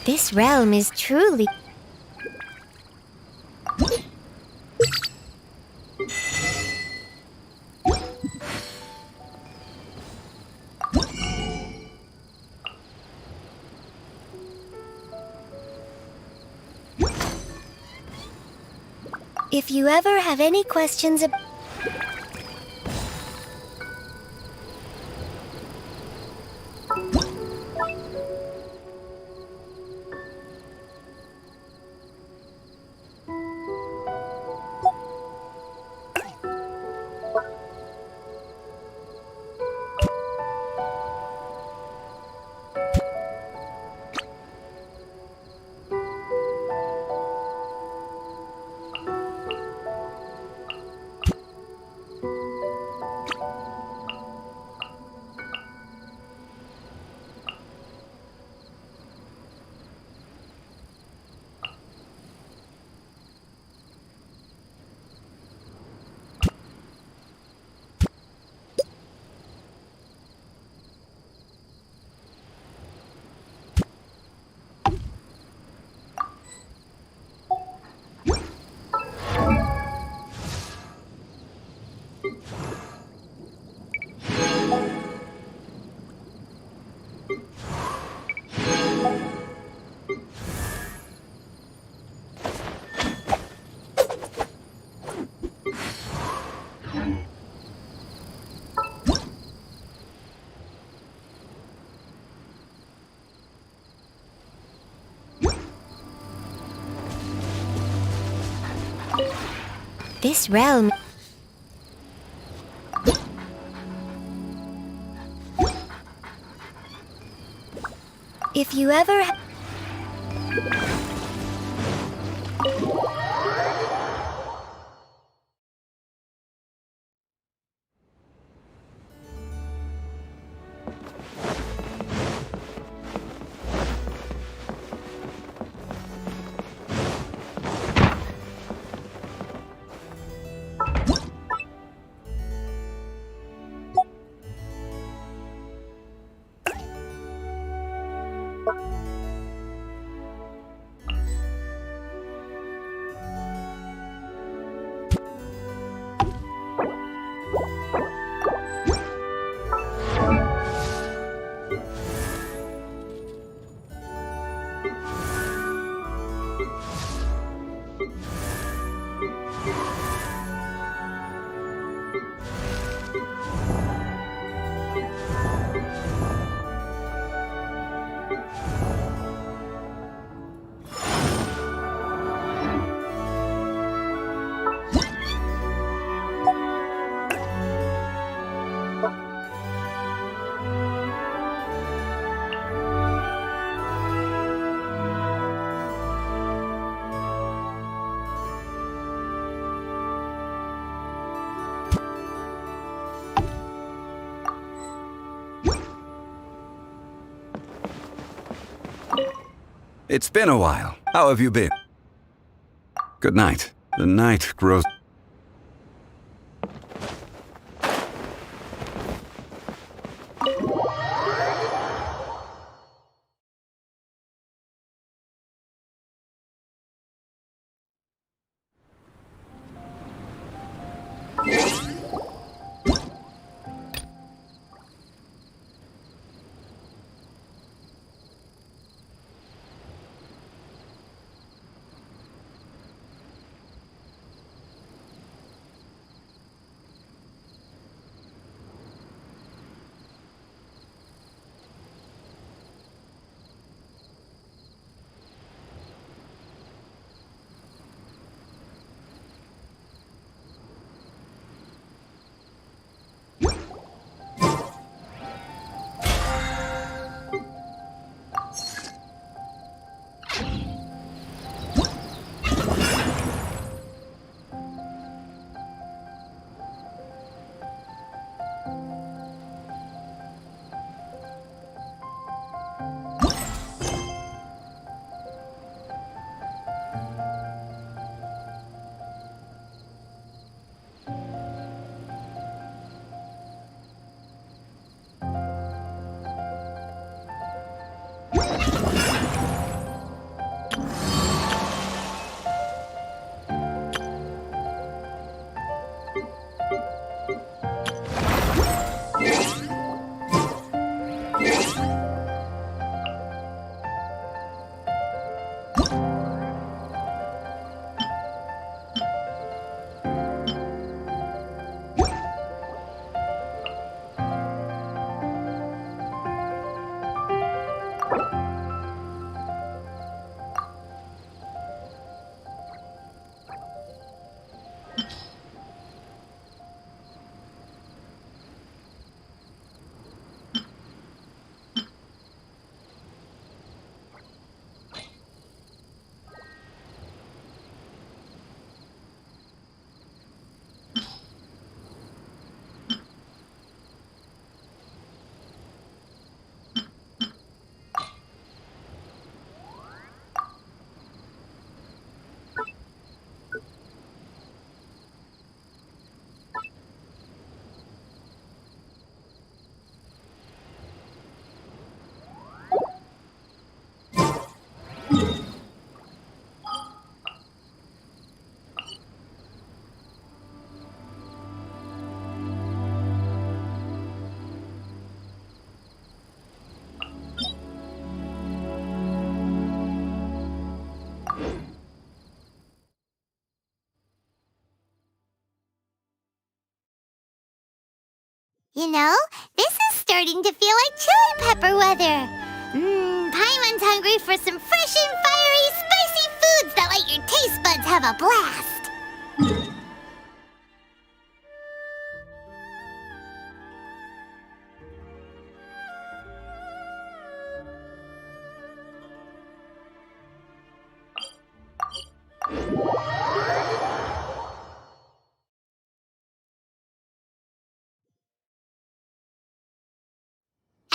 This realm is truly... If you ever have any questions about... This realm... If you ever... It's been a while. How have you been? Good night. The night grows... You know, this is starting to feel like chili pepper weather. Paimon's hungry for some fresh and fiery, spicy foods that let your taste buds have a blast.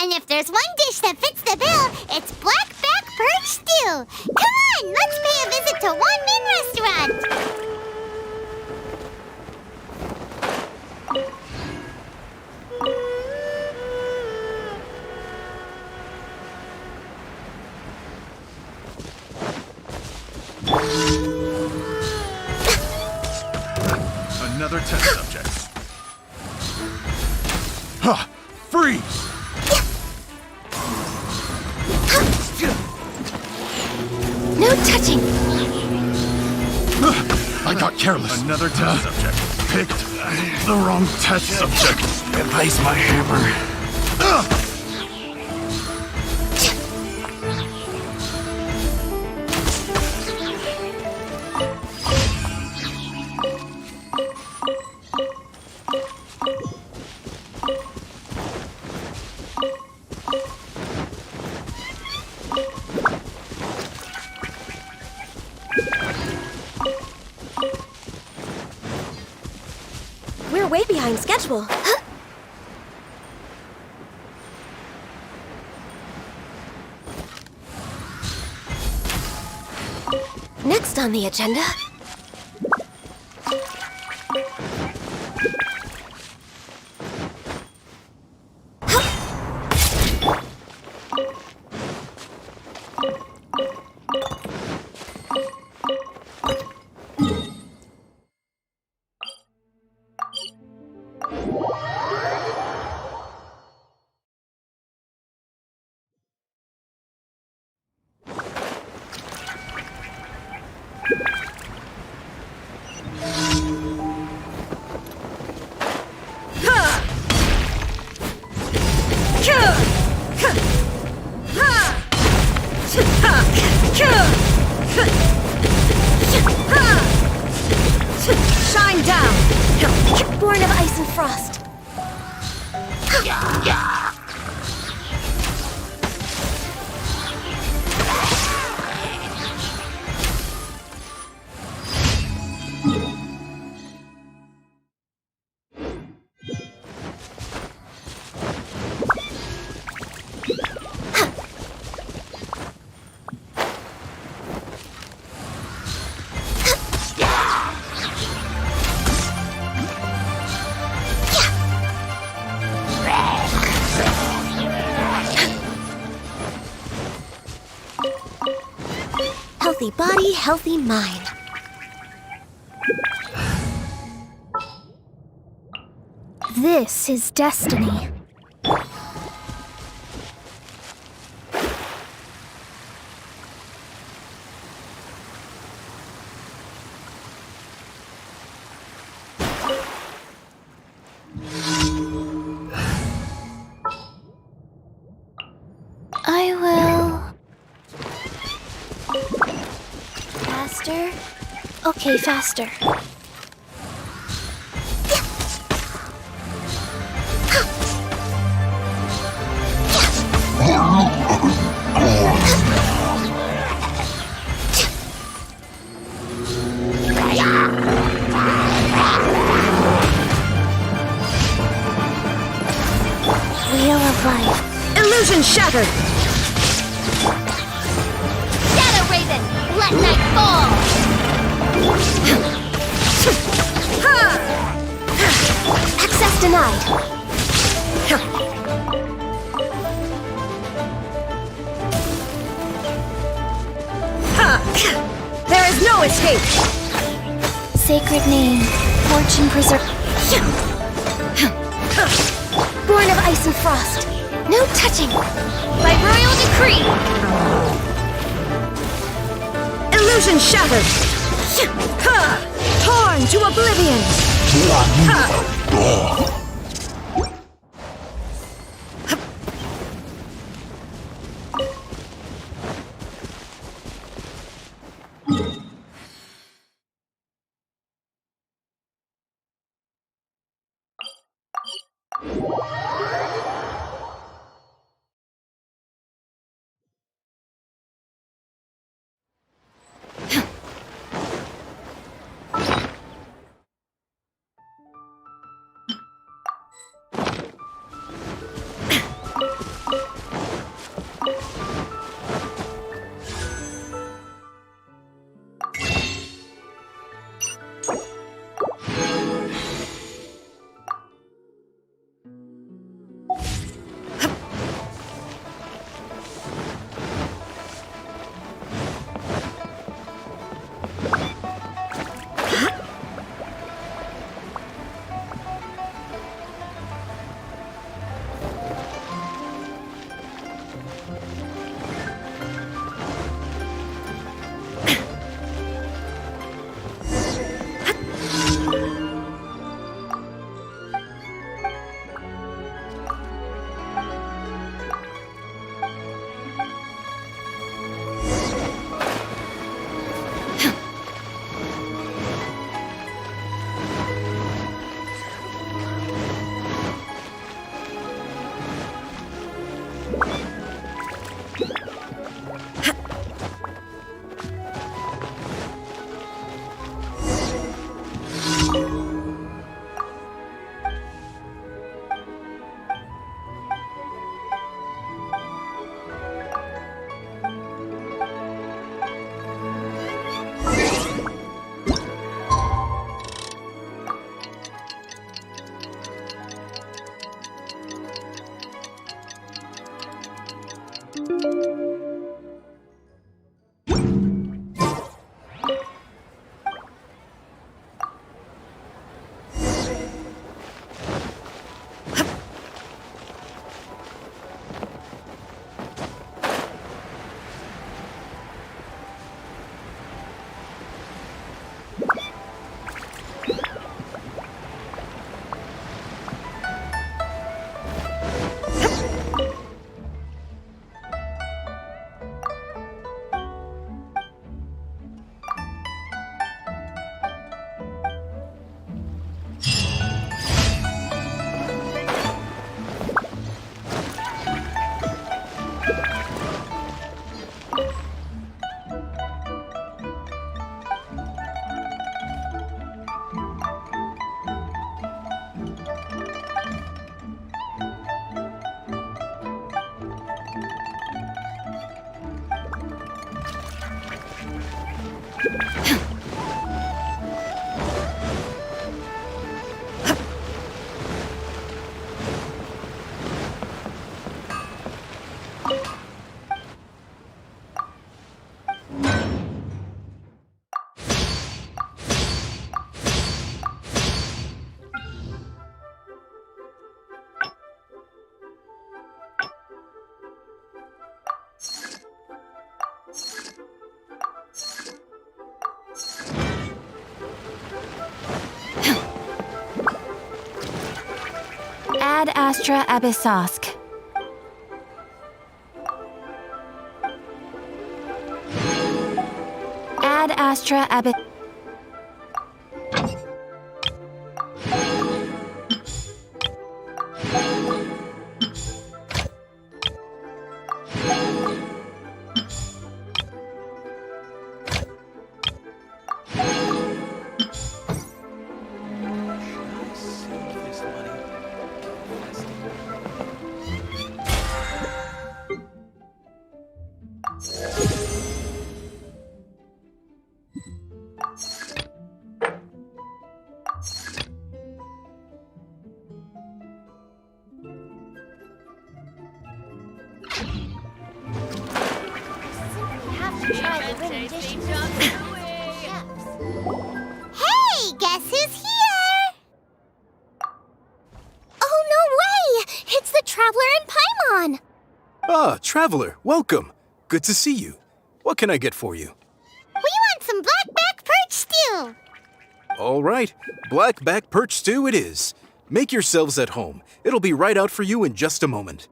And if there's one dish that fits the bill, it's blackback perch stew. Come on, let's pay a visit to Wan Min Restaurant. Another test subject. Ha! Freeze! No touching! I got careless. Another test subject. Picked the wrong test subject. Replace my hammer. We're way behind schedule. Next on the agenda... Shine down! Born of ice and frost. Healthy body, healthy mind. This is destiny. I will... Faster? Okay, faster. Wheel of life. Illusion shattered! Shadow Raven, let night fall! Access denied. There is no escape! Sacred name. Fortune preserve. Born of ice and frost. No touching! By royal decree! Illusion shattered! Torn to oblivion! Ad Astra Abyssosk. Ad Astra Abyss. Hey, guess who's here? Oh, no way! It's the Traveler and Paimon! Ah, Traveler, welcome. Good to see you. What can I get for you? We want some blackback perch stew! All right, blackback perch stew it is. Make yourselves at home. It'll be right out for you in just a moment.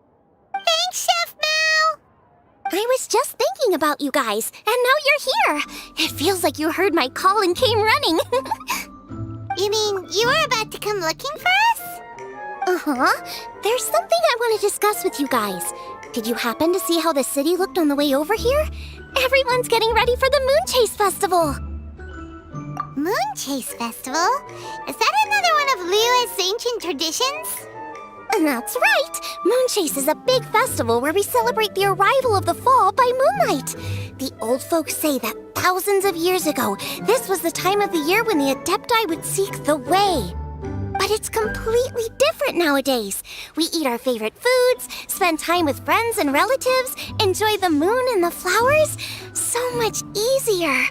Thanks, Chef Mal! I was just thinking about you guys, and now you're here. It feels like you heard my call and came running. You mean you were about to come looking for us? There's something I want to discuss with you guys. Did you happen to see how the city looked on the way over here? Everyone's getting ready for the Moon Chase Festival. Moon Chase Festival? Is that another one of Liyue's ancient traditions? That's right! Moon Chase is a big festival where we celebrate the arrival of the fall by moonlight. The old folks say that thousands of years ago, this was the time of the year when the Adepti would seek the way. But it's completely different nowadays. We eat our favorite foods, spend time with friends and relatives, enjoy the moon and the flowers. So much easier.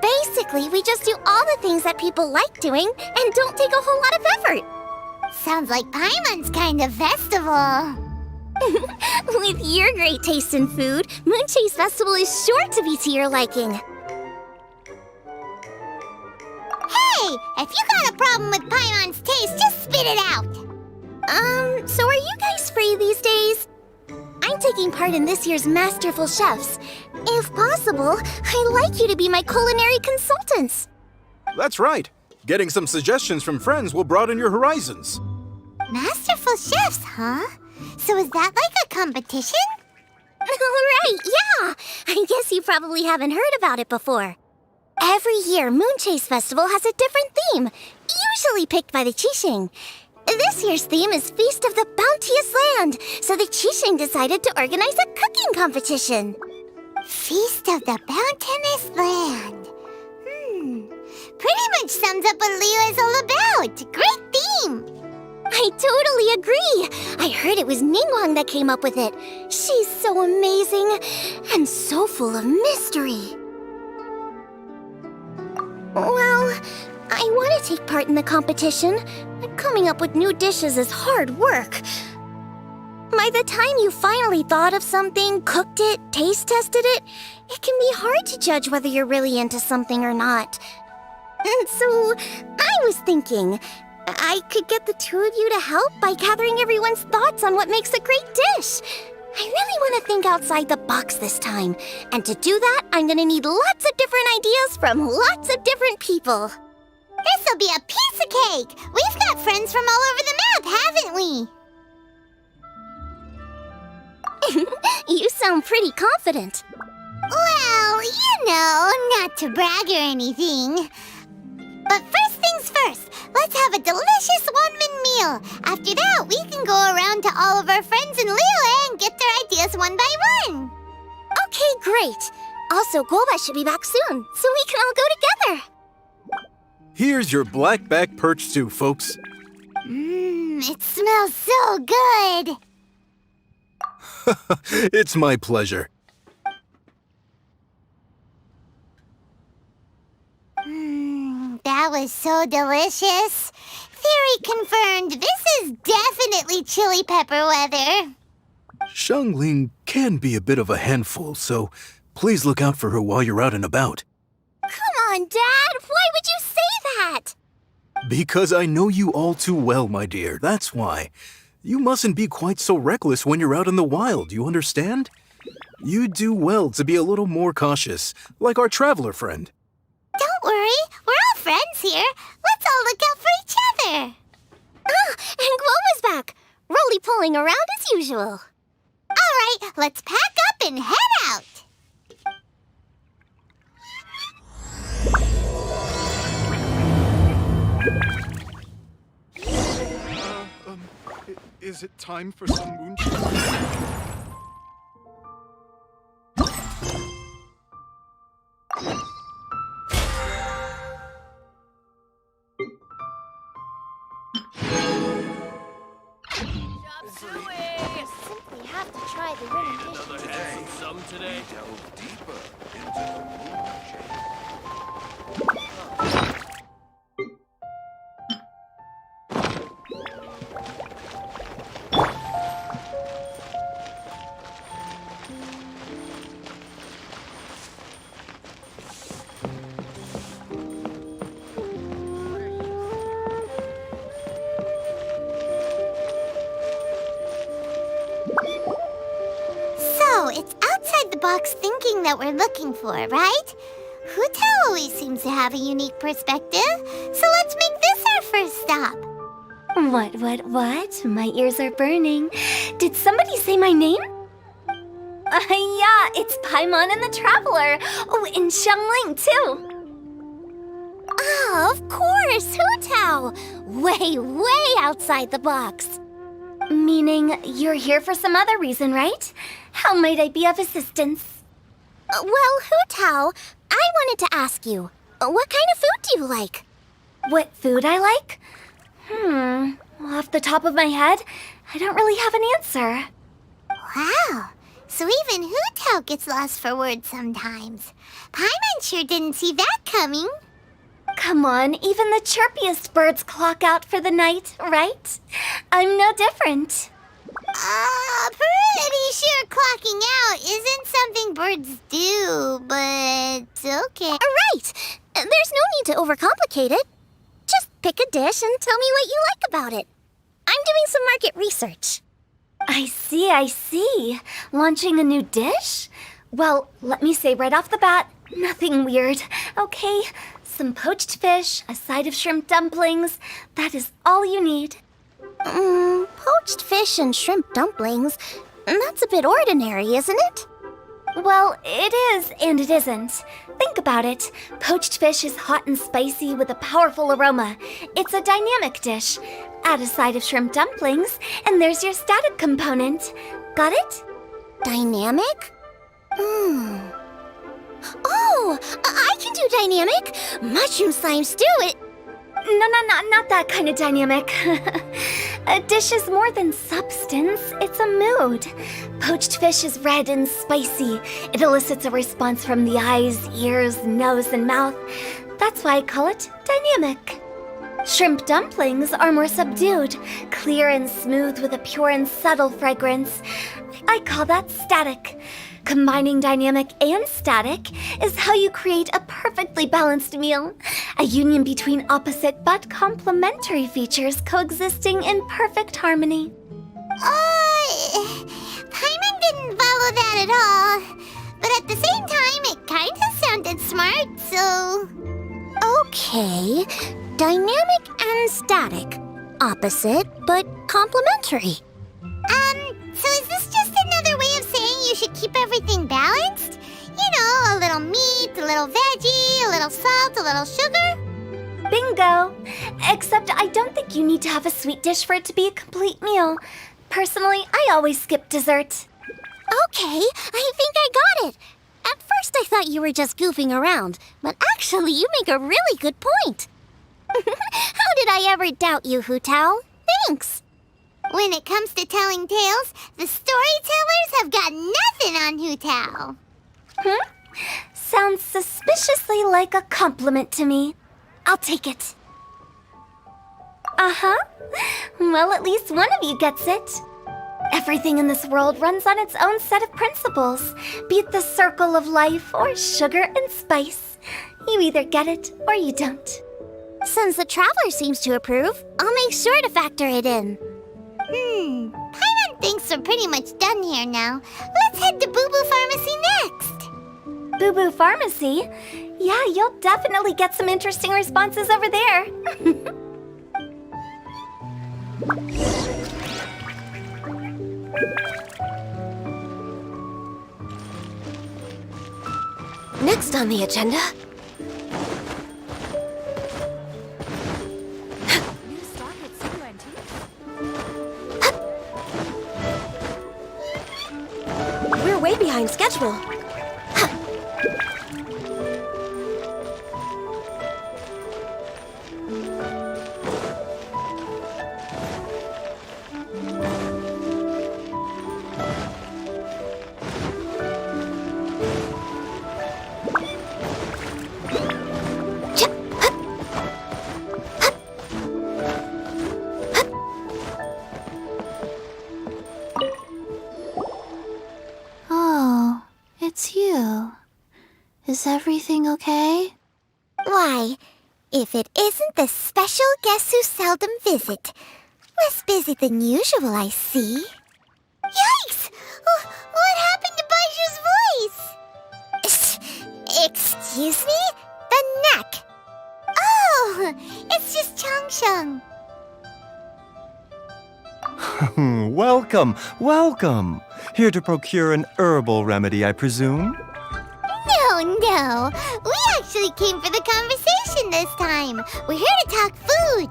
Basically, we just do all the things that people like doing and don't take a whole lot of effort. Sounds like Paimon's kind of festival. With your great taste in food, Moon Chase Festival is sure to be to your liking. Hey, if you got a problem with Paimon's taste, just spit it out. So are you guys free these days? I'm taking part in this year's Masterful Chefs. If possible, I'd like you to be my culinary consultants. That's right. Getting some suggestions from friends will broaden your horizons. Masterful chefs, huh? So is that like a competition? Right, yeah. I guess you probably haven't heard about it before. Every year, Moon Chase Festival has a different theme, usually picked by the Qixing. This year's theme is Feast of the Bounteous Land, so the Qixing decided to organize a cooking competition. Feast of the Bounteous Land. Pretty much sums up what Liyue is all about. Great theme. I totally agree. I heard it was Ningguang that came up with it. She's so amazing and so full of mystery. Well, I want to take part in the competition, but coming up with new dishes is hard work. By the time you finally thought of something, cooked it, taste tested it, it can be hard to judge whether you're really into something or not. And so, I was thinking, I could get the two of you to help by gathering everyone's thoughts on what makes a great dish. I really want to think outside the box this time. And to do that, I'm going to need lots of different ideas from lots of different people. This'll be a piece of cake. We've got friends from all over the map, haven't we? You sound pretty confident. Well, you know, not to brag or anything. But first things first, let's have a delicious one-man meal. After that, we can go around to all of our friends in Liyue and get their ideas one by one. Okay, great. Also, Golba should be back soon, so we can all go together. Here's your blackback perch stew, folks. It smells so good. It's my pleasure. That was so delicious. Theory confirmed. This is definitely chili pepper weather. Xiangling can be a bit of a handful, so please look out for her while you're out and about. Come on, Dad. Why would you say that? Because I know you all too well, my dear. That's why. You mustn't be quite so reckless when you're out in the wild, you understand? You do well to be a little more cautious, like our traveler friend. Don't worry, we're all friends here. Let's all look out for each other. And Gloma's back, roly-poling around as usual. All right, let's pack up and head out. Is it time for some moonshine? Simply have to try the winning dish. Some today. Delve deeper into the moon chase. So, it's outside the box thinking that we're looking for, right? Hutao always seems to have a unique perspective, so let's make this our first stop. What? My ears are burning. Did somebody say my name? Yeah, it's Paimon and the Traveler. Oh, and Xiangling, too. Oh, of course, Hu Tao. Way outside the box. Meaning you're here for some other reason, right? How might I be of assistance? Well, Hu Tao, I wanted to ask you, what kind of food do you like? What food I like? Off the top of my head, I don't really have an answer. Wow. So even Hu Tao gets lost for words sometimes. Paimon sure didn't see that coming. Come on, even the chirpiest birds clock out for the night, right? I'm no different. Pretty sure clocking out isn't something birds do, but okay. Right. There's no need to overcomplicate it. Just pick a dish and tell me what you like about it. I'm doing some market research. I see. Launching a new dish? Well, let me say right off the bat, nothing weird, okay? Some poached fish, a side of shrimp dumplings. That is all you need. Poached fish and shrimp dumplings. That's a bit ordinary, isn't it? Well, it is and it isn't. Think about it. Poached fish is hot and spicy with a powerful aroma. It's a dynamic dish. Add a side of shrimp dumplings, and there's your static component. Got it? Dynamic? Oh, I can do dynamic. Mushroom slime stew it. No, not that kind of dynamic. A dish is more than substance, it's a mood. Poached fish is red and spicy. It elicits a response from the eyes, ears, nose, and mouth. That's why I call it dynamic. Shrimp dumplings are more subdued, clear and smooth with a pure and subtle fragrance. I call that static. Combining dynamic and static is how you create a perfectly balanced meal. A union between opposite but complementary features coexisting in perfect harmony. Paimon didn't follow that at all. But at the same time, it kind of sounded smart, so... Okay, dynamic and static. Opposite, but complementary. So is this just another way of saying you should keep everything balanced? You know, a little meat, a little veggie, a little salt, a little sugar? Bingo! Except I don't think you need to have a sweet dish for it to be a complete meal. Personally, I always skip dessert. Okay, I think I got it. At first I thought you were just goofing around, but actually you make a really good point. How did I ever doubt you, Hu Tao? Thanks. When it comes to telling tales, the storytellers have got nothing on Hu Tao. Sounds suspiciously like a compliment to me. I'll take it. Uh-huh. Well, at least one of you gets it. Everything in this world runs on its own set of principles, be it the circle of life or sugar and spice. You either get it or you don't. Since the Traveler seems to approve, I'll make sure to factor it in. Paimon thinks we're pretty much done here now. Let's head to Boo Boo Pharmacy next. Boo Boo Pharmacy? Yeah, you'll definitely get some interesting responses over there. Next on the agenda... We're way behind schedule. It's you. Is everything okay? Why, if it isn't the special guest who seldom visit. Less busy than usual, I see. Yikes! What happened to Baiju's voice? Excuse me? The neck. Oh, it's just Changsheng. Welcome, welcome. Here to procure an herbal remedy, I presume? No. We actually came for the conversation this time. We're here to talk food.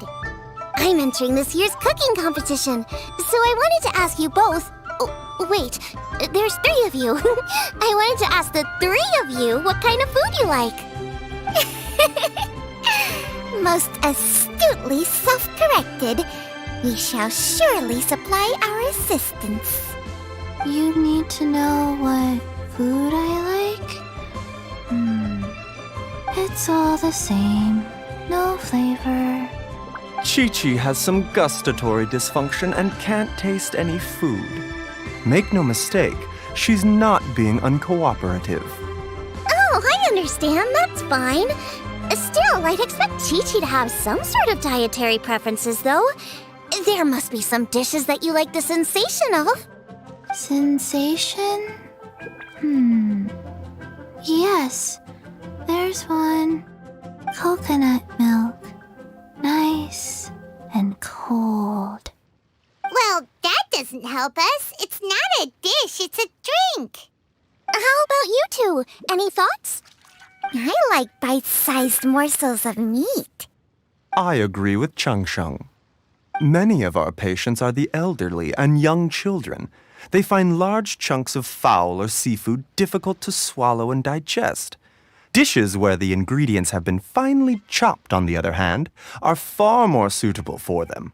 I'm entering this year's cooking competition, so I wanted to ask you both. Oh, wait, there's 3 of you. I wanted to ask the 3 of you what kind of food you like. Most astutely self-corrected. We shall surely supply our assistance. You need to know what food I like? It's all the same. No flavor. Chi-Chi has some gustatory dysfunction and can't taste any food. Make no mistake, she's not being uncooperative. Oh, I understand. That's fine. Still, I'd expect Chi-Chi to have some sort of dietary preferences, though. There must be some dishes that you like the sensation of. Sensation? Yes, there's one. Coconut milk. Nice and cold. Well, that doesn't help us. It's not a dish, it's a drink. How about you two? Any thoughts? I like bite-sized morsels of meat. I agree with Chung Sheng. Many of our patients are the elderly and young children. They find large chunks of fowl or seafood difficult to swallow and digest. Dishes where the ingredients have been finely chopped, on the other hand, are far more suitable for them.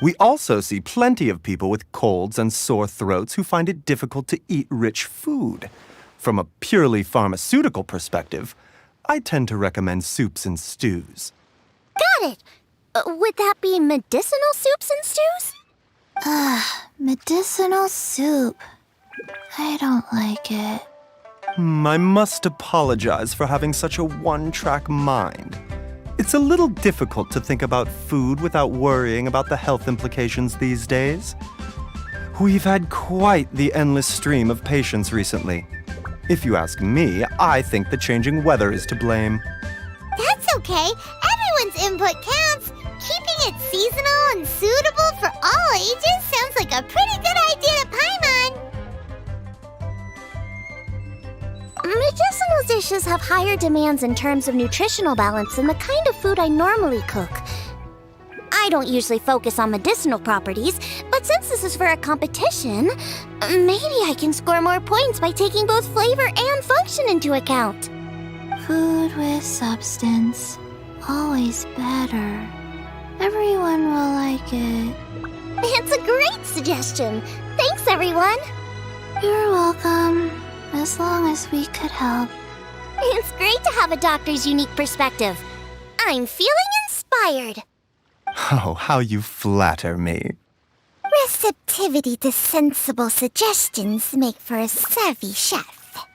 We also see plenty of people with colds and sore throats who find it difficult to eat rich food. From a purely pharmaceutical perspective, I tend to recommend soups and stews. Got it. Would that be medicinal soups and stews? Medicinal soup. I don't like it. I must apologize for having such a one-track mind. It's a little difficult to think about food without worrying about the health implications these days. We've had quite the endless stream of patients recently. If you ask me, I think the changing weather is to blame. That's okay. Everyone's input counts. Keeping it seasonal and suitable for all ages sounds like a pretty good idea to Paimon. Medicinal dishes have higher demands in terms of nutritional balance than the kind of food I normally cook. I don't usually focus on medicinal properties, but since this is for a competition, maybe I can score more points by taking both flavor and function into account. Food with substance. Always better. Everyone will like it. It's a great suggestion. Thanks, everyone. You're welcome. As long as we could help. It's great to have a doctor's unique perspective. I'm feeling inspired. Oh, how you flatter me. Receptivity to sensible suggestions make for a savvy chef.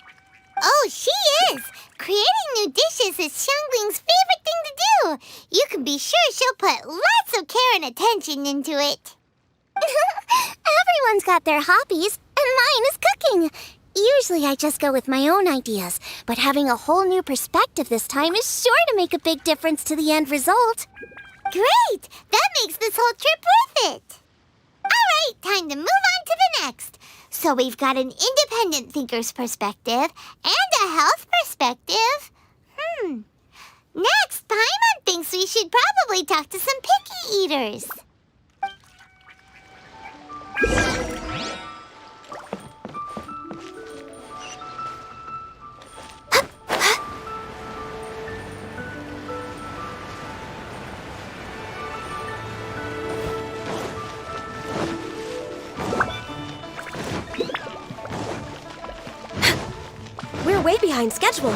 Oh, she is! Creating new dishes is Xiangling's favorite thing to do. You can be sure she'll put lots of care and attention into it. Everyone's got their hobbies, and mine is cooking. Usually I just go with my own ideas, but having a whole new perspective this time is sure to make a big difference to the end result. Great! That makes this whole trip worth it! Alright, time to move on to the next. So we've got an independent thinker's perspective and a health perspective. Next, Paimon thinks we should probably talk to some picky eaters. We're way behind schedule.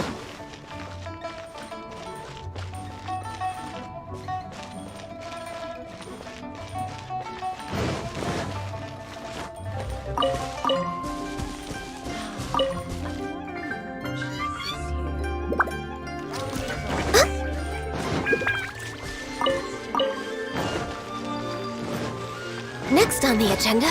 Next on the agenda.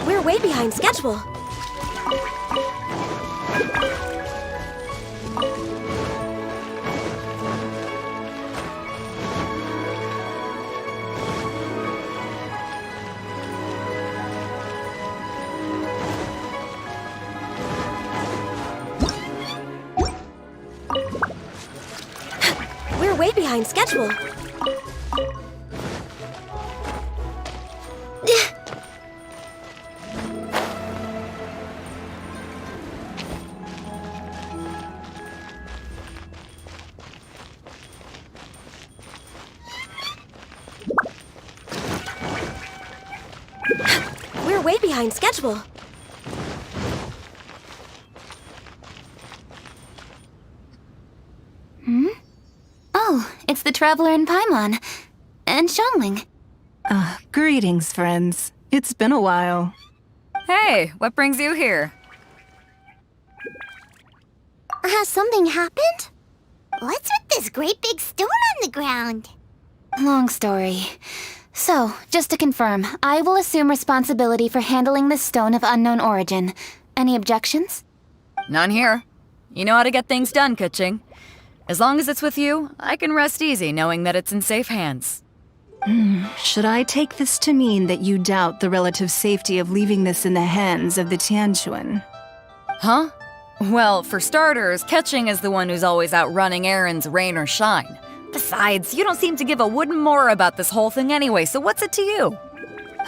We're way behind schedule. We're way behind schedule. We're way behind schedule. Oh, it's the Traveler in Paimon. And Xiangling. Greetings, friends. It's been a while. Hey, what brings you here? Has something happened? What's with this great big stone on the ground? Long story. So, just to confirm, I will assume responsibility for handling this stone of unknown origin. Any objections? None here. You know how to get things done, Kuching. As long as it's with you, I can rest easy knowing that it's in safe hands. Should I take this to mean that you doubt the relative safety of leaving this in the hands of the Tianquan? Huh? Well, for starters, Kuching is the one who's always out running errands, rain or shine. Besides, you don't seem to give a wooden more about this whole thing anyway, so what's it to you?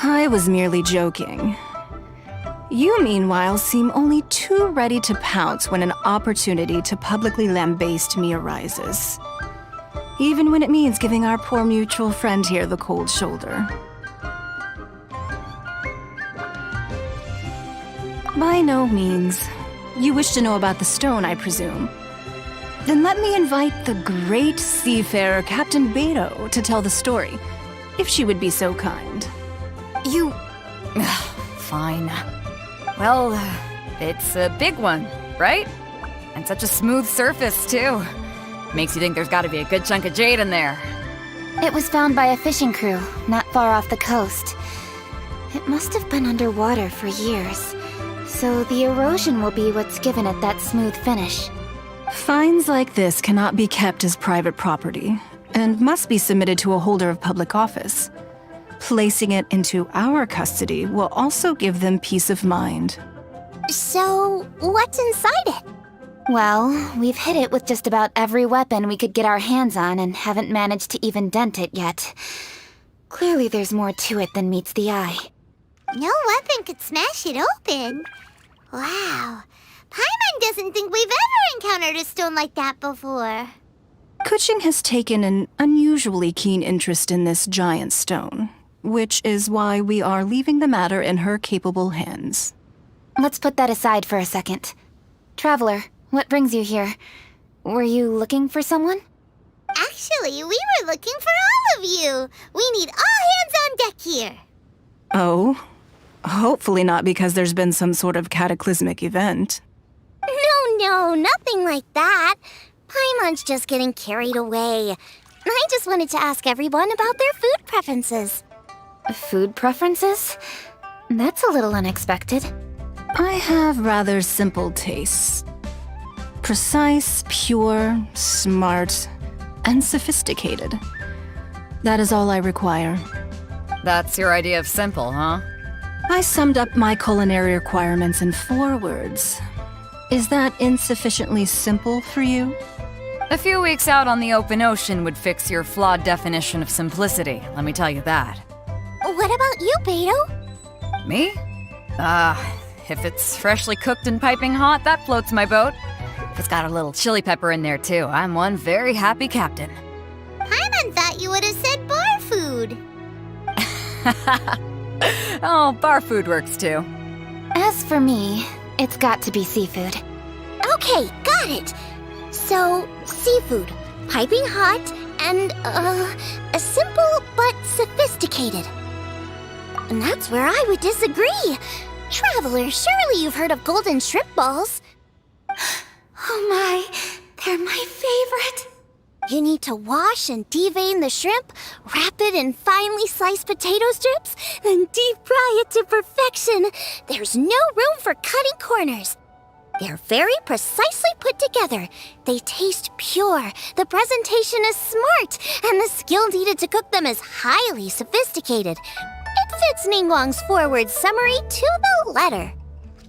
I was merely joking. You, meanwhile, seem only too ready to pounce when an opportunity to publicly lambaste me arises. Even when it means giving our poor mutual friend here the cold shoulder. By no means. You wish to know about the stone, I presume. Then let me invite the great seafarer Captain Beto to tell the story, if she would be so kind. You... Fine. Well, it's a big one, right? And such a smooth surface, too. Makes you think there's gotta be a good chunk of jade in there. It was found by a fishing crew, not far off the coast. It must have been underwater for years, so the erosion will be what's given it that smooth finish. Finds like this cannot be kept as private property, and must be submitted to a holder of public office. Placing it into our custody will also give them peace of mind. So, what's inside it? Well, we've hit it with just about every weapon we could get our hands on and haven't managed to even dent it yet. Clearly there's more to it than meets the eye. No weapon could smash it open. Wow. Paimon doesn't think we've ever encountered a stone like that before. Kuching has taken an unusually keen interest in this giant stone, which is why we are leaving the matter in her capable hands. Let's put that aside for a second. Traveler, what brings you here? Were you looking for someone? Actually, we were looking for all of you. We need all hands on deck here. Oh? Hopefully not because there's been some sort of cataclysmic event. No, nothing like that. Paimon's just getting carried away. I just wanted to ask everyone about their food preferences. Food preferences? That's a little unexpected. I have rather simple tastes. Precise, pure, smart, and sophisticated. That is all I require. That's your idea of simple, huh? I summed up my culinary requirements in 4 words. Is that insufficiently simple for you? A few weeks out on the open ocean would fix your flawed definition of simplicity, let me tell you that. What about you, Beto? Me? If it's freshly cooked and piping hot, that floats my boat. If it's got a little chili pepper in there too, I'm one very happy captain. Paimon thought you would have said bar food. Oh, bar food works too. As for me, it's got to be seafood. Okay, got it. So, seafood, piping hot, and, simple but sophisticated. And that's where I would disagree. Traveler, surely you've heard of golden shrimp balls. Oh my, they're my favorite. You need to wash and devein the shrimp, wrap it in finely sliced potato strips, then deep fry it to perfection. There's no room for cutting corners. They're very precisely put together. They taste pure, the presentation is smart, and the skill needed to cook them is highly sophisticated. It fits Ningguang's forward summary to the letter.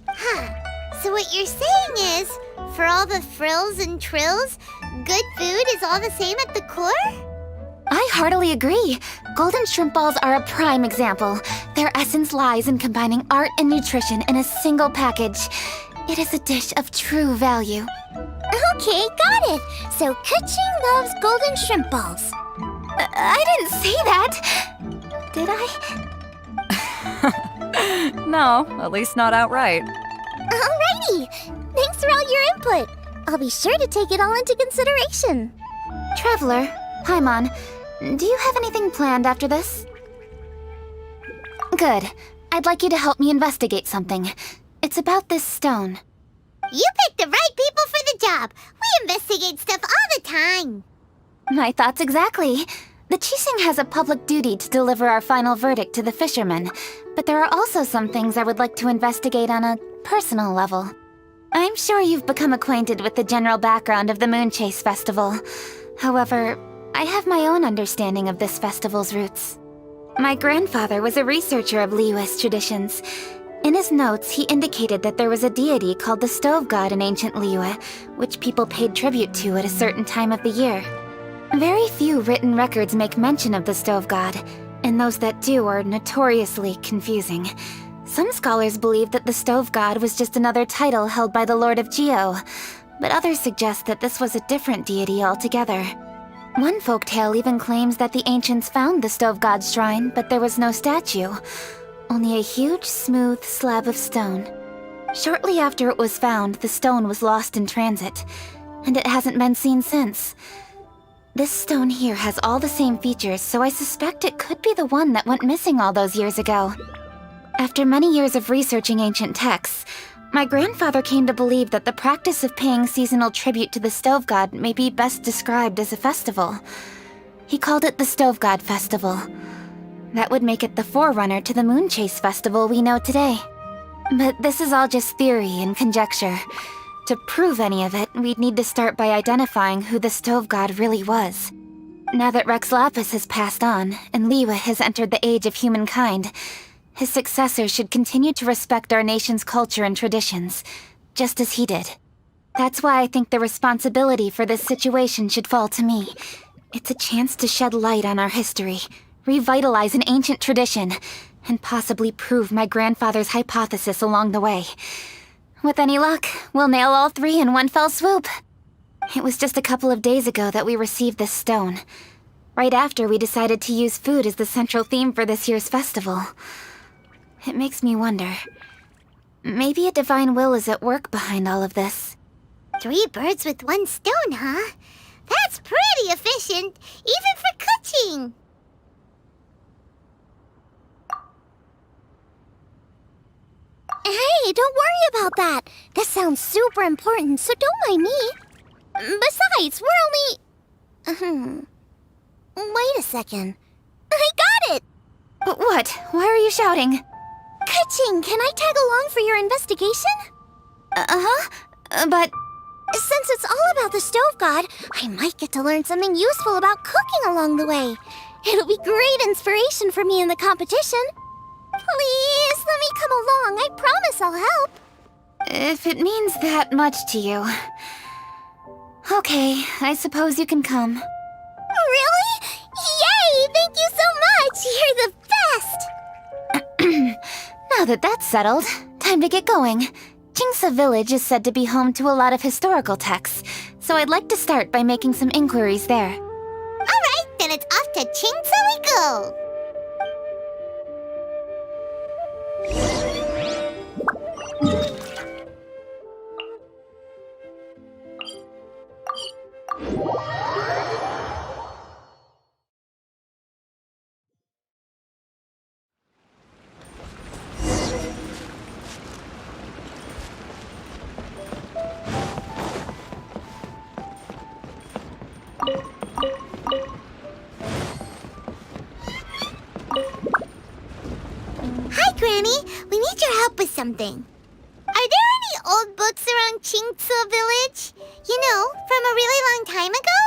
Huh. So what you're saying is, for all the frills and trills, good food is all the same at the core? I heartily agree. Golden shrimp balls are a prime example. Their essence lies in combining art and nutrition in a single package. It is a dish of true value. Okay, got it. So Kuching loves golden shrimp balls. I didn't say that. Did I? No, at least not outright. Alrighty. Thanks for all your input. I'll be sure to take it all into consideration. Traveler, Paimon, do you have anything planned after this? Good. I'd like you to help me investigate something. It's about this stone. You picked the right people for the job. We investigate stuff all the time. My thoughts exactly. The Qixing has a public duty to deliver our final verdict to the fishermen, but there are also some things I would like to investigate on a personal level. I'm sure you've become acquainted with the general background of the Moon Chase Festival. However, I have my own understanding of this festival's roots. My grandfather was a researcher of Liyue's traditions. In his notes, he indicated that there was a deity called the Stove God in ancient Liyue, which people paid tribute to at a certain time of the year. Very few written records make mention of the Stove God, and those that do are notoriously confusing. Some scholars believe that the Stove God was just another title held by the Lord of Geo, but others suggest that this was a different deity altogether. One folktale even claims that the ancients found the Stove God's shrine, but there was no statue, only a huge, smooth slab of stone. Shortly after it was found, the stone was lost in transit, and it hasn't been seen since. This stone here has all the same features, so I suspect it could be the one that went missing all those years ago. After many years of researching ancient texts, my grandfather came to believe that the practice of paying seasonal tribute to the Stove God may be best described as a festival. He called it the Stove God Festival. That would make it the forerunner to the Moon Chase Festival we know today. But this is all just theory and conjecture. To prove any of it, we'd need to start by identifying who the Stove God really was. Now that Rex Lapis has passed on, and Liyue has entered the age of humankind, his successors should continue to respect our nation's culture and traditions, just as he did. That's why I think the responsibility for this situation should fall to me. It's a chance to shed light on our history, revitalize an ancient tradition, and possibly prove my grandfather's hypothesis along the way. With any luck, we'll nail all three in one fell swoop. It was just a couple of days ago that we received this stone, right after we decided to use food as the central theme for this year's festival. It makes me wonder. Maybe a divine will is at work behind all of this. 3 birds with 1 stone, huh? That's pretty efficient, even for Kuching. Hey, don't worry about that. This sounds super important, so don't mind me. Besides, we're only... Wait a second. I got it! What? Why are you shouting? Kuching, can I tag along for your investigation? But... Since it's all about the Stove God, I might get to learn something useful about cooking along the way. It'll be great inspiration for me in the competition. Please, let me come along. I promise I'll help. If it means that much to you... Okay, I suppose you can come. Really? Yay! Thank you so much! You're the best! Now that that's settled, time to get going. Jingsa Village is said to be home to a lot of historical texts, so I'd like to start by making some inquiries there. Alright, then it's off to Chingsa we go! up with something. Are there any old books around Qingce Village? You know, from a really long time ago?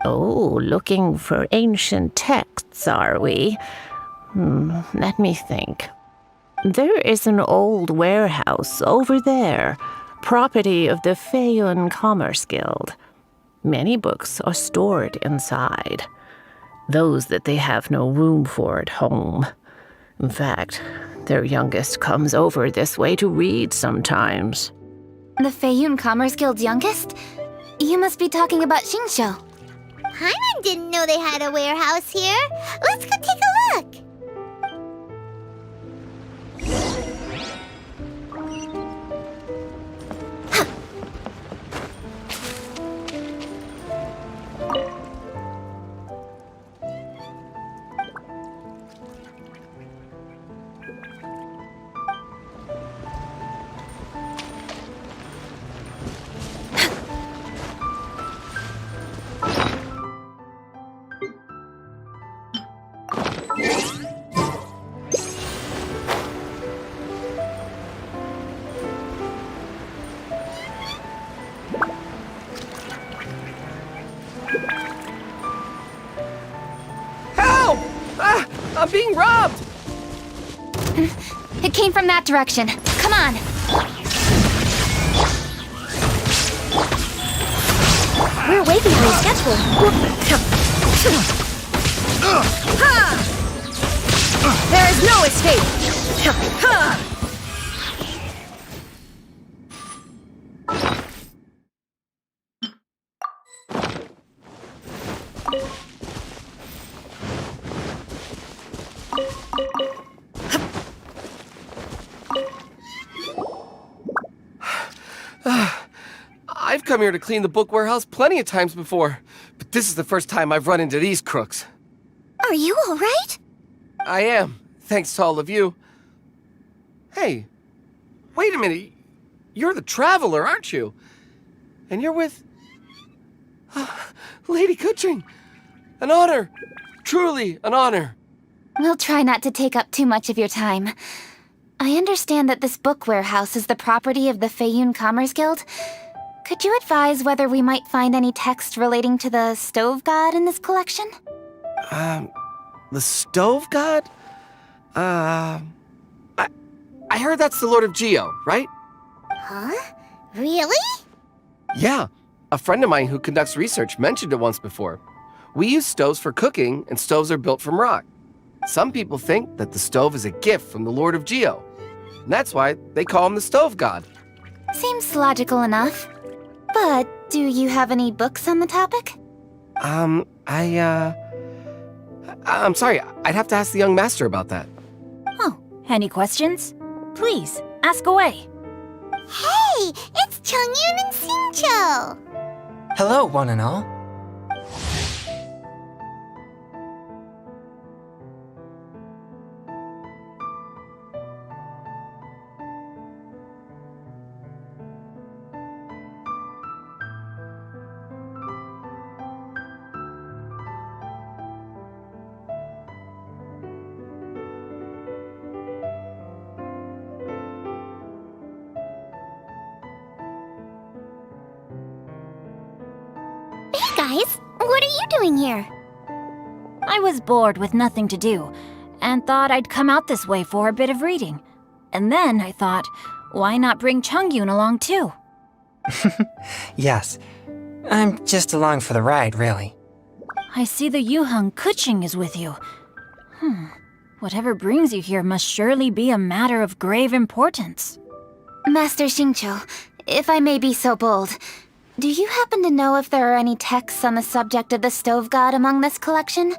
Oh, looking for ancient texts, are we? Let me think. There is an old warehouse over there, property of the Feiyun Commerce Guild. Many books are stored inside, those that they have no room for at home. In fact, their youngest comes over this way to read sometimes. The Feiyun Commerce Guild's youngest? You must be talking about Xingqiu. Paimon didn't know they had a warehouse here. Let's go take a look. Help! Ah, I'm being robbed! It came from that direction. Come on. We're way behind schedule. There is no escape! I've come here to clean the book warehouse plenty of times before, but this is the first time I've run into these crooks. Are you all right? I am, thanks to all of you. Hey, wait a minute. You're the traveler, aren't you? And you're with... Lady Kuching. An honor. Truly an honor. We'll try not to take up too much of your time. I understand that this book warehouse is the property of the Feiyun Commerce Guild. Could you advise whether we might find any text relating to the stove god in this collection? The stove god? I heard that's the Lord of Geo, right? Huh? Really? Yeah. A friend of mine who conducts research mentioned it once before. We use stoves for cooking, and stoves are built from rock. Some people think that the stove is a gift from the Lord of Geo. And that's why they call him the stove god. Seems logical enough. But do you have any books on the topic? I'm sorry, I'd have to ask the young master about that. Oh, any questions? Please, ask away. Hey, it's Chongyun and Xingqiu. Hello, one and all. Hey guys, what are you doing here? I was bored with nothing to do, and thought I'd come out this way for a bit of reading. And then I thought, why not bring Chongyun along too? Yes. I'm just along for the ride, really. I see the Yuheng Kuching is with you. Whatever brings you here must surely be a matter of grave importance. Master Xingqiu, if I may be so bold, do you happen to know if there are any texts on the subject of the stove god among this collection?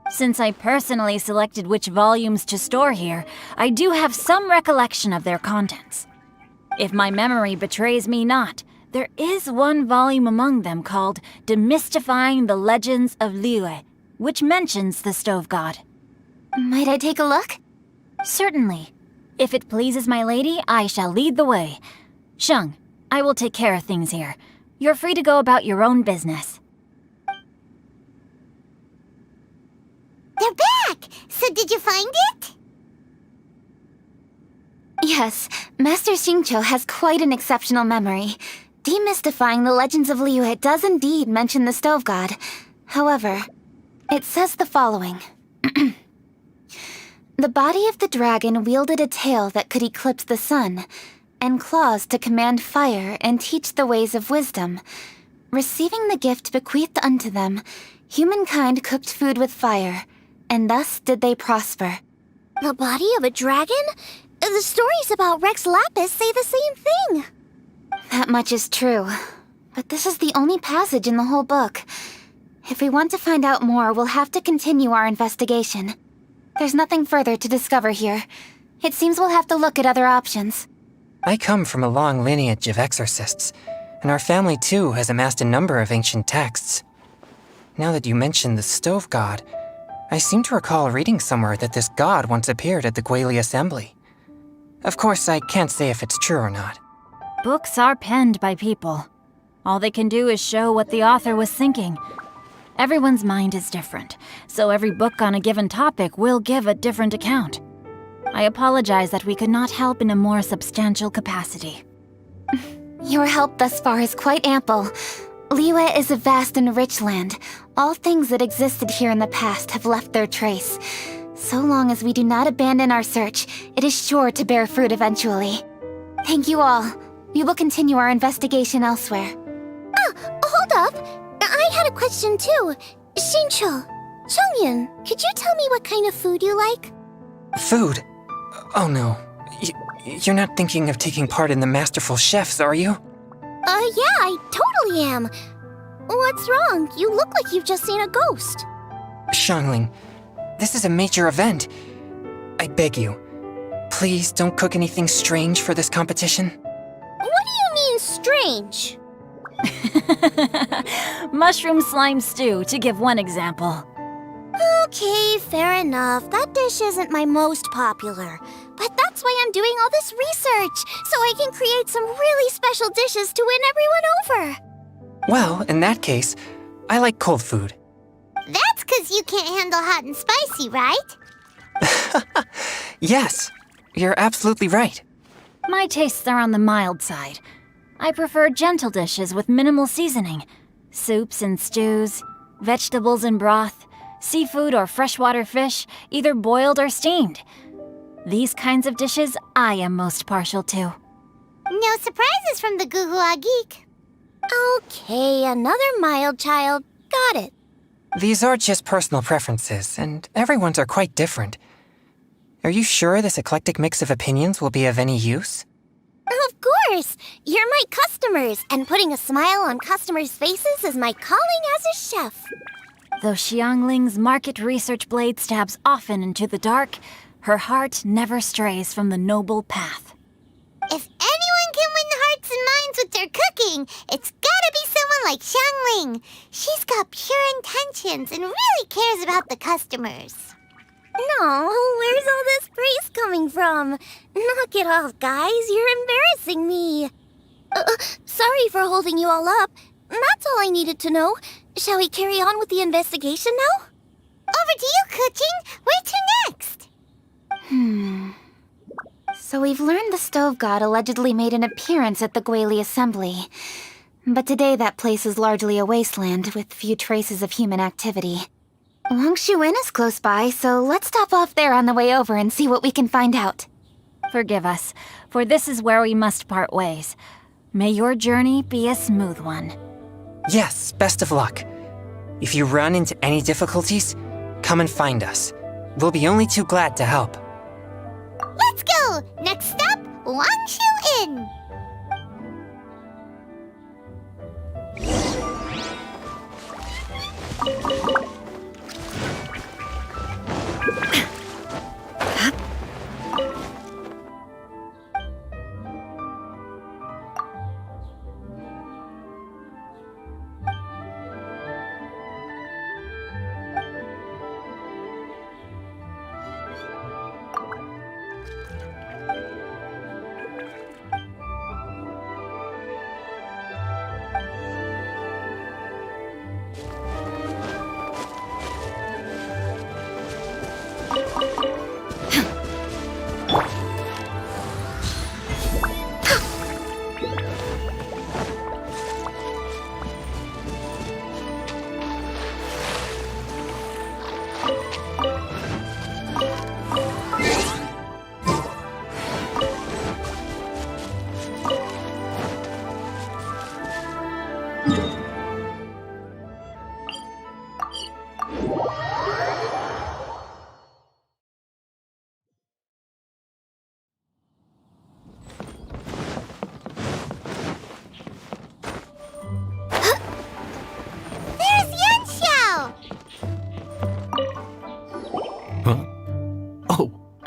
Since I personally selected which volumes to store here, I do have some recollection of their contents. If my memory betrays me not, there is one volume among them called Demystifying the Legends of Liyue, which mentions the stove god. Might I take a look? Certainly. If it pleases my lady, I shall lead the way. Sheng, I will take care of things here. You're free to go about your own business. They're back! So did you find it? Yes, Master Xingqiu has quite an exceptional memory. Demystifying the legends of Liyue does indeed mention the stove god. However, it says the following. The body of the dragon wielded a tail that could eclipse the sun, and claws to command fire and teach the ways of wisdom. Receiving the gift bequeathed unto them, humankind cooked food with fire, and thus did they prosper. The body of a dragon? The stories about Rex Lapis say the same thing. That much is true, but this is the only passage in the whole book. If we want to find out more, we'll have to continue our investigation. There's nothing further to discover here. It seems we'll have to look at other options. I come from a long lineage of exorcists, and our family too has amassed a number of ancient texts. Now that you mention the stove god, I seem to recall reading somewhere that this god once appeared at the Guili Assembly. Of course, I can't say if it's true or not. Books are penned by people. All they can do is show what the author was thinking. Everyone's mind is different, so every book on a given topic will give a different account. I apologize that we could not help in a more substantial capacity. Your help thus far is quite ample. Liyue is a vast and rich land. All things that existed here in the past have left their trace. So long as we do not abandon our search, it is sure to bear fruit eventually. Thank you all. We will continue our investigation elsewhere. Hold up. I had a question too. Xingqiu, Chongyun, could you tell me what kind of food you like? Food? Oh no. You're not thinking of taking part in the Masterful Chefs, are you? Yeah, I totally am. What's wrong? You look like you've just seen a ghost. Xiangling, this is a major event. I beg you, please don't cook anything strange for this competition. What do you mean, strange? Mushroom slime stew, to give one example. Okay, fair enough. That dish isn't my most popular. But that's why I'm doing all this research, so I can create some really special dishes to win everyone over. Well, in that case, I like cold food. That's 'cause you can't handle hot and spicy, right? Yes, you're absolutely right. My tastes are on the mild side. I prefer gentle dishes with minimal seasoning. Soups and stews, vegetables and broth, seafood or freshwater fish, either boiled or steamed. These kinds of dishes I am most partial to. No surprises from the Guhua Geek. Okay, another mild child. Got it. These are just personal preferences, and everyone's are quite different. Are you sure this eclectic mix of opinions will be of any use? Of course! You're my customers, and putting a smile on customers' faces is my calling as a chef. Though Xiangling's market research blade stabs often into the dark, her heart never strays from the noble path. If anyone can win the hearts and minds with their cooking, it's gotta be someone like Xiangling. She's got pure intentions and really cares about the customers. No, where's all this praise coming from? Knock it off, guys. You're embarrassing me. Sorry for holding you all up. That's all I needed to know. Shall we carry on with the investigation now? Over to you, Kuching. Where to next? So we've learned the stove god allegedly made an appearance at the Guili Assembly. But today that place is largely a wasteland with few traces of human activity. Wangshu Inn is close by, so let's stop off there on the way over and see what we can find out. Forgive us, for this is where we must part ways. May your journey be a smooth one. Yes, best of luck. If you run into any difficulties, come and find us. We'll be only too glad to help. Let's go! Next stop, Wangshu Inn.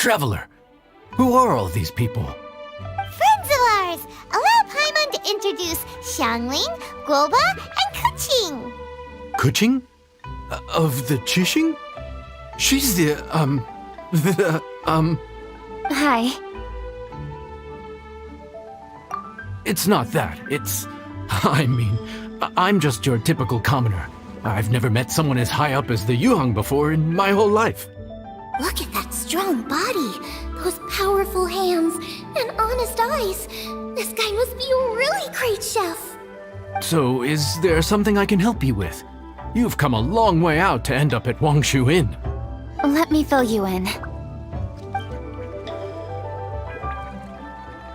Traveler, who are all these people? Friends of ours! Allow Paimon to introduce Xiangling, Guoba, and Kuching. Kuching? Of the Chishing? She's Hi. It's not that. I'm just your typical commoner. I've never met someone as high up as the Yuheng before in my whole life. Look at that strong body, those powerful hands, and honest eyes. This guy must be a really great chef. So, is there something I can help you with? You've come a long way out to end up at Wangshu Inn. Let me fill you in.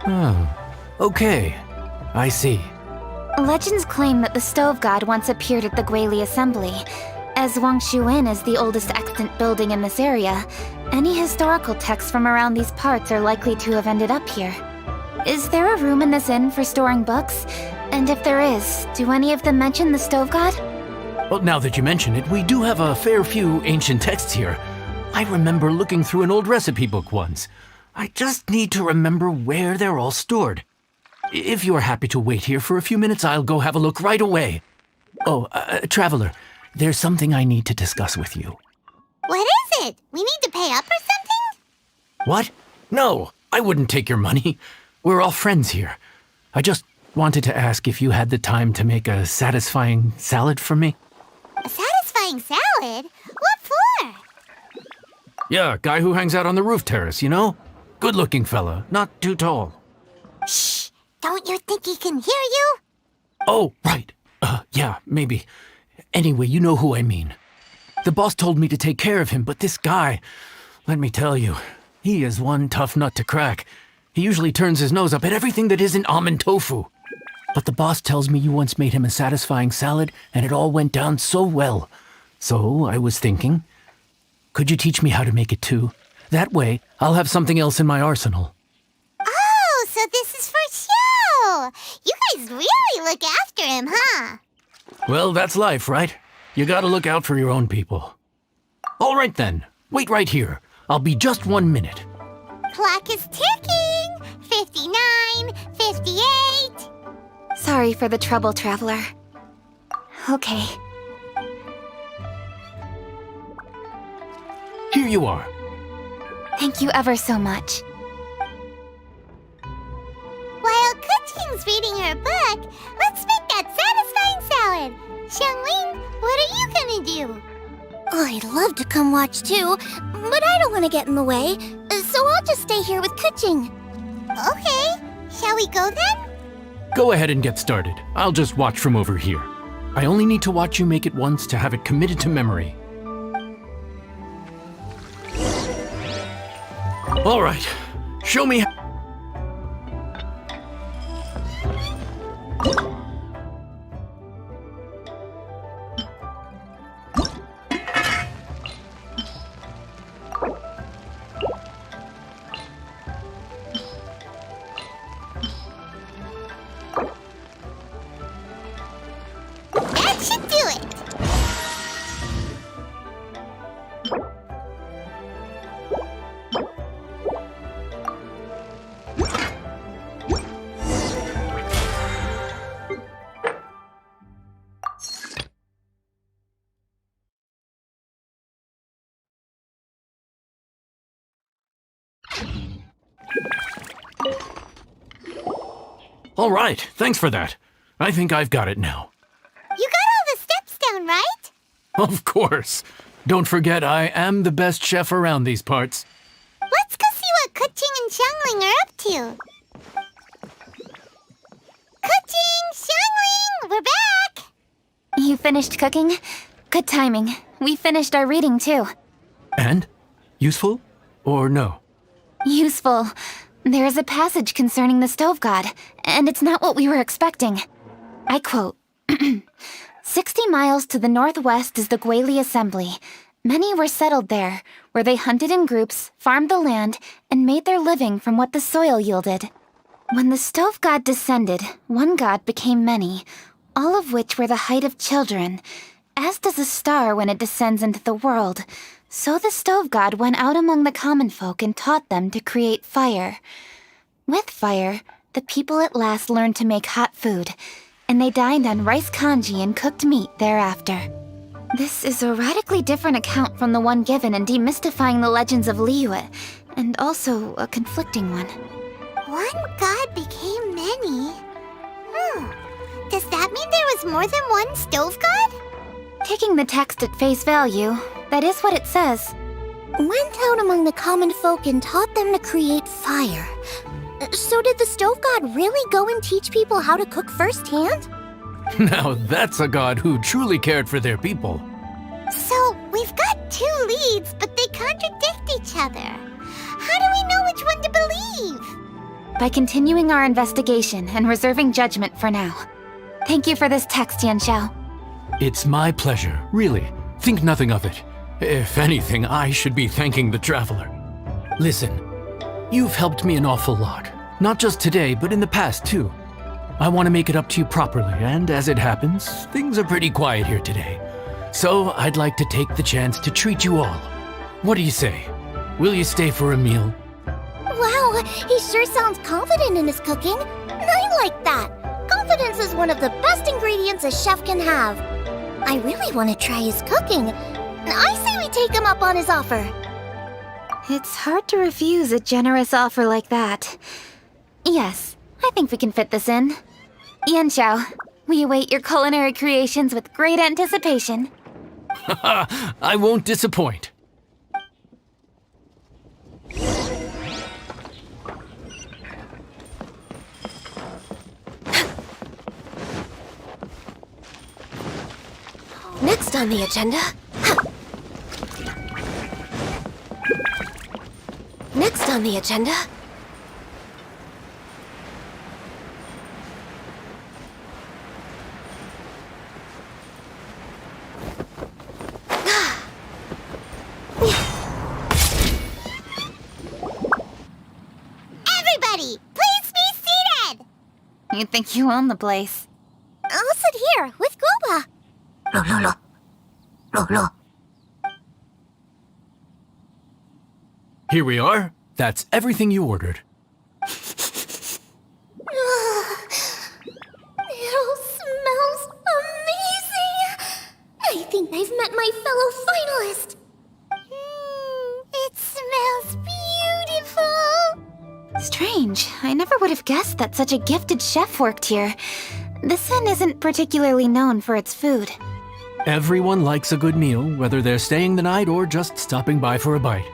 Oh, okay. I see. Legends claim that the Stove God once appeared at the Guili Assembly. As Wangshu Inn is the oldest extant building in this area, any historical texts from around these parts are likely to have ended up here. Is there a room in this inn for storing books? And if there is, do any of them mention the Stove God? Well, now that you mention it, we do have a fair few ancient texts here. I remember looking through an old recipe book once. I just need to remember where they're all stored. If you're happy to wait here for a few minutes, I'll go have a look right away. Oh, Traveler, there's something I need to discuss with you. What is it? We need to pay up or something? What? No, I wouldn't take your money. We're all friends here. I just wanted to ask if you had the time to make a satisfying salad for me. A satisfying salad? What for? Yeah, guy who hangs out on the roof terrace, you know? Good-looking fella, not too tall. Shh! Don't you think he can hear you? Oh, right. Yeah, maybe. Anyway, you know who I mean. The boss told me to take care of him, but this guy, let me tell you, he is one tough nut to crack. He usually turns his nose up at everything that isn't almond tofu. But the boss tells me you once made him a satisfying salad, and it all went down so well. So I was thinking, could you teach me how to make it too? That way, I'll have something else in my arsenal. Oh, so this is for show! You guys really look after him, huh? Well, that's life, right? You gotta look out for your own people. All right then, wait right here. I'll be just 1 minute. Clock is ticking! 59, 58... Sorry for the trouble, Traveler. Okay. Here you are. Thank you ever so much. While Kuching's reading her book, let's make that satisfying salad. Xiangling, what are you gonna do? I'd love to come watch too, but I don't want to get in the way, so I'll just stay here with Kuching. Okay, shall we go then? Go ahead and get started. I'll just watch from over here. I only need to watch you make it once to have it committed to memory. All right, show me. That should do it. All right, thanks for that. I think I've got it now. You got all the steps down, right? Of course. Don't forget, I am the best chef around these parts. Let's go see what Kuching and Xiangling are up to. Kuching, Xiangling, we're back! You finished cooking? Good timing. We finished our reading too. And? Useful? Or no? Useful. There is a passage concerning the Stove God, and it's not what we were expecting. I quote, 60 miles to the northwest is the Guili Assembly. Many were settled there, where they hunted in groups, farmed the land, and made their living from what the soil yielded. When the Stove God descended, one god became many, all of which were the height of children. As does a star when it descends into the world, So the stove god went out among the common folk and taught them to create fire. With fire, the people at last learned to make hot food, and they dined on rice congee and cooked meat thereafter. This is a radically different account from the one given in Demystifying the Legends of Liyue, and also a conflicting one. One god became many? Does that mean there was more than one stove god? Taking the text at face value, that is what it says. Went out among the common folk and taught them to create fire. So did the stove god really go and teach people how to cook firsthand? Now that's a god who truly cared for their people. So, we've got two leads, but they contradict each other. How do we know which one to believe? By continuing our investigation and reserving judgment for now. Thank you for this text, Yanxiao. It's my pleasure, really. Think nothing of it. If anything, I should be thanking the traveler. Listen, you've helped me an awful lot. Not just today, but in the past, too. I want to make it up to you properly, and as it happens, things are pretty quiet here today. So I'd like to take the chance to treat you all. What do you say? Will you stay for a meal? Wow, he sure sounds confident in his cooking. I like that. Confidence is one of the best ingredients a chef can have. I really want to try his cooking. I say we take him up on his offer. It's hard to refuse a generous offer like that. Yes, I think we can fit this in. Yanxiao, we await your culinary creations with great anticipation. I won't disappoint. Next on the agenda... Next on the agenda... Everybody, please be seated! You think you own the place? I'll sit here with Guoba. Here we are. That's everything you ordered. It all smells amazing. I think I've met my fellow finalist. It smells beautiful. Strange. I never would have guessed that such a gifted chef worked here. This inn isn't particularly known for its food. Everyone likes a good meal, whether they're staying the night or just stopping by for a bite.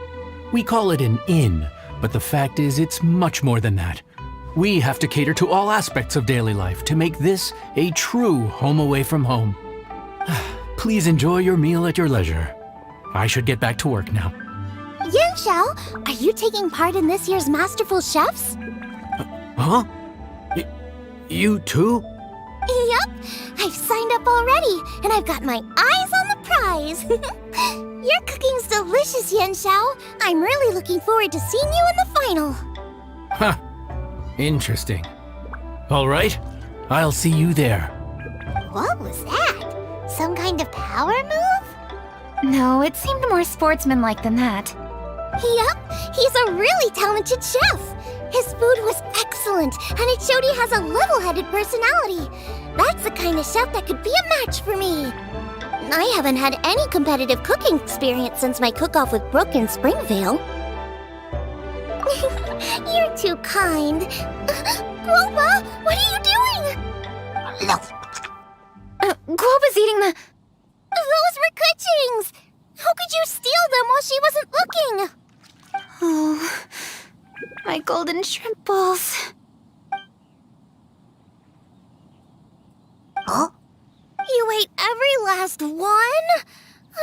We call it an inn, but the fact is it's much more than that. We have to cater to all aspects of daily life to make this a true home away from home. Please enjoy your meal at your leisure. I should get back to work now. Yanxiao, are you taking part in this year's Masterful Chefs? Huh? You too? Yup, I've signed up already, and I've got my eyes on the prize. Your cooking's delicious, Yanxiao. I'm really looking forward to seeing you in the final. Huh. Interesting. All right, I'll see you there. What was that? Some kind of power move? No, it seemed more sportsmanlike than that. Yup, he's a really talented chef. His food was excellent, and it showed he has a level-headed personality. That's the kind of chef that could be a match for me. I haven't had any competitive cooking experience since my cook-off with Brooke in Springvale. You're too kind. Guoba, what are you doing? Guoba's eating the... Those were Kuching's! How could you steal them while she wasn't looking? Oh, my golden shrimp balls. Huh? You ate every last one?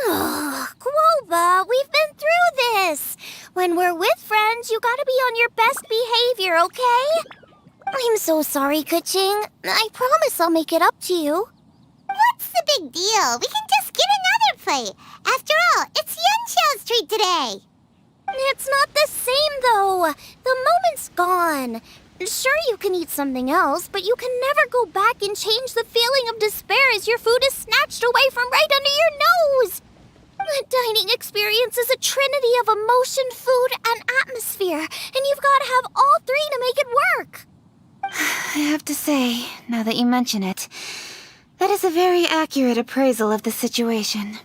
Ugh, Guoba, we've been through this. When we're with friends, you gotta be on your best behavior, okay? I'm so sorry, Kuching. I promise I'll make it up to you. What's the big deal? We can just get another plate. After all, it's Yanxiao's treat today. It's not the same, though. The moment's gone. Sure, you can eat something else, but you can never go back and change the feeling of despair as your food is snatched away from right under your nose. The dining experience is a trinity of emotion, food, and atmosphere, and you've got to have all three to make it work. I have to say, now that you mention it, that is a very accurate appraisal of the situation.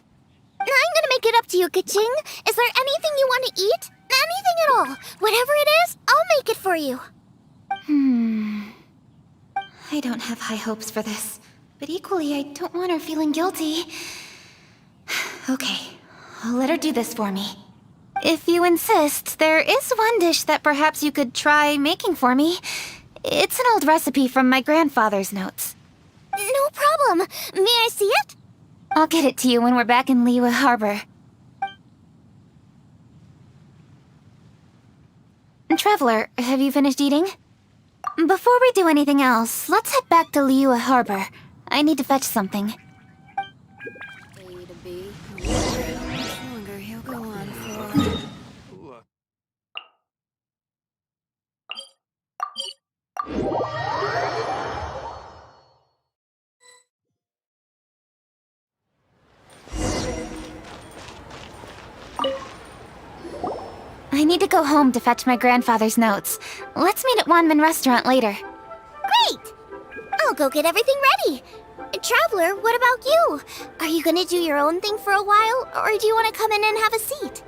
I'm gonna make it up to you, Kaching. Is there anything you want to eat? Anything at all. Whatever it is, I'll make it for you. I don't have high hopes for this, but equally I don't want her feeling guilty. Okay, I'll let her do this for me. If you insist, there is one dish that perhaps you could try making for me. It's an old recipe from my grandfather's notes. No problem. May I see it? I'll get it to you when we're back in Liyue Harbor. Traveler, have you finished eating? Before we do anything else, let's head back to Liyue Harbor. I need to fetch something. A to B. How much longer he'll go on for? I need to go home to fetch my grandfather's notes. Let's meet at Wanmin Restaurant later. Great! I'll go get everything ready. Traveler, what about you? Are you gonna do your own thing for a while, or do you want to come in and have a seat?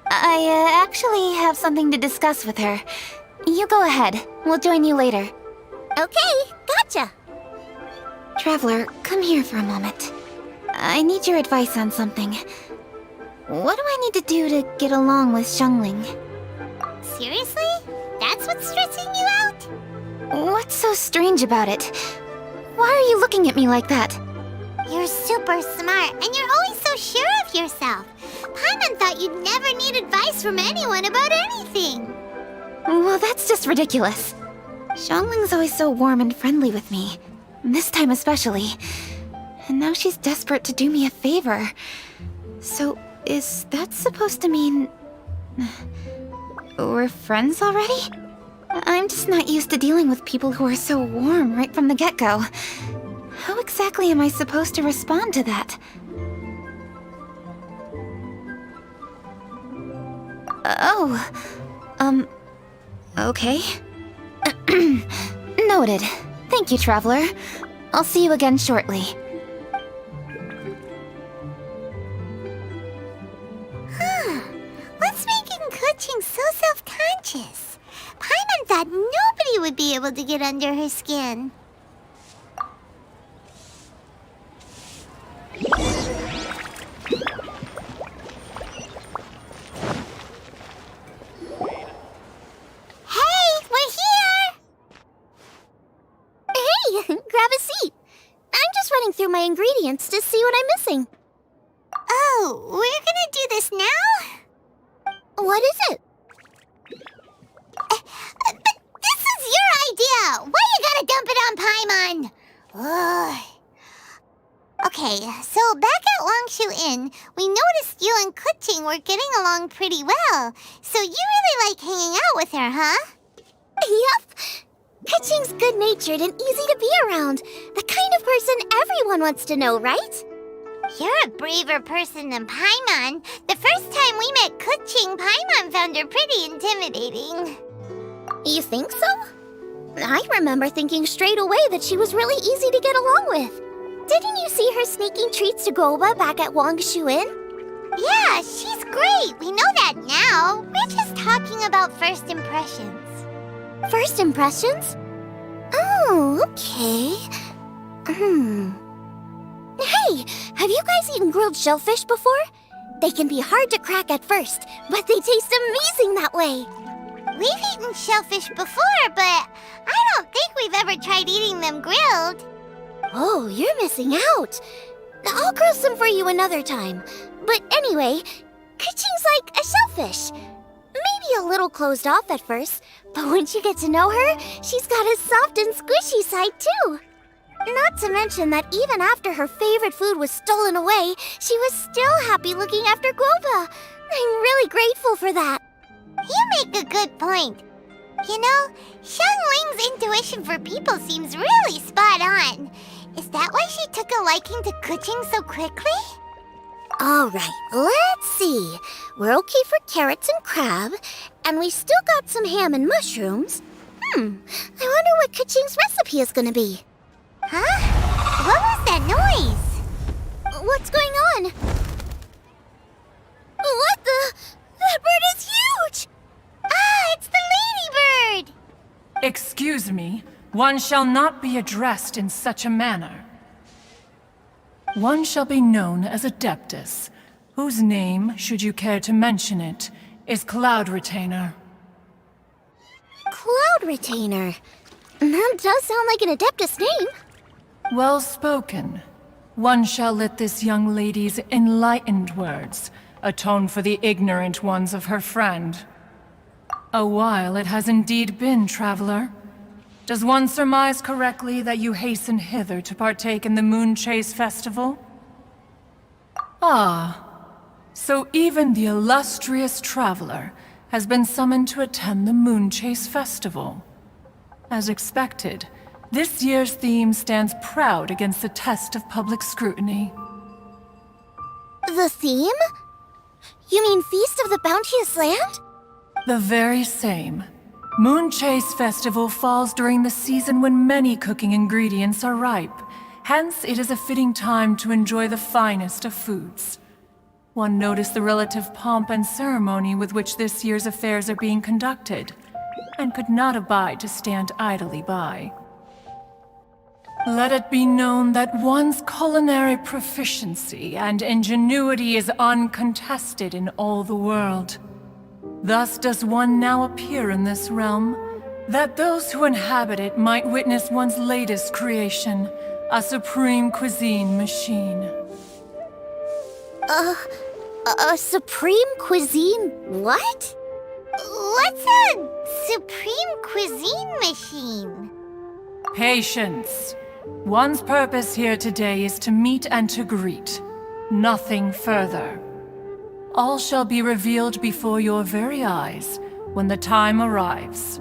I actually have something to discuss with her. You go ahead. We'll join you later. Okay, gotcha. Traveler, come here for a moment. I need your advice on something. What do I need to do to get along with Xiangling? Seriously? That's what's stressing you out? What's so strange about it? Why are you looking at me like that? You're super smart, and you're always so sure of yourself. Paimon thought you'd never need advice from anyone about anything. Well, that's just ridiculous. Xiangling's always so warm and friendly with me. This time especially. And now she's desperate to do me a favor. So, is that supposed to mean... we're friends already? I'm just not used to dealing with people who are so warm right from the get-go. How exactly am I supposed to respond to that? Okay. Noted. Thank you, Traveler. I'll see you again shortly. What's making Kuching so self-conscious? Paimon thought nobody would be able to get under her skin. Hey, we're here! Hey, grab a seat. I'm just running through my ingredients to see what I'm missing. Oh, we're gonna do this now? What is it? But this is your idea! Why you gotta dump it on Paimon? Ugh. Okay, so back at Longshu Inn, we noticed you and Kuching were getting along pretty well. So you really like hanging out with her, huh? Yep. Kuching's good-natured and easy to be around. The kind of person everyone wants to know, right? You're a braver person than Paimon. The first time we met Kuching, Paimon found her pretty intimidating. You think so? I remember thinking straight away that she was really easy to get along with. Didn't you see her sneaking treats to Goba back at Longshu Inn? Yeah, she's great. We know that now. We're just talking about first impressions. First impressions? Oh, okay. Hey, have you guys eaten grilled shellfish before? They can be hard to crack at first, but they taste amazing that way. We've eaten shellfish before, but I don't think we've ever tried eating them grilled. Oh, you're missing out. I'll grill some for you another time. But anyway, Kuching's like a shellfish. Maybe a little closed off at first, but once you get to know her, she's got a soft and squishy side too. Not to mention that even after her favorite food was stolen away, she was still happy looking after Goba. I'm really grateful for that. You make a good point. You know, Xiangling's intuition for people seems really spot on. Is that why she took a liking to Kuching so quickly? Alright, let's see. We're okay for carrots and crab, and we still got some ham and mushrooms. I wonder what Kaching's recipe is gonna be. Huh? What was that noise? What's going on? What the? That bird is huge! Ah, it's the ladybird! Excuse me, one shall not be addressed in such a manner. One shall be known as Adeptus, whose name, should you care to mention it, is Cloud Retainer. Cloud Retainer. That does sound like an Adeptus name. Well spoken. One shall let this young lady's enlightened words atone for the ignorant ones of her friend. A while it has indeed been, traveler. Does one surmise correctly that you hasten hither to partake in the Moon Chase Festival? Ah, so even the illustrious traveler has been summoned to attend the Moon Chase Festival. As expected, this year's theme stands proud against the test of public scrutiny. The theme? You mean Feast of the Bounteous Land? The very same. Moon Chase Festival falls during the season when many cooking ingredients are ripe. Hence, it is a fitting time to enjoy the finest of foods. One noticed the relative pomp and ceremony with which this year's affairs are being conducted, and could not abide to stand idly by. Let it be known that one's culinary proficiency and ingenuity is uncontested in all the world. Thus does one now appear in this realm, that those who inhabit it might witness one's latest creation, a supreme cuisine machine. A supreme cuisine what? What's a supreme cuisine machine? Patience. One's purpose here today is to meet and to greet. Nothing further. All shall be revealed before your very eyes when the time arrives.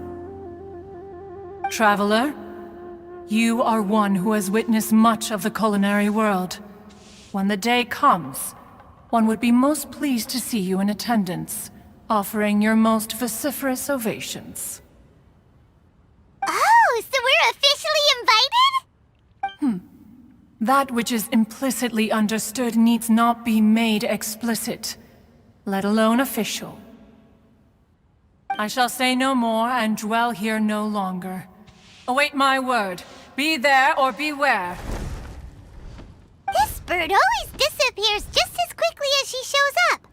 Traveler, you are one who has witnessed much of the culinary world. When the day comes, one would be most pleased to see you in attendance, offering your most vociferous ovations. Oh, so we're officially invited? That which is implicitly understood needs not be made explicit, let alone official. I shall say no more and dwell here no longer. Await my word. Be there or beware. This bird always disappears just as quickly as she shows up.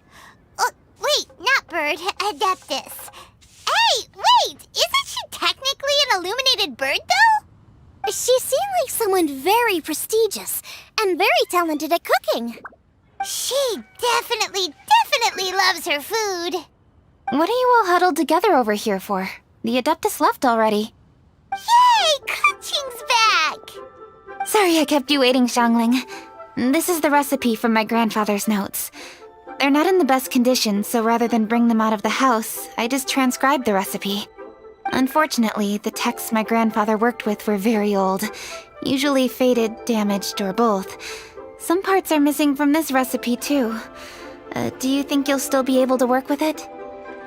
Wait, not bird, Adeptus. Hey, wait! Isn't she technically an illuminated bird, though? She seemed like someone very prestigious and very talented at cooking. She definitely loves her food. What are you all huddled together over here for? The Adeptus left already. Yay! Kaching's back! Sorry I kept you waiting, Xiangling. This is the recipe from my grandfather's notes. They're not in the best condition, so rather than bring them out of the house, I just transcribed the recipe. Unfortunately, the texts my grandfather worked with were very old, usually faded, damaged, or both. Some parts are missing from this recipe, too. Do you think you'll still be able to work with it?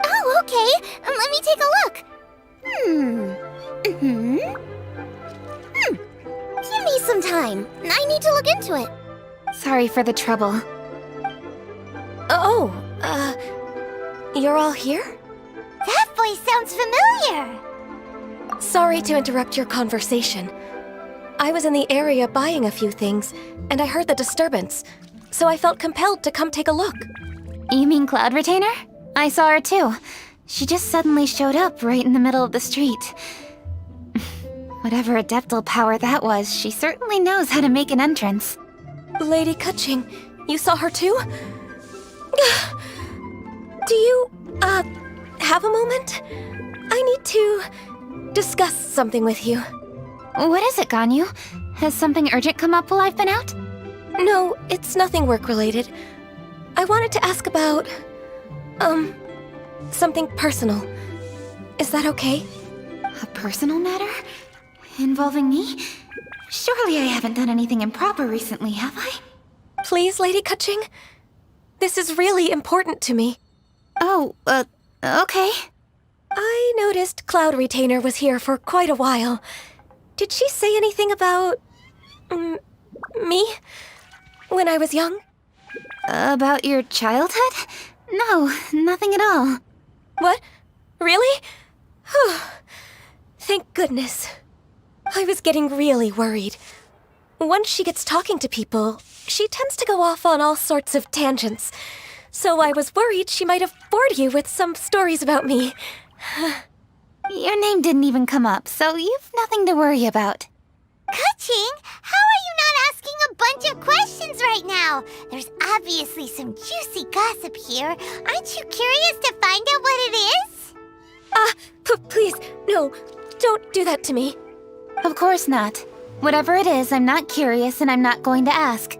Oh, okay. Let me take a look. Give me some time. I need to look into it. Sorry for the trouble. You're all here? That voice sounds familiar. Sorry to interrupt your conversation. I was in the area buying a few things, and I heard the disturbance, so I felt compelled to come take a look. You mean Cloud Retainer? I saw her too. She just suddenly showed up right in the middle of the street. Whatever adeptal power that was, she certainly knows how to make an entrance. Lady Kaching, you saw her too? Do you, have a moment? I need to discuss something with you. What is it, Ganyu? Has something urgent come up while I've been out? No, it's nothing work-related. I wanted to ask about, something personal. Is that okay? A personal matter? Involving me? Surely I haven't done anything improper recently, have I? Please, Lady Kaching? This is really important to me. Oh, okay. I noticed Cloud Retainer was here for quite a while. Did she say anything about... me? When I was young? About your childhood? No, nothing at all. What? Really? Whew. Thank goodness. I was getting really worried. Once she gets talking to people, she tends to go off on all sorts of tangents. So I was worried she might have bored you with some stories about me. Your name didn't even come up, so you've nothing to worry about. Ka-ching, how are you not asking a bunch of questions right now? There's obviously some juicy gossip here. Aren't you curious to find out what it is? Please, no, don't do that to me. Of course not. Whatever it is, I'm not curious and I'm not going to ask.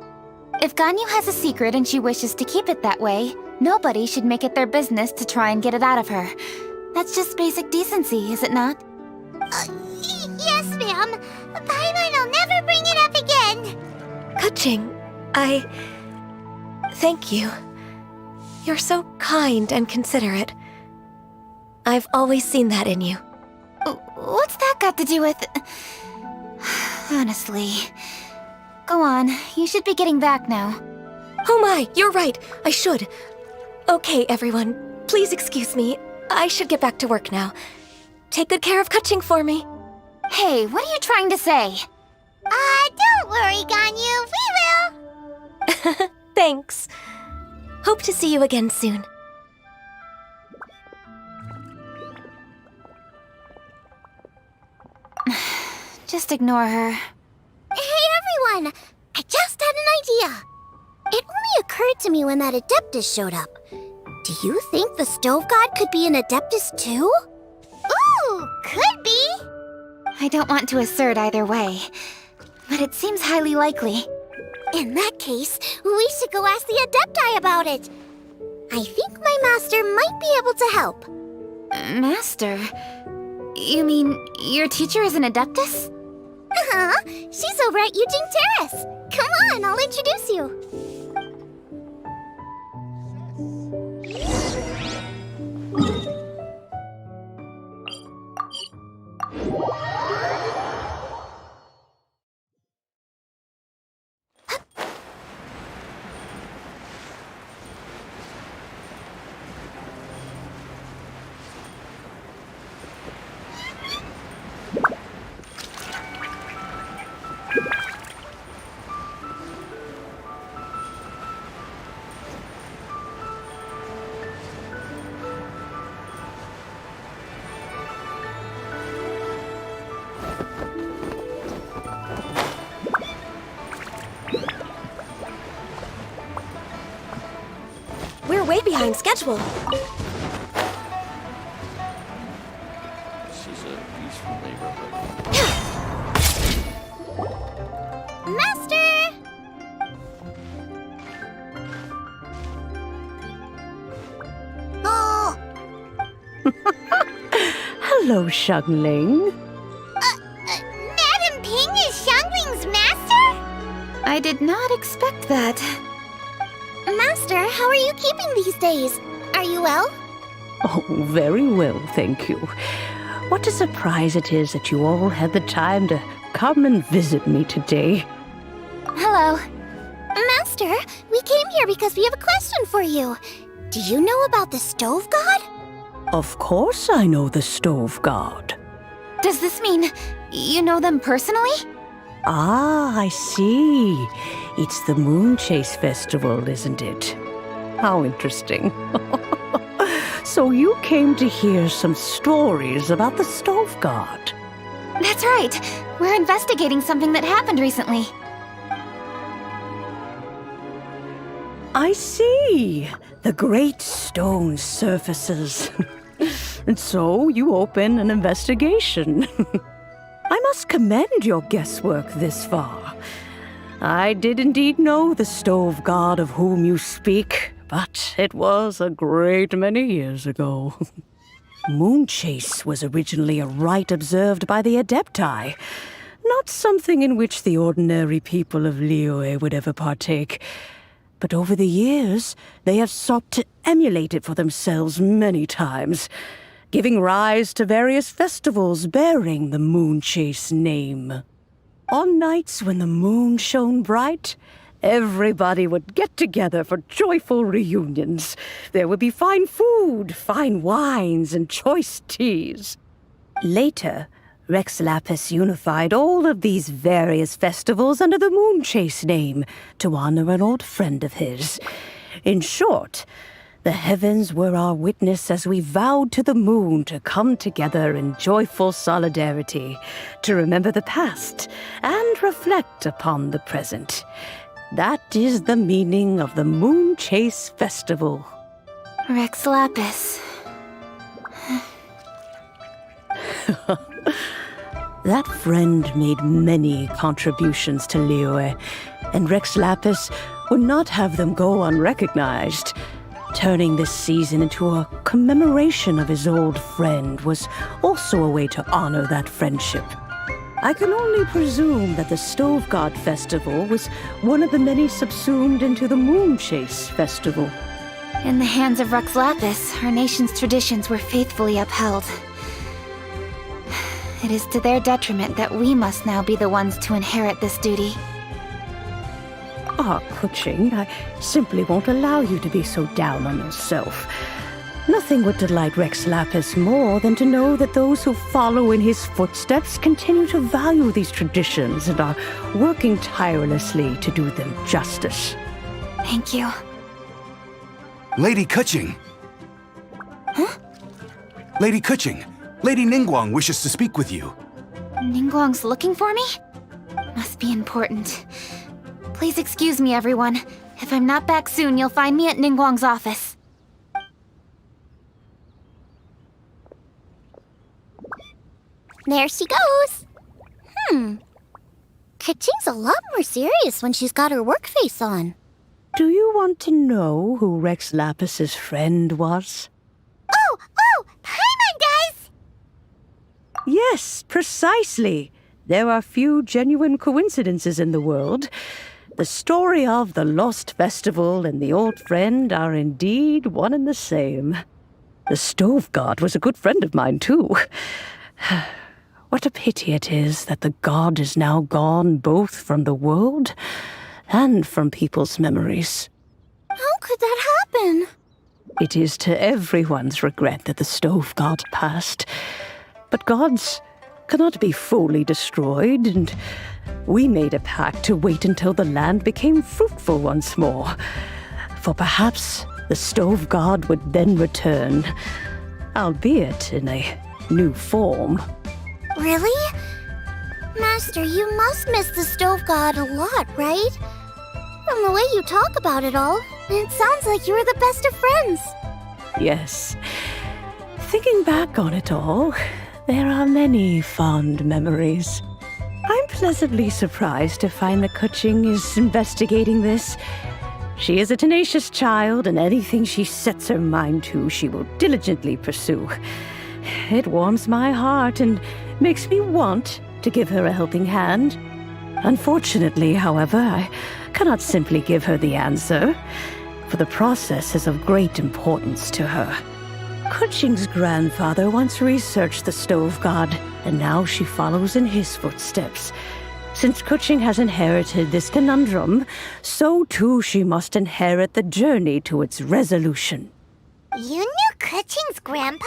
If Ganyu has a secret and she wishes to keep it that way, nobody should make it their business to try and get it out of her. That's just basic decency, is it not? Yes, ma'am. Paimon will never bring it up again. Ka-ching, thank you. You're so kind and considerate. I've always seen that in you. What's that got to do with... Honestly. Go on, you should be getting back now. Oh my, you're right, I should. Okay, everyone, please excuse me. I should get back to work now. Take good care of Ka-ching for me. Hey, what are you trying to say? Don't worry, Ganyu, we will. Thanks. Hope to see you again soon. Just ignore her. Hey, everyone! I just had an idea. It only occurred to me when that Adeptus showed up. Do you think the Stove God could be an Adeptus too? Ooh, could be. I don't want to assert either way, but it seems highly likely. In that case, we should go ask the Adepti about it. I think my master might be able to help. Master? You mean your teacher is an Adeptus? Uh-huh. She's over at Yujing Terrace. Come on, I'll introduce you. We're way behind schedule. This is a peaceful neighborhood. Master! Oh! Hello, Xiangling. Madam Ping is Xiangling's master? I did not expect that. Master, how are you keeping these days? Are you well? Oh, very well, thank you. What a surprise it is that you all had the time to come and visit me today. Hello. Master, we came here because we have a question for you. Do you know about the Stove God? Of course I know the Stove God. Does this mean you know them personally? Ah, I see. It's the Moon Chase Festival, isn't it? How interesting. So you came to hear some stories about the Stove God. That's right. We're investigating something that happened recently. I see. The great stone surfaces. And so you open an investigation. I must commend your guesswork this far. I did indeed know the Stove God of whom you speak, but it was a great many years ago. Moon Chase was originally a rite observed by the Adepti, not something in which the ordinary people of Liyue would ever partake. but over the years, they have sought to emulate it for themselves many times, giving rise to various festivals bearing the Moonchase name. On nights when the moon shone bright, everybody would get together for joyful reunions. There would be fine food, fine wines, and choice teas. Later, Rex Lapis unified all of these various festivals under the Moonchase name to honor an old friend of his. In short, the heavens were our witness as we vowed to the moon to come together in joyful solidarity, to remember the past and reflect upon the present. That is the meaning of the Moonchase Festival. Rex Lapis. That friend made many contributions to Liyue, and Rex Lapis would not have them go unrecognized. Turning this season into a commemoration of his old friend was also a way to honor that friendship. I can only presume that the Stove God Festival was one of the many subsumed into the Moonchase Festival. In the hands of Rex Lapis, our nation's traditions were faithfully upheld. It is to their detriment that we must now be the ones to inherit this duty. Kuching, I simply won't allow you to be so down on yourself. Nothing would delight Rex Lapis more than to know that those who follow in his footsteps continue to value these traditions and are working tirelessly to do them justice. Thank you. Lady Kuching! Huh? Lady Kuching! Lady Ningguang wishes to speak with you. Ningguang's looking for me? Must be important. Please excuse me, everyone. If I'm not back soon, you'll find me at Ningguang's office. There she goes. Kuching's a lot more serious when she's got her work face on. Do you want to know who Rex Lapis's friend was? Oh! Paimon does! Yes, precisely. There are few genuine coincidences in the world. The story of the Lost Festival and the old friend are indeed one and the same. The Stove God was a good friend of mine, too. What a pity it is that the god is now gone both from the world and from people's memories. How could that happen? It is to everyone's regret that the Stove God passed. But gods cannot be fully destroyed, and we made a pact to wait until the land became fruitful once more. For perhaps the Stove God would then return, albeit in a new form. Really? Master, you must miss the Stove God a lot, right? From the way you talk about it all, it sounds like you were the best of friends. Yes. Thinking back on it all, there are many fond memories. I'm pleasantly surprised to find that Kuching is investigating this. She is a tenacious child, and anything she sets her mind to, she will diligently pursue. It warms my heart and makes me want to give her a helping hand. Unfortunately, however, I cannot simply give her the answer, for the process is of great importance to her. Kuching's grandfather once researched the Stove God, and now she follows in his footsteps. Since Kuching has inherited this conundrum, so too she must inherit the journey to its resolution. You knew Kuching's grandpa?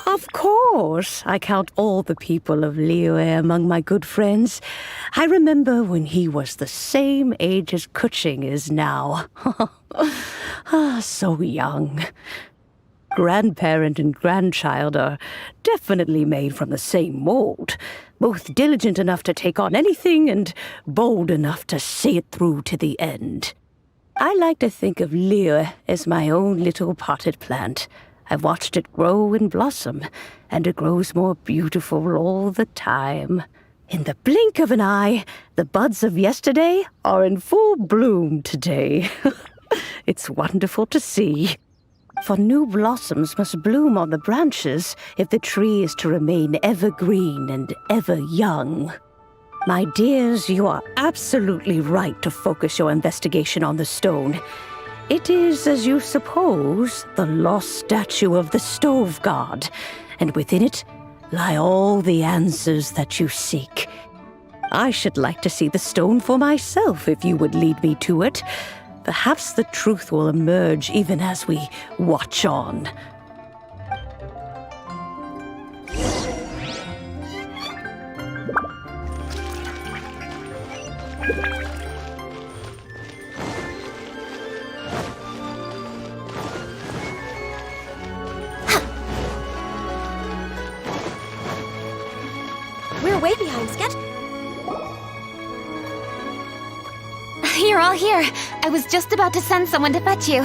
Of course. I count all the people of Liyue among my good friends. I remember when he was the same age as Kuching is now. So young. Grandparent and grandchild are definitely made from the same mold, both diligent enough to take on anything and bold enough to see it through to the end. I like to think of Liyue as my own little potted plant. I've watched it grow and blossom, and it grows more beautiful all the time. In the blink of an eye, the buds of yesterday are in full bloom today. It's wonderful to see. For new blossoms must bloom on the branches if the tree is to remain evergreen and ever young. My dears, you are absolutely right to focus your investigation on the stone. It is, as you suppose, the lost statue of the Stove God, and within it lie all the answers that you seek. I should like to see the stone for myself if you would lead me to it. Perhaps the truth will emerge even as we watch on. We're way behind schedule. You're all here. I was just about to send someone to fetch you.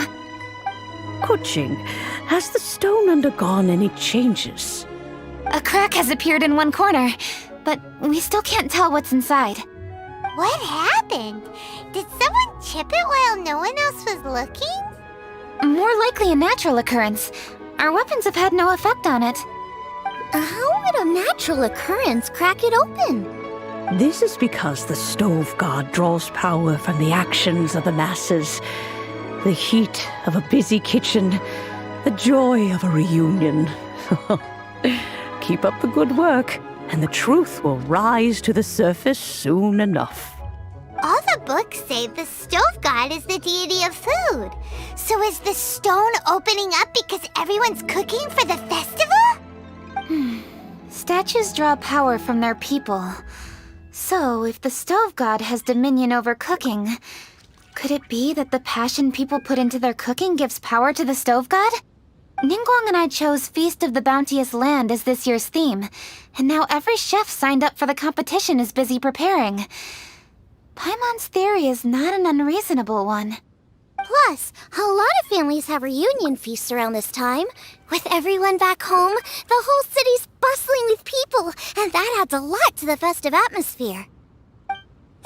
Kuching, has the stone undergone any changes? A crack has appeared in one corner, but we still can't tell what's inside. What happened? Did someone chip it while no one else was looking? More likely a natural occurrence. Our weapons have had no effect on it. How would a natural occurrence crack it open? This is because the Stove God draws power from the actions of the masses. The heat of a busy kitchen, the joy of a reunion. Keep up the good work, and the truth will rise to the surface soon enough. All the books say the Stove God is the deity of food. So is the stone opening up because everyone's cooking for the festival? Statues draw power from their people. So, if the Stove God has dominion over cooking, could it be that the passion people put into their cooking gives power to the Stove God? Ningguang and I chose Feast of the Bounteous Land as this year's theme, and now every chef signed up for the competition is busy preparing. Paimon's theory is not an unreasonable one. Plus, a lot of families have reunion feasts around this time. With everyone back home, the whole city's bustling with people, and that adds a lot to the festive atmosphere.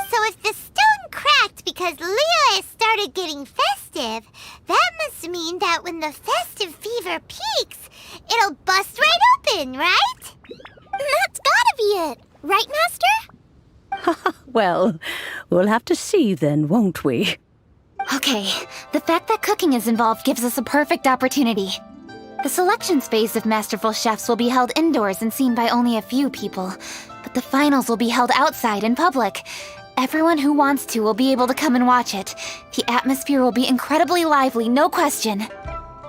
So if the stone cracked because Leo has started getting festive, that must mean that when the festive fever peaks, it'll bust right open, right? That's gotta be it. Right, Master? Well, we'll have to see then, won't we? Okay, the fact that cooking is involved gives us a perfect opportunity. The selections phase of Masterful Chefs will be held indoors and seen by only a few people, but the finals will be held outside in public. Everyone who wants to will be able to come and watch it. The atmosphere will be incredibly lively, no question.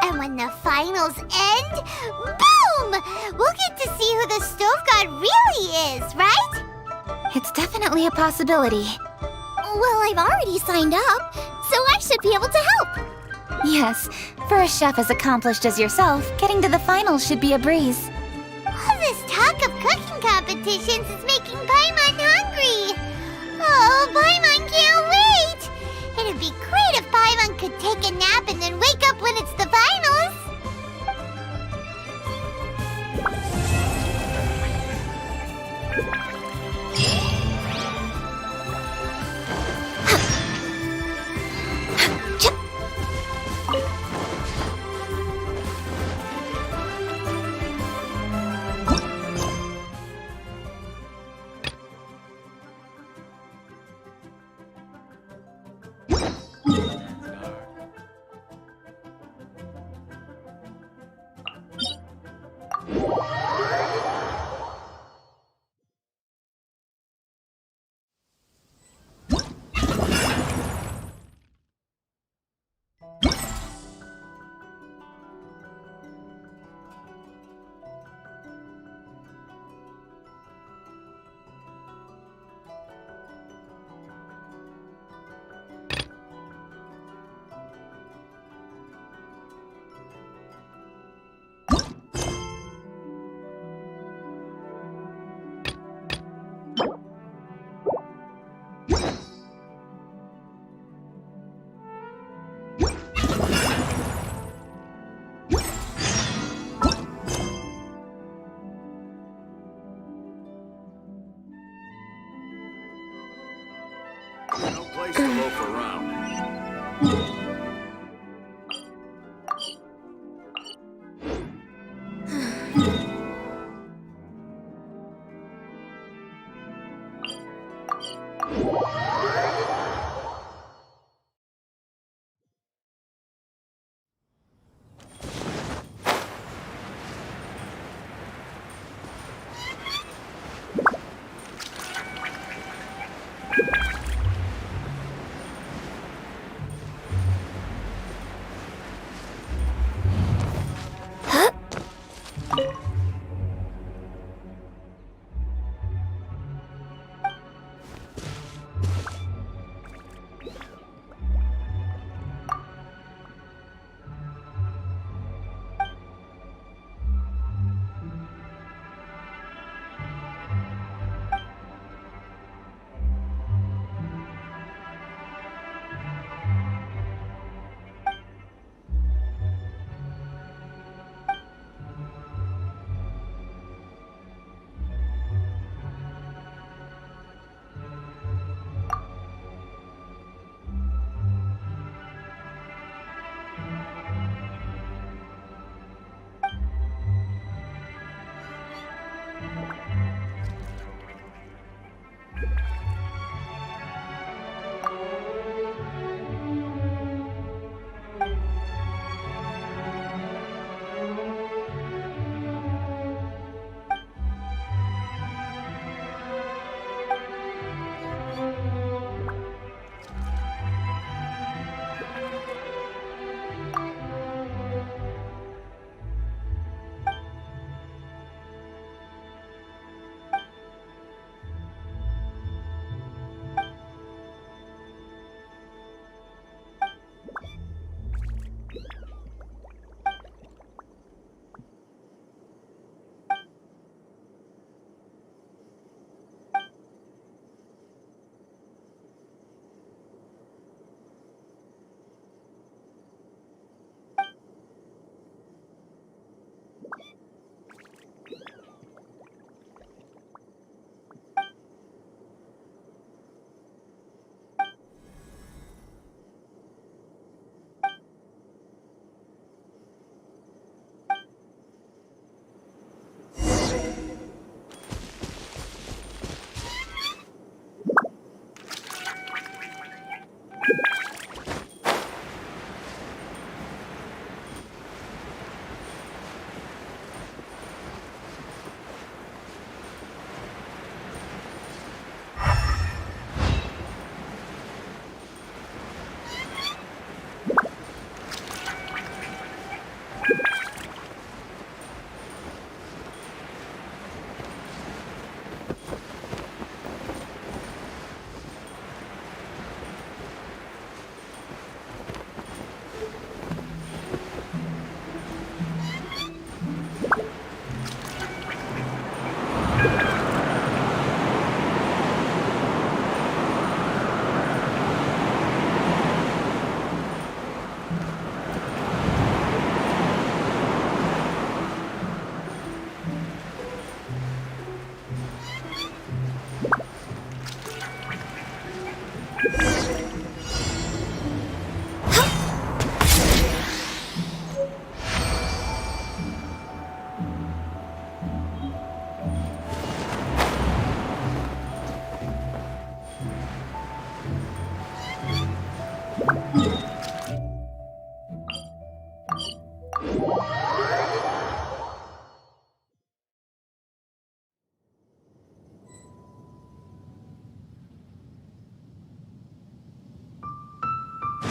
And when the finals end, boom! We'll get to see who the Stove God really is, right? It's definitely a possibility. Well, I've already signed up, so I should be able to help. Yes, for a chef as accomplished as yourself, getting to the finals should be a breeze. All this talk of cooking competitions is making Paimon hungry. Oh, Paimon can't wait! It'd be great if Paimon could take a nap and then wake up when it's the finals. No place to loaf around.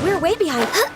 We're way behind.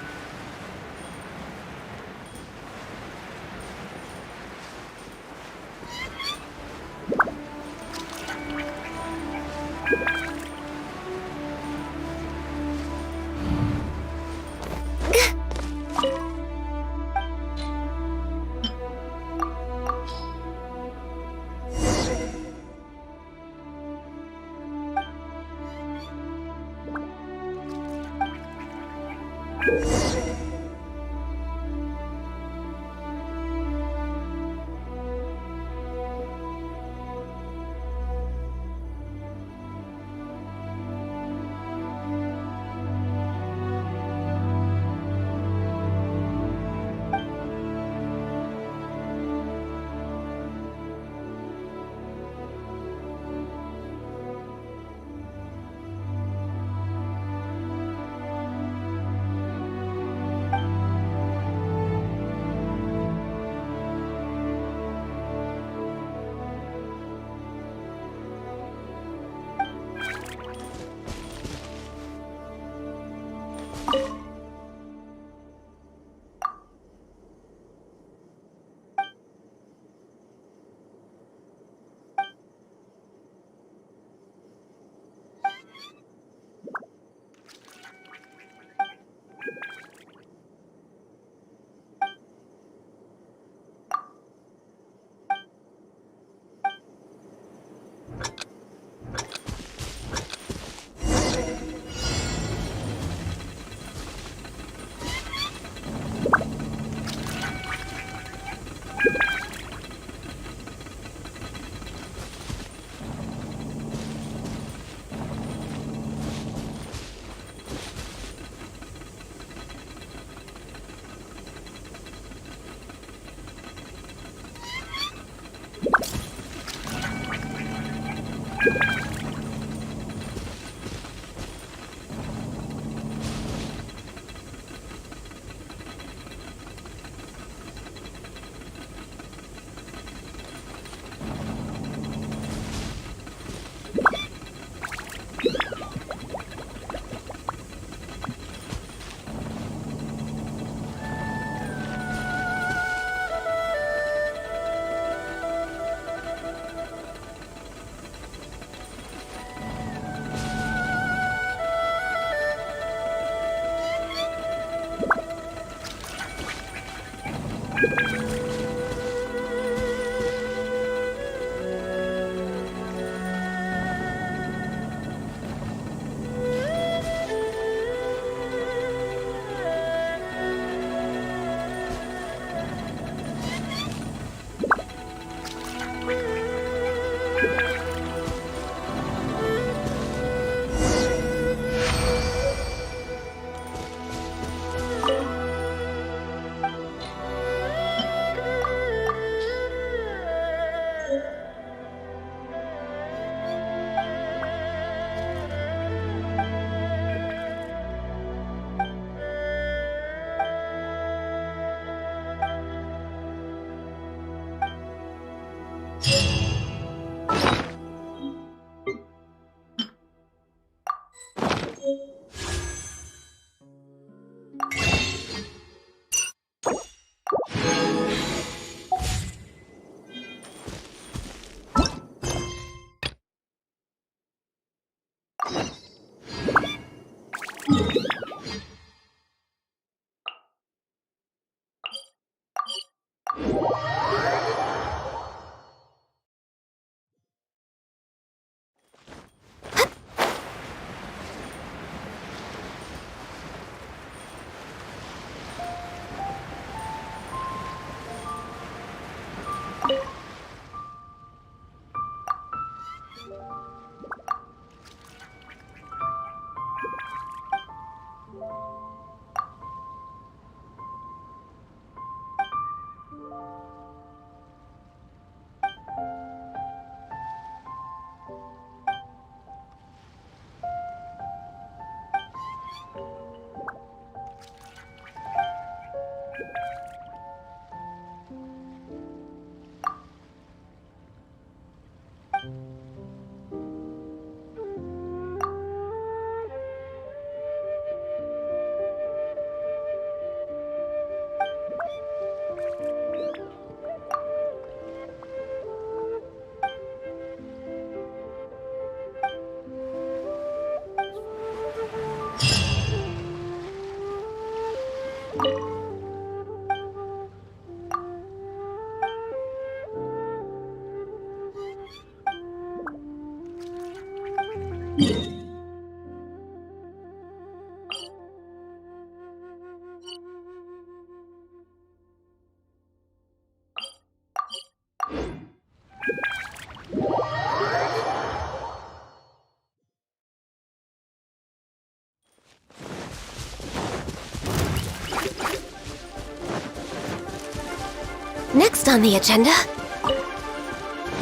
Next on the agenda,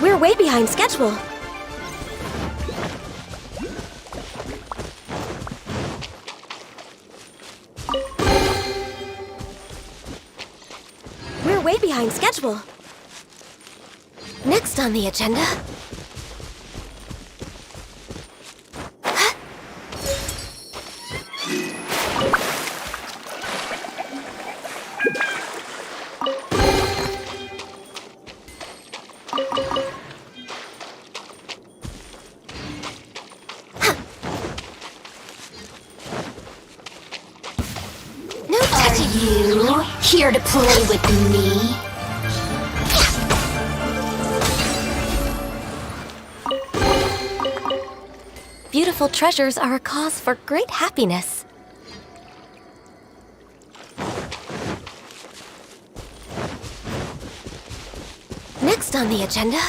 we're way behind schedule. We're way behind schedule. Next on the agenda, You here to play with me? beautiful treasures are a cause for great happiness. Next on the agenda,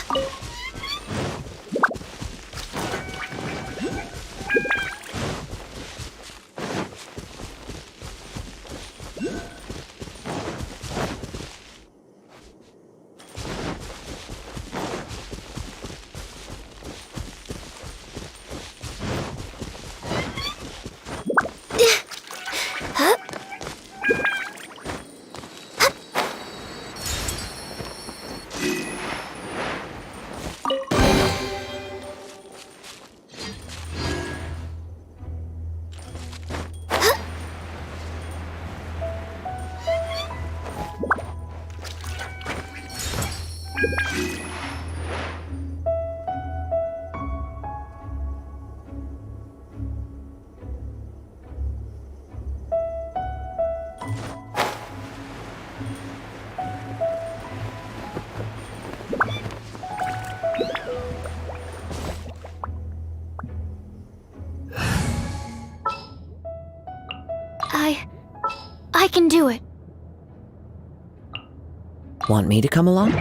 I can do it. Want me to come along?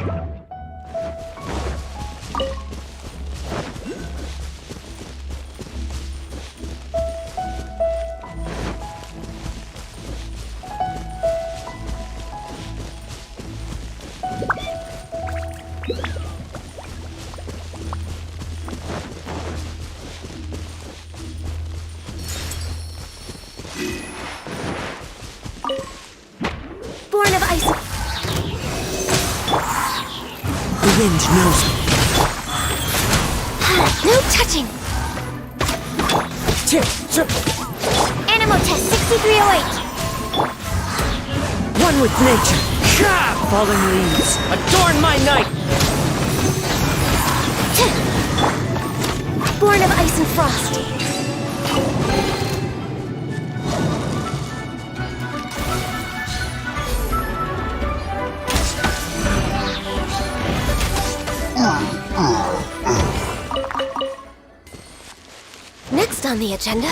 born of ice. The wind knows me. No touching. Animal test 6308. One with nature. Falling leaves, adorn my night. Born of ice and frost. Next on the agenda,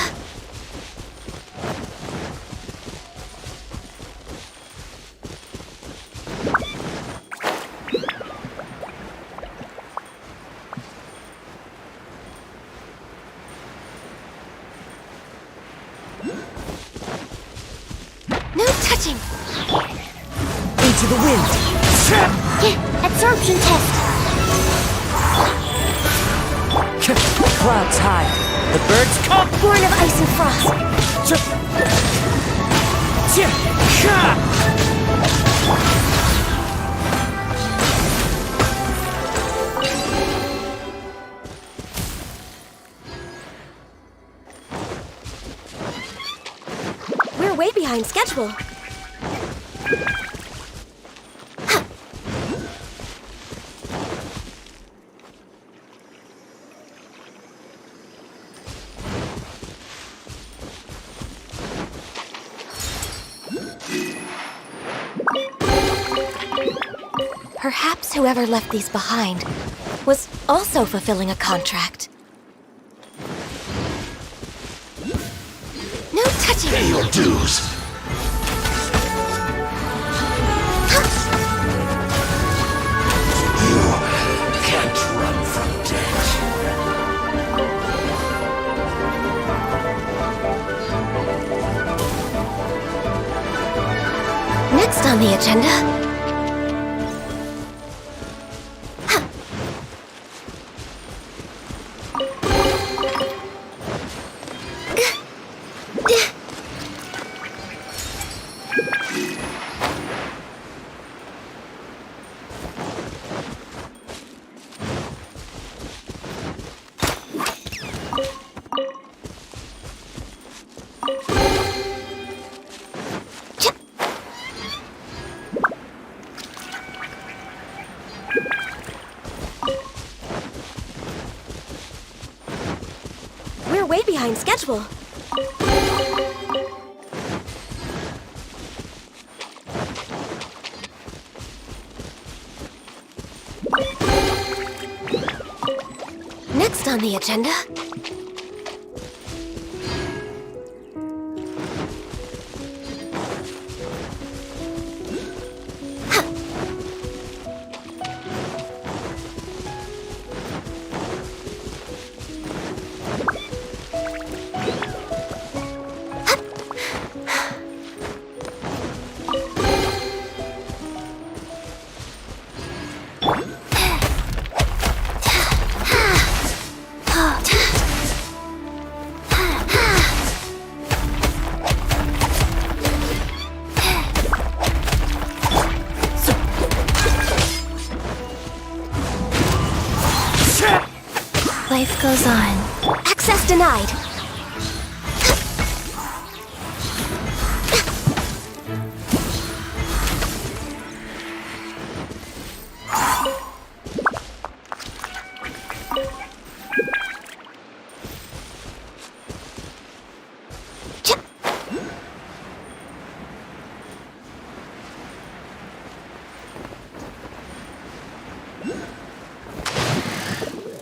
no touching. Into the wind. Absorption test. Clouds high. The birds come. Born of ice and frost. We're way behind schedule. Perhaps whoever left these behind was also fulfilling a contract. No touching! Pay your dues. You can't run from death. Next on the agenda, way behind schedule. Next on the agenda... Life goes on. Access denied.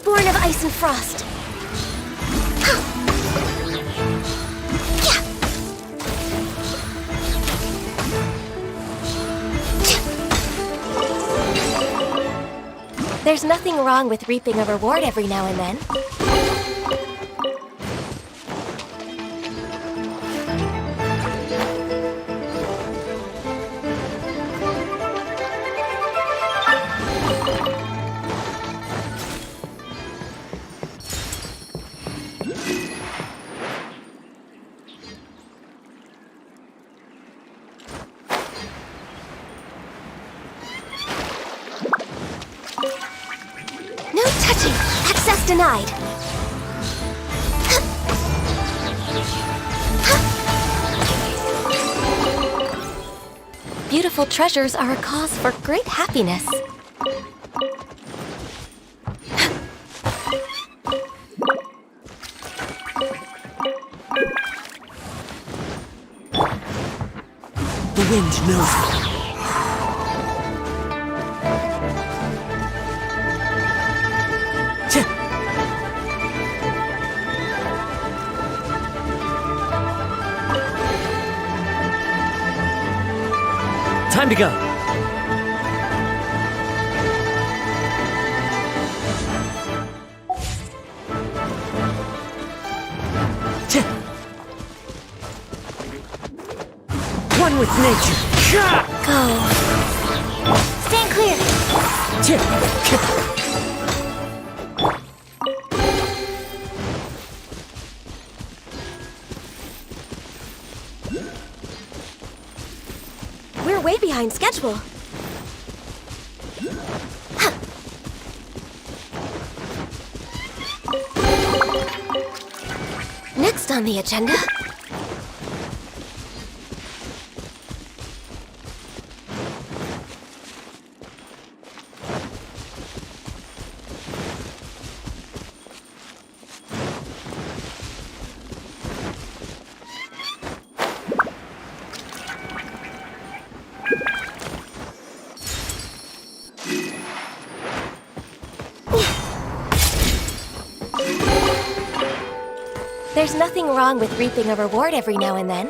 Born of ice and frost. There's nothing wrong with reaping a reward every now and then. No touching! Access denied! Beautiful treasures are a cause for great happiness. The wind knows me. Time to go. One with nature. Go. Stand clear. We're way behind schedule. Next on the agenda... There's nothing wrong with reaping a reward every now and then.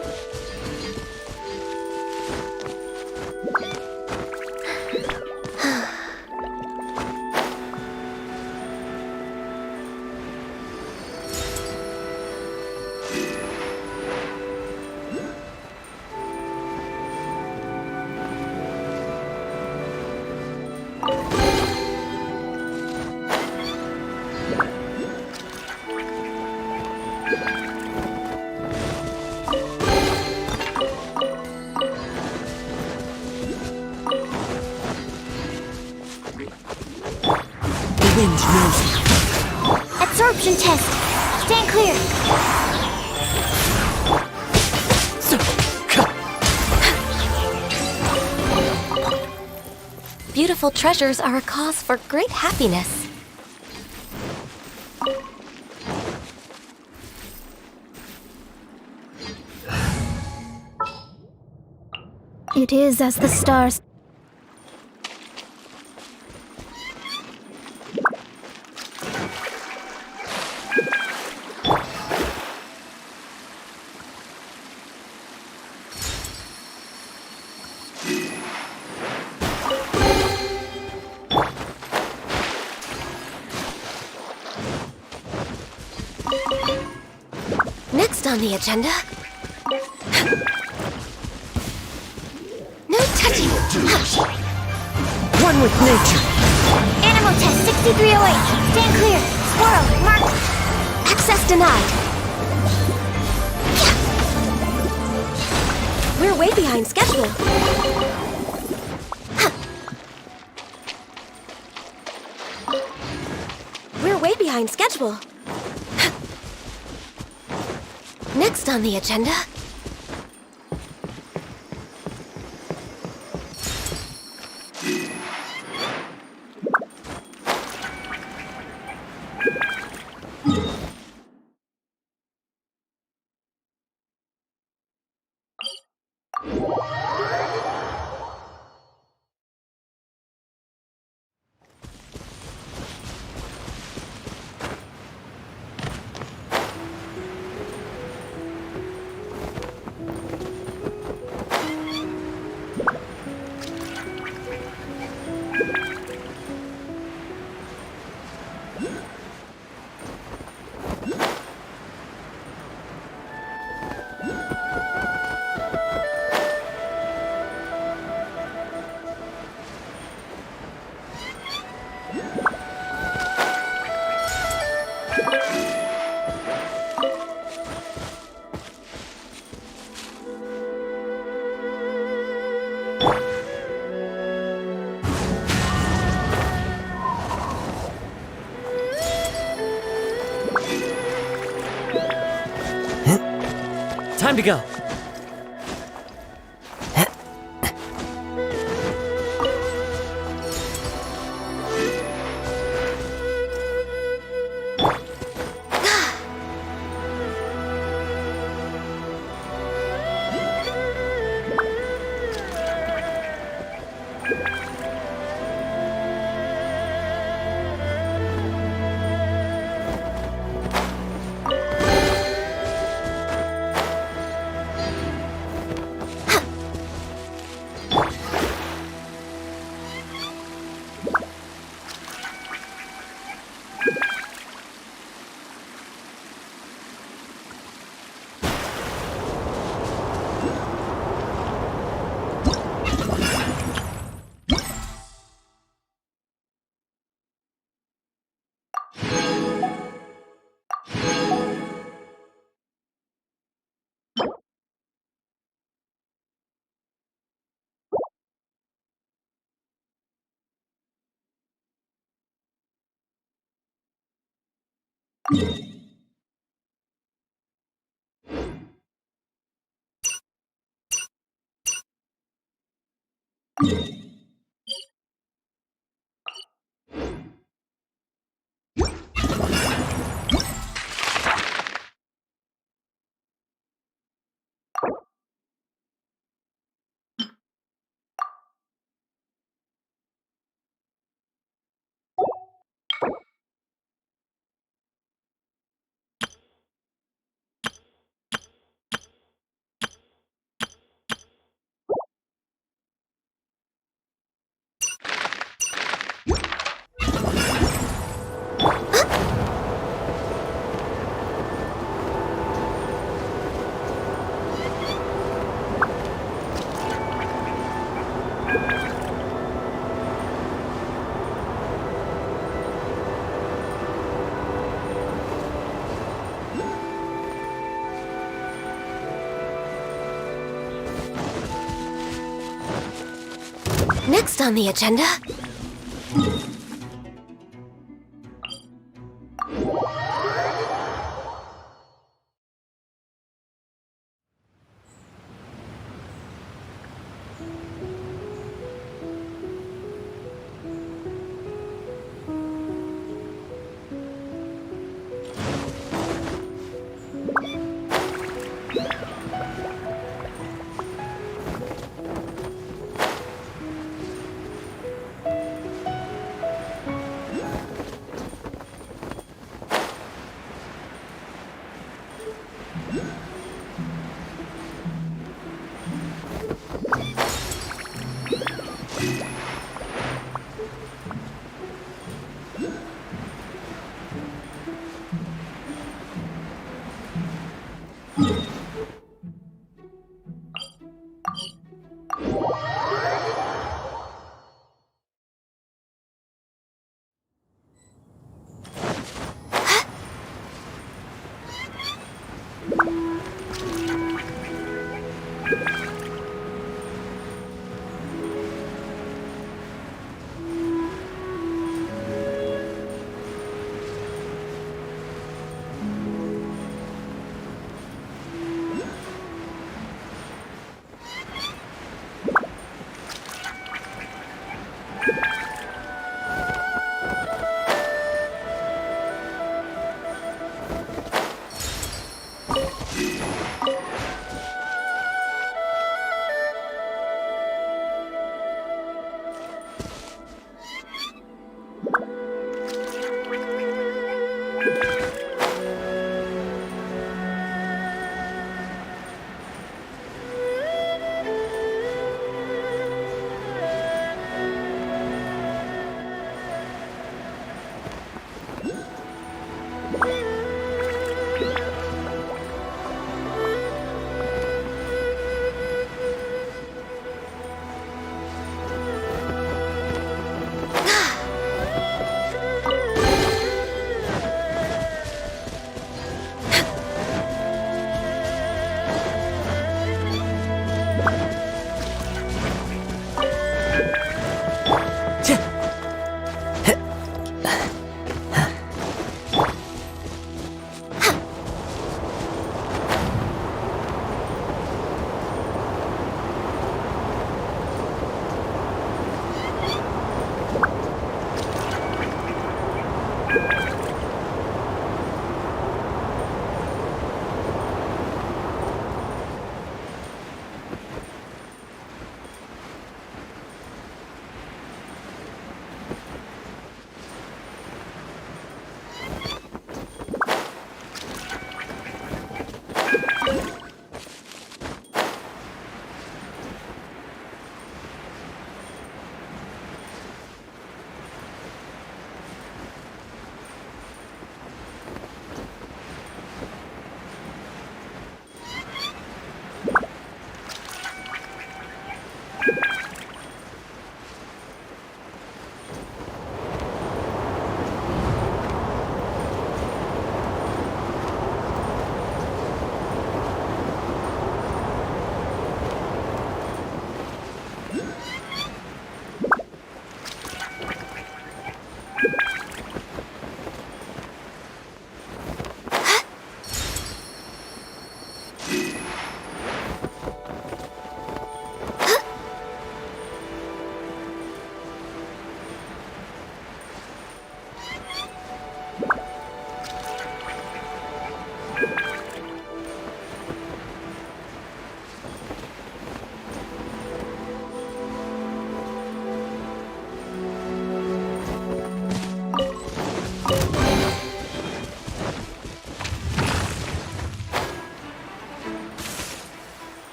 The wind knows me. Absorption test. Stand clear. Beautiful treasures are a cause for great happiness. It is as the stars. Next on the agenda... No touching! One with nature. Animal test 6308. Stand clear. Squirrel, mark. Access denied. We're way behind schedule. We're way behind schedule. Next on the agenda... Time to go. Next on the agenda...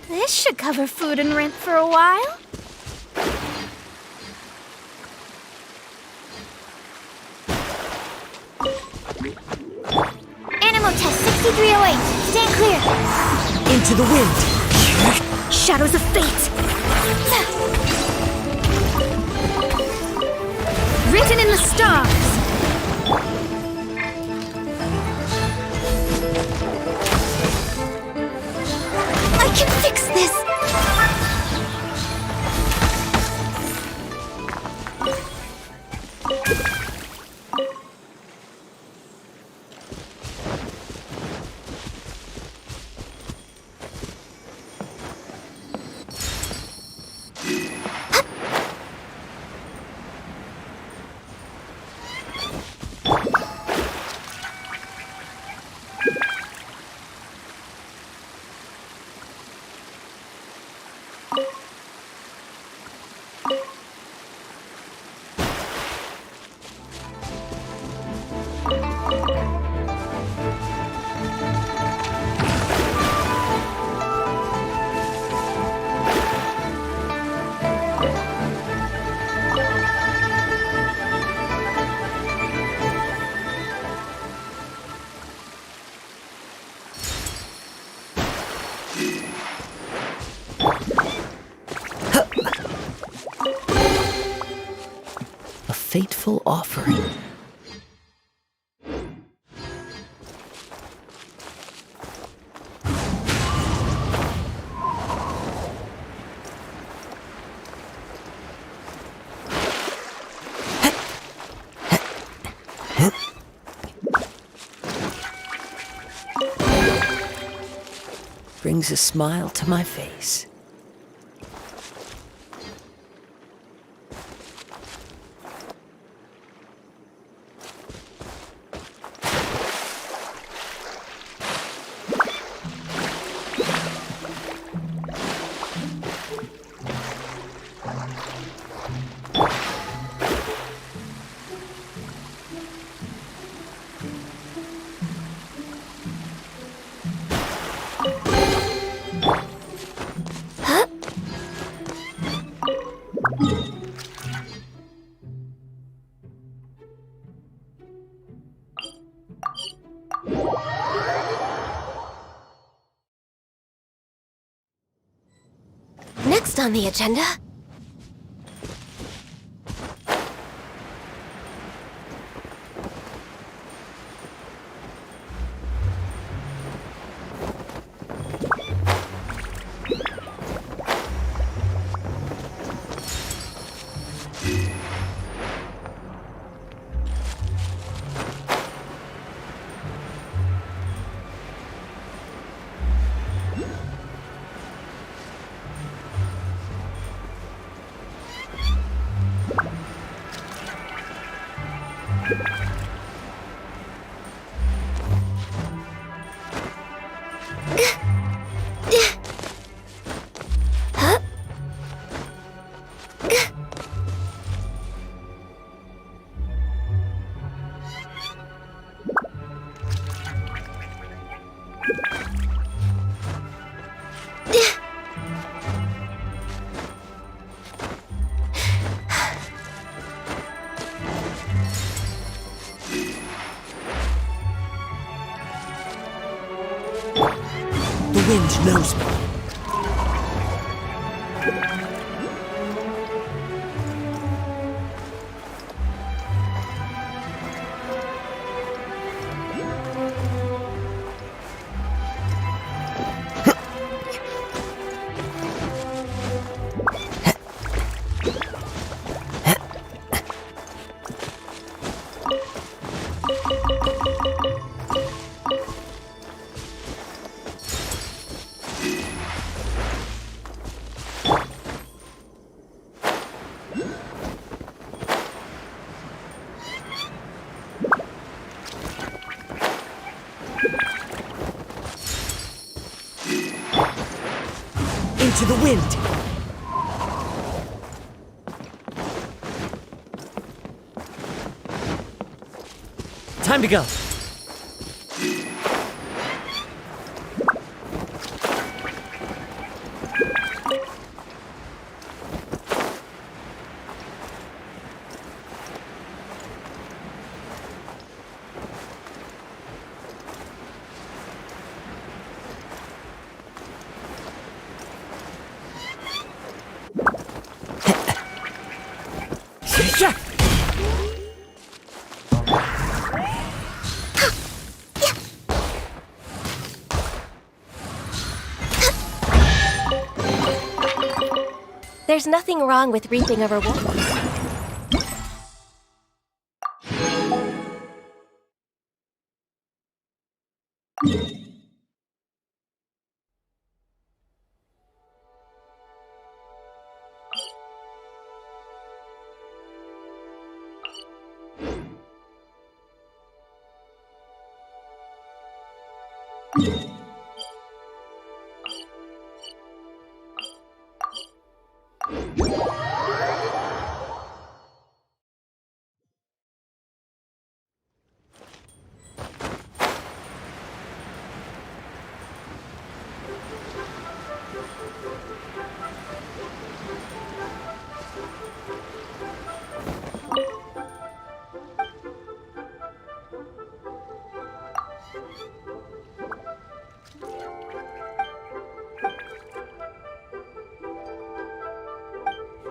This should cover food and rent for a while. Animal test 6308. Stand clear. Into the wind. Shadows of fate. Written in the stars. I can fix this. fateful offering. Brings a smile to my face. Next on the agenda... The wind knows me. Into the wind! Time to go! There's nothing wrong with reaping a reward.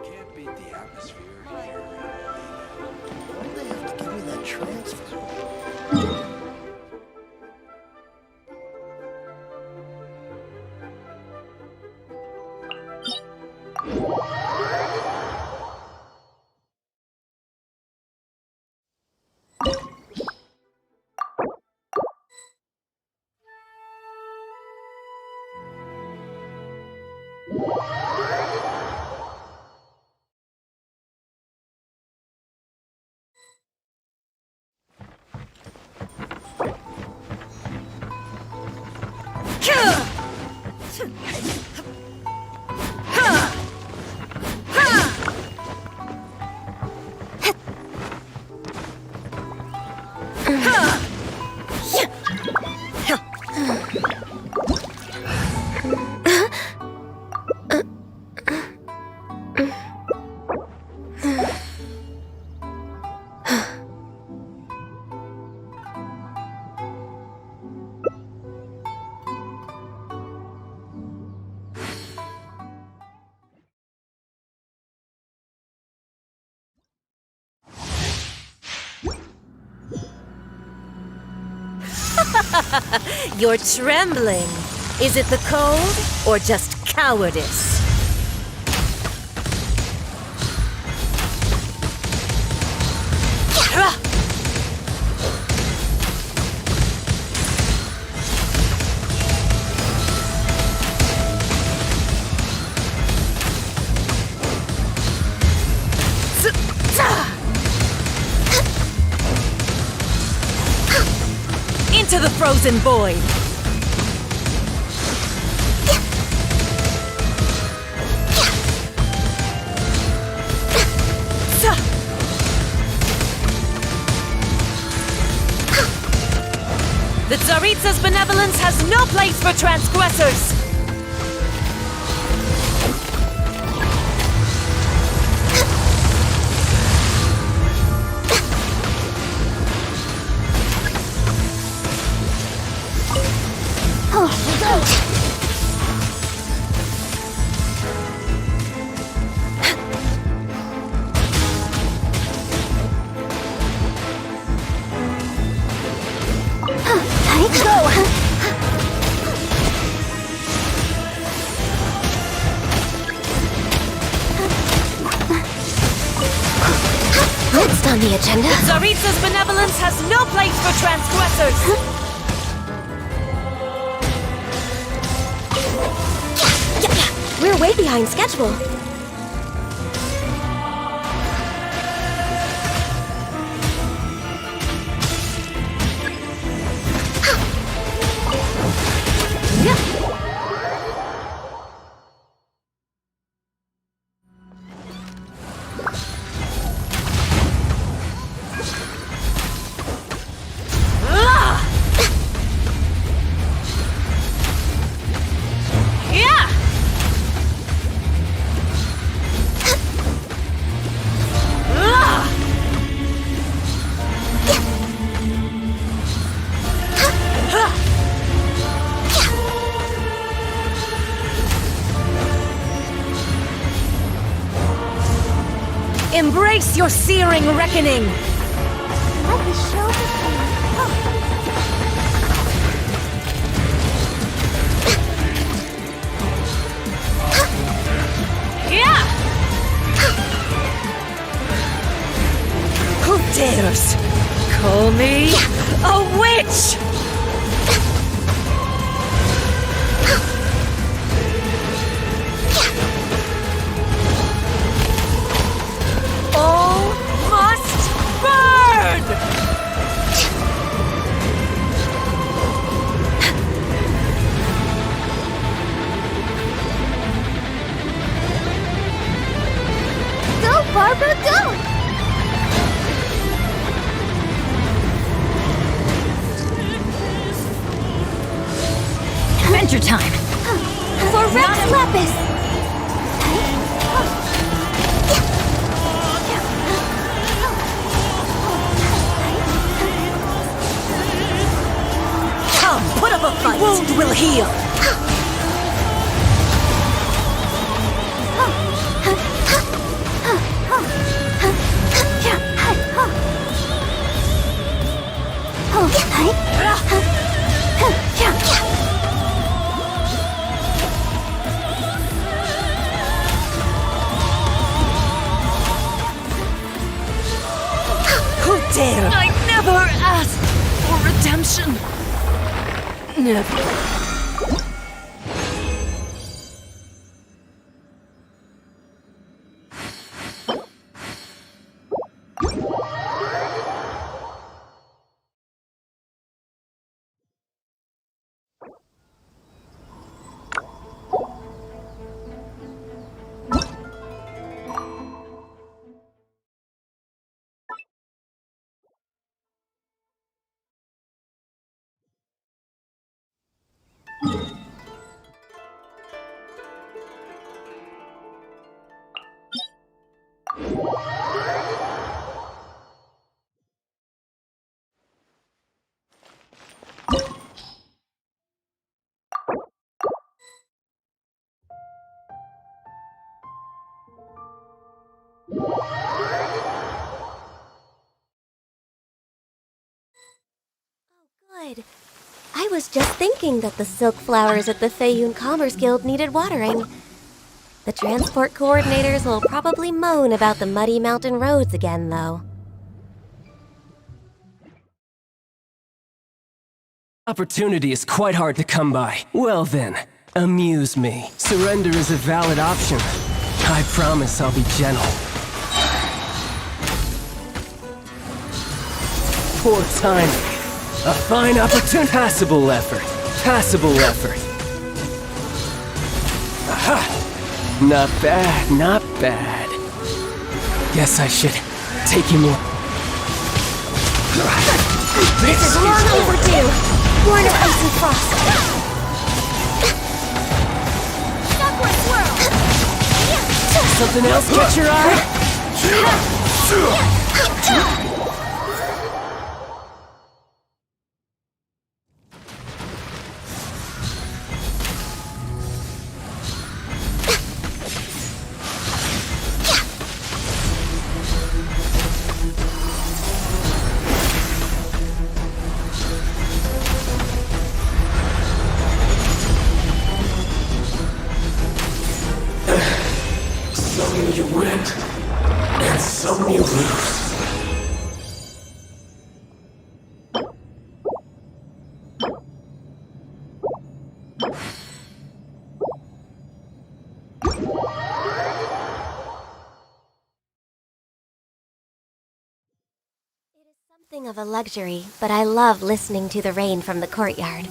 Can't beat the atmosphere here. that transfer. You're trembling. Is it the cold or just cowardice? Into the frozen void! The Tsaritsa's benevolence has no place for transgressors! Next on the agenda. Tsaritsa's benevolence has no place for transgressors! We're way behind schedule. Embrace your searing reckoning! Who dares call me a witch? All must burn! Go, Barbara, go! Adventure time! For Rex Lapis! Come, put up a fight! Wound will heal! dare! I never asked for redemption. Never. Good. I was just thinking that the silk flowers at the Feiyun Commerce Guild needed watering. The transport coordinators will probably moan about the muddy mountain roads again, though. Opportunity is quite hard to come by. Well then, amuse me. Surrender is a valid option. I promise I'll be gentle. Poor timing. A fine opportunity. Passable effort. Passable effort. Aha! Not bad, not bad. Guess I should take him in. This is long overdue! Born of ice and frost! Upward swirl! Something else catch your eye? Some you win, and some you lose. Something of a luxury, but I love listening to the rain from the courtyard.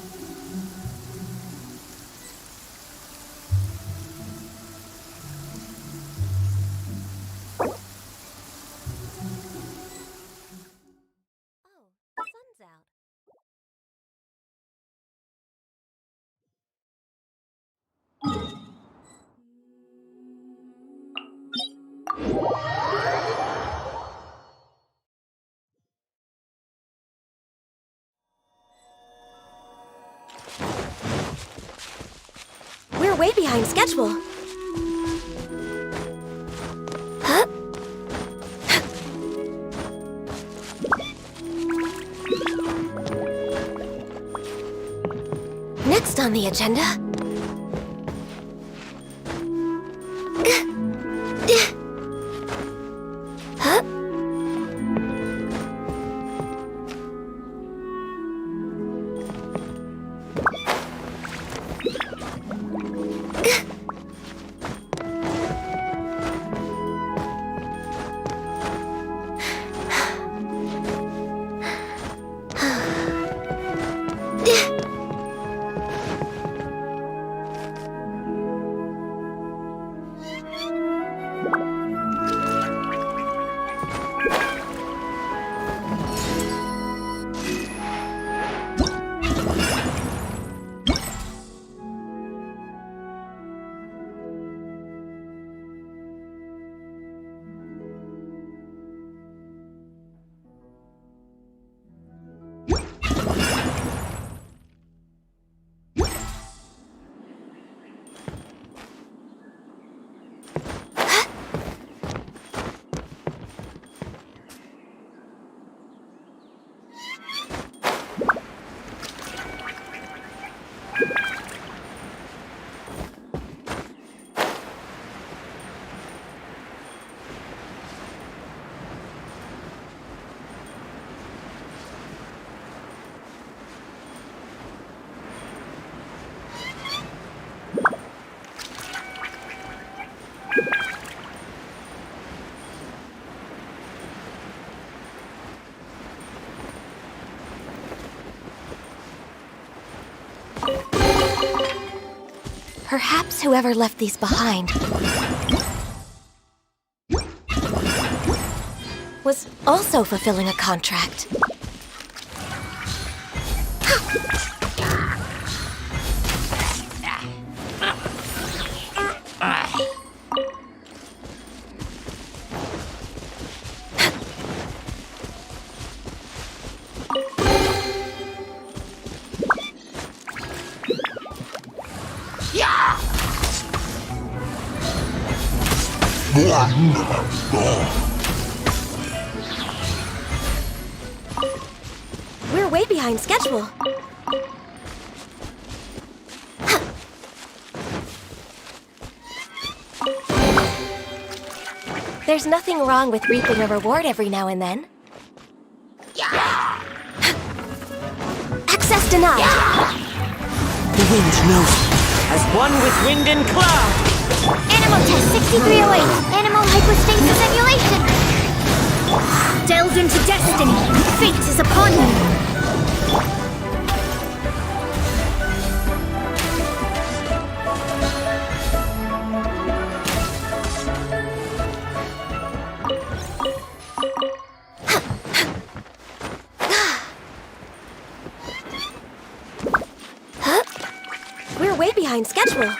We're way behind schedule. Huh? Next on the agenda. Huh? Perhaps whoever left these behind was also fulfilling a contract. We're way behind schedule. There's nothing wrong with reaping a reward every now and then. Access denied. The wind knows me, as one with wind and cloud. Animal test 6308. Animal hypostasis emulation. Delve into destiny. Fate is upon you. We're way behind schedule.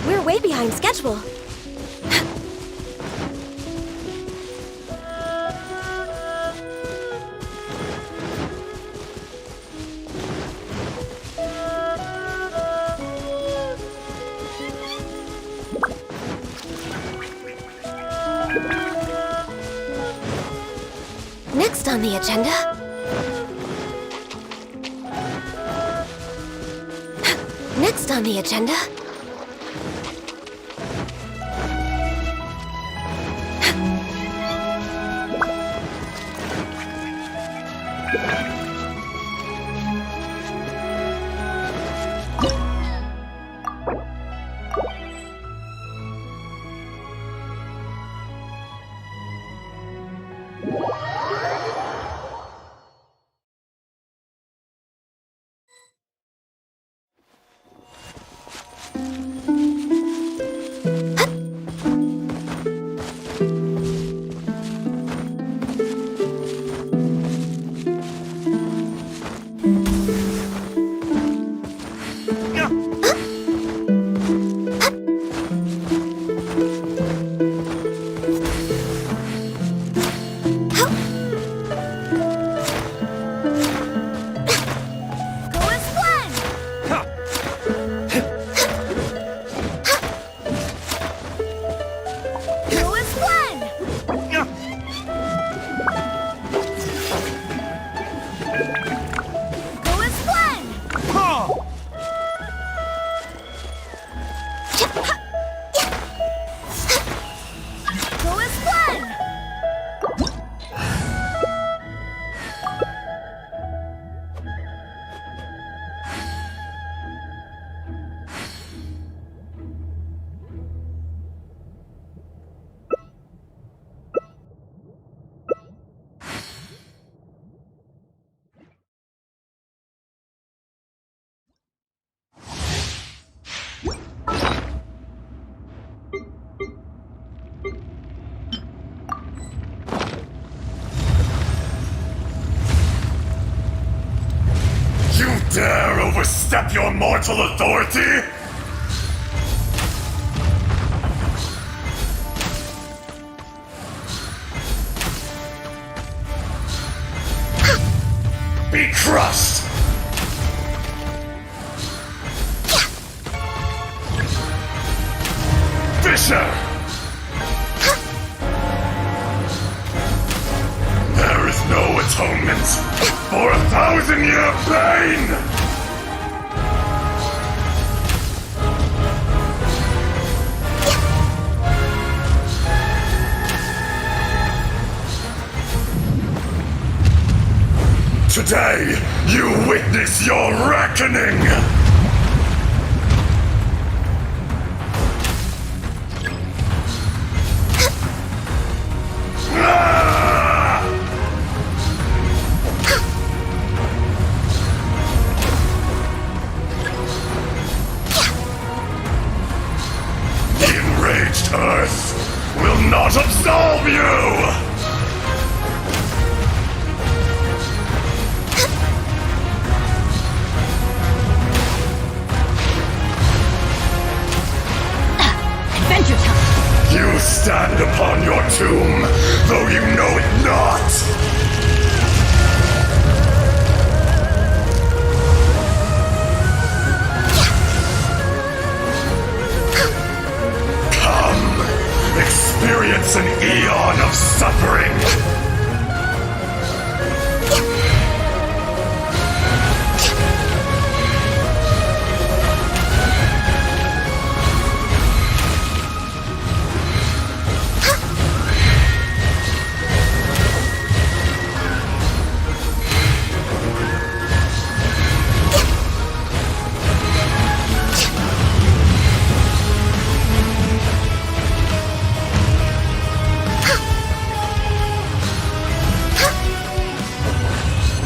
We're way behind schedule. Next on the agenda. Next on the agenda. Dare overstep your mortal authority? Be crushed! creature! There is no atonement for 1,000-year pain! Today, you witness your reckoning! The enraged Earth will not absolve you! You stand upon your tomb, though you know it not! Come, experience an eon of suffering!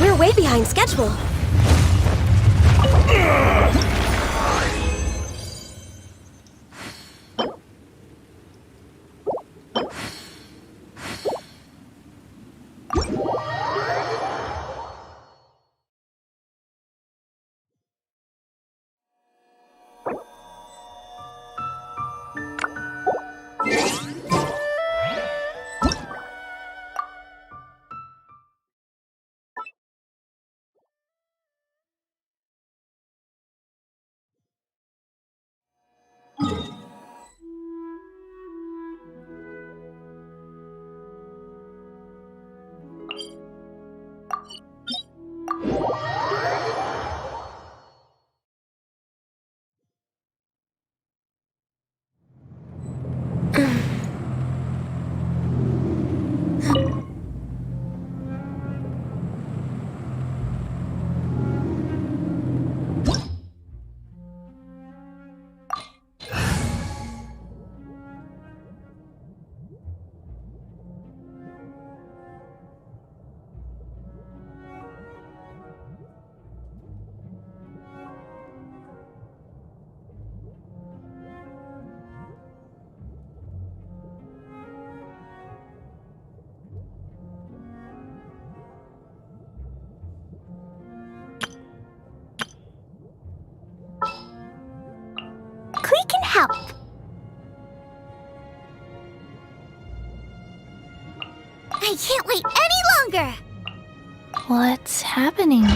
We're way behind schedule. Klee can help. I can't wait any longer! What's happening?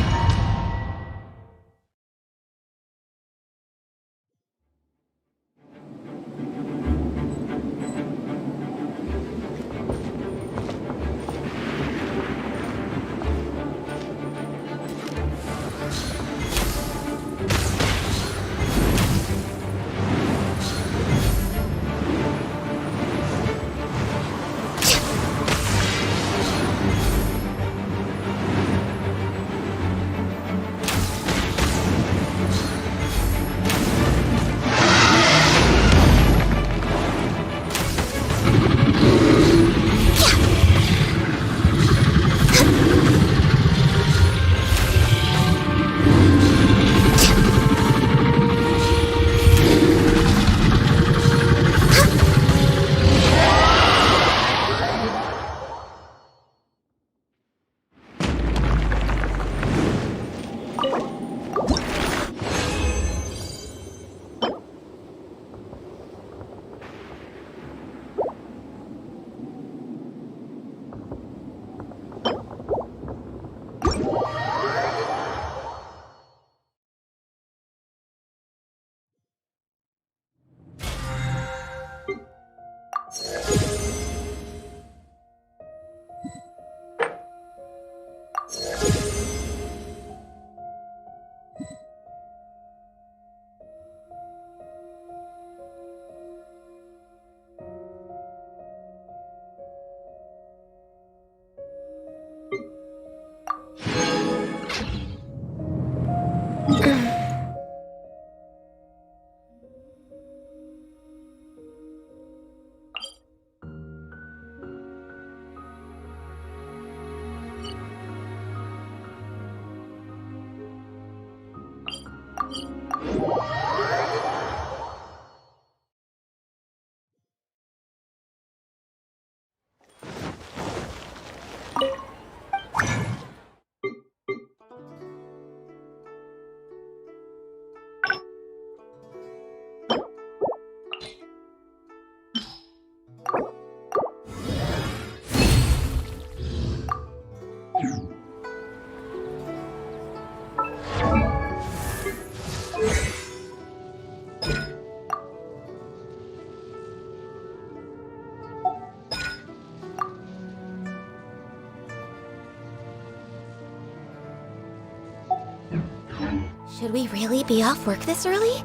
Should we really be off work this early?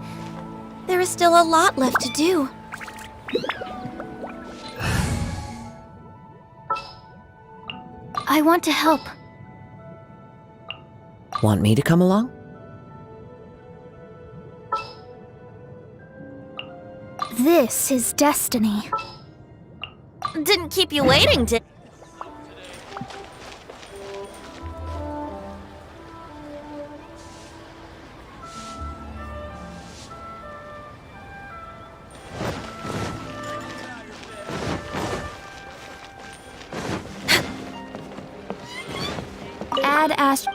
There is still a lot left to do. I want to help. Want me to come along? This is destiny. Didn't keep you waiting, did... Add Ast...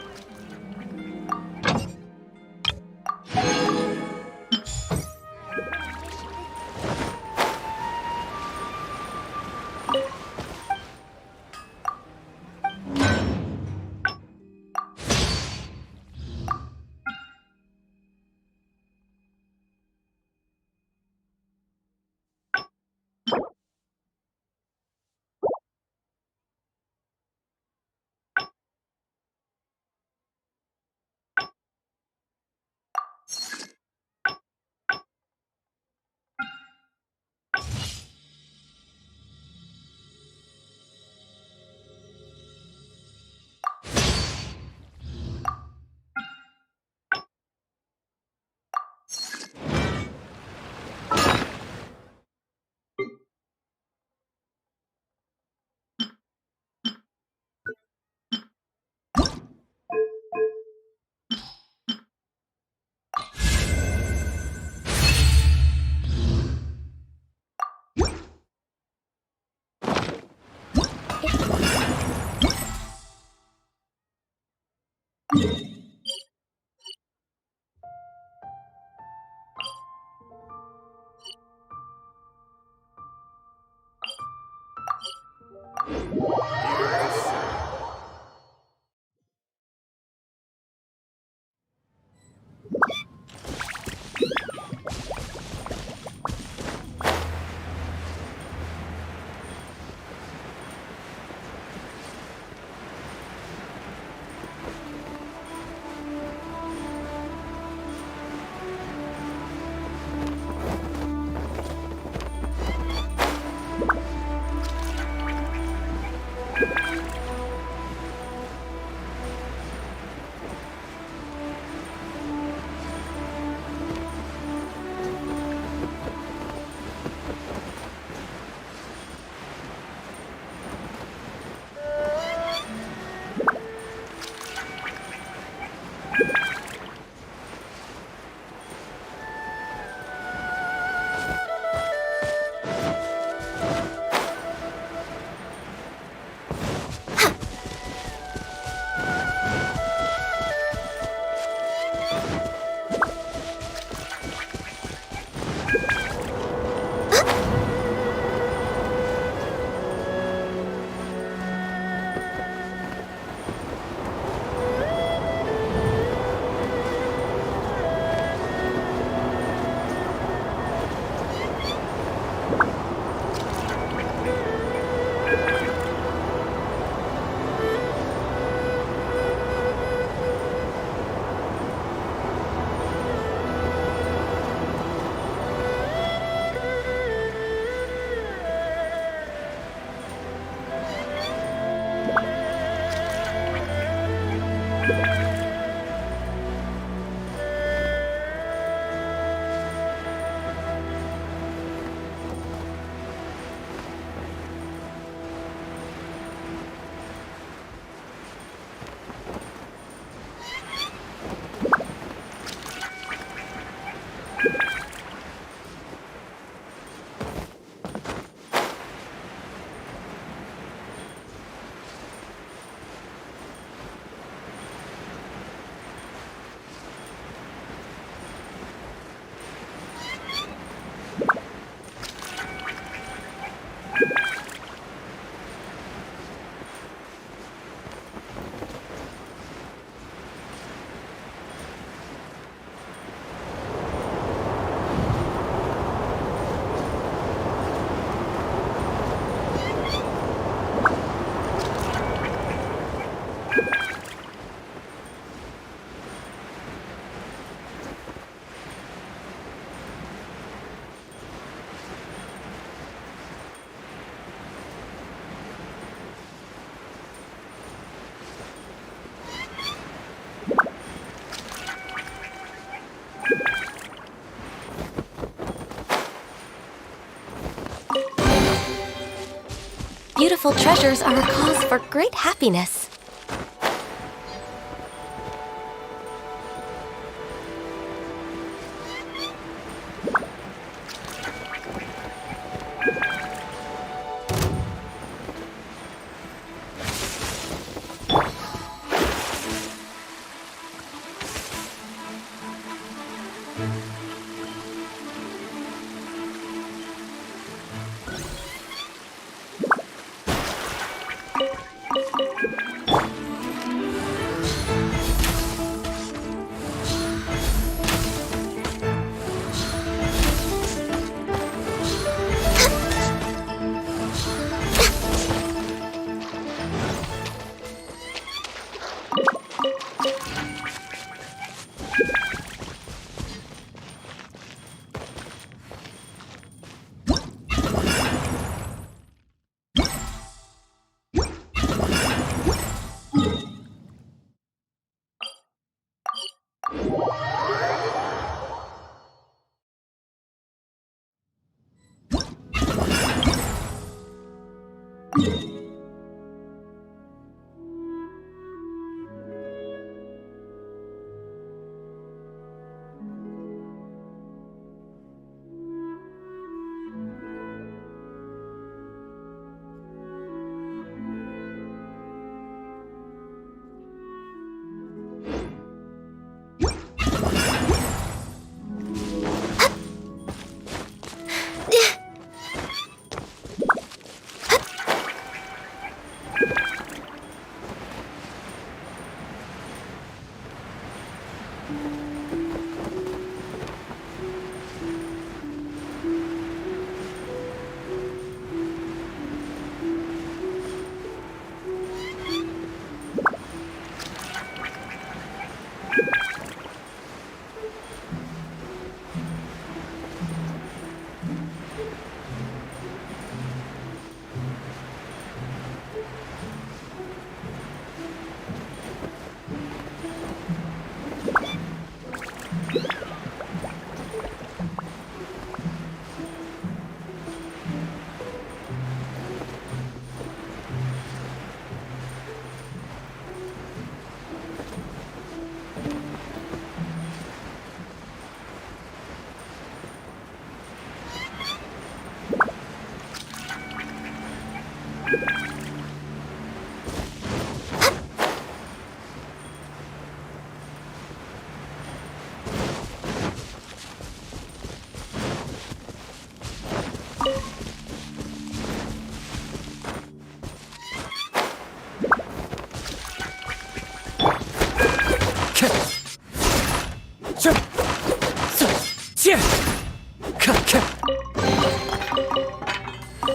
colorful treasures are a cause for great happiness.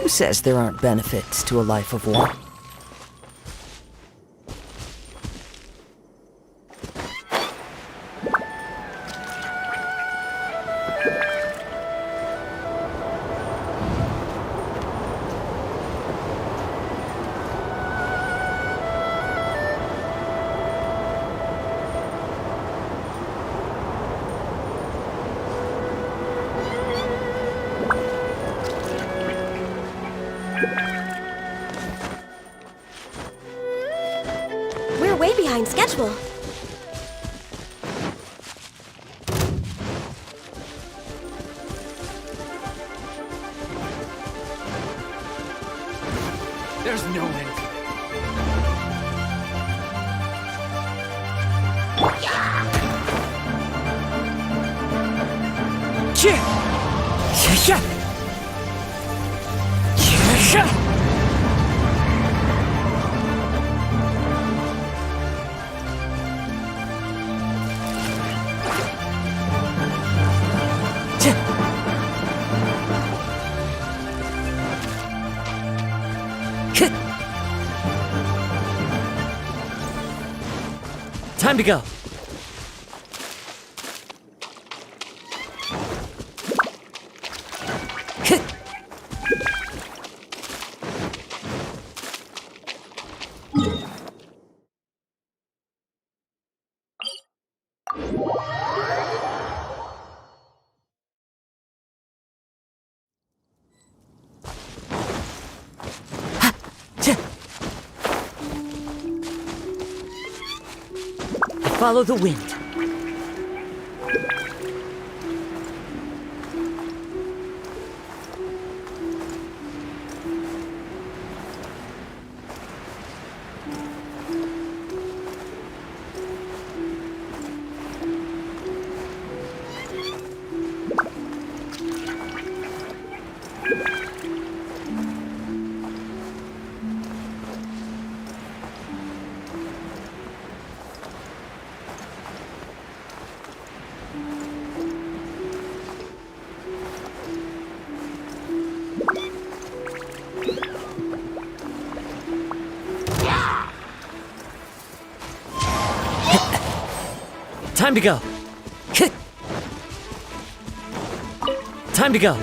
Who says there aren't benefits to a life of war? We're way behind schedule. There's no end to Time to go. follow the wind. Time to go. Time to go.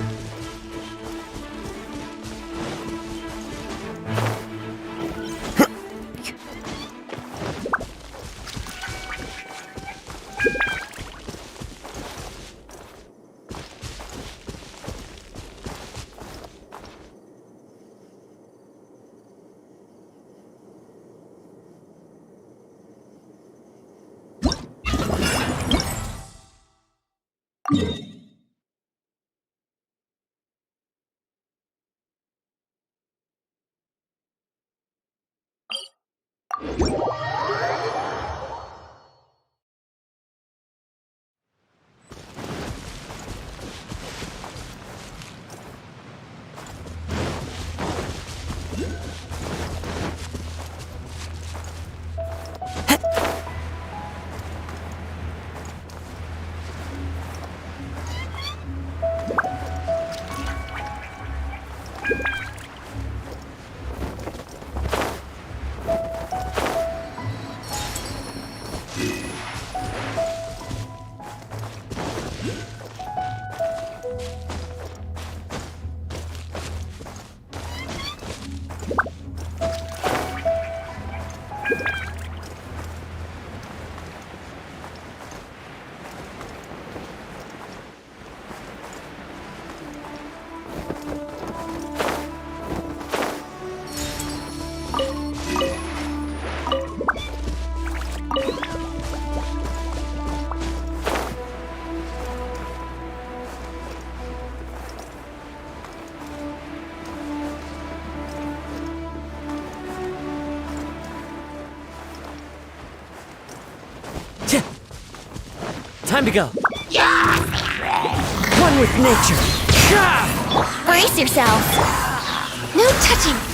Time to go. One with nature. Brace yourself. No touching.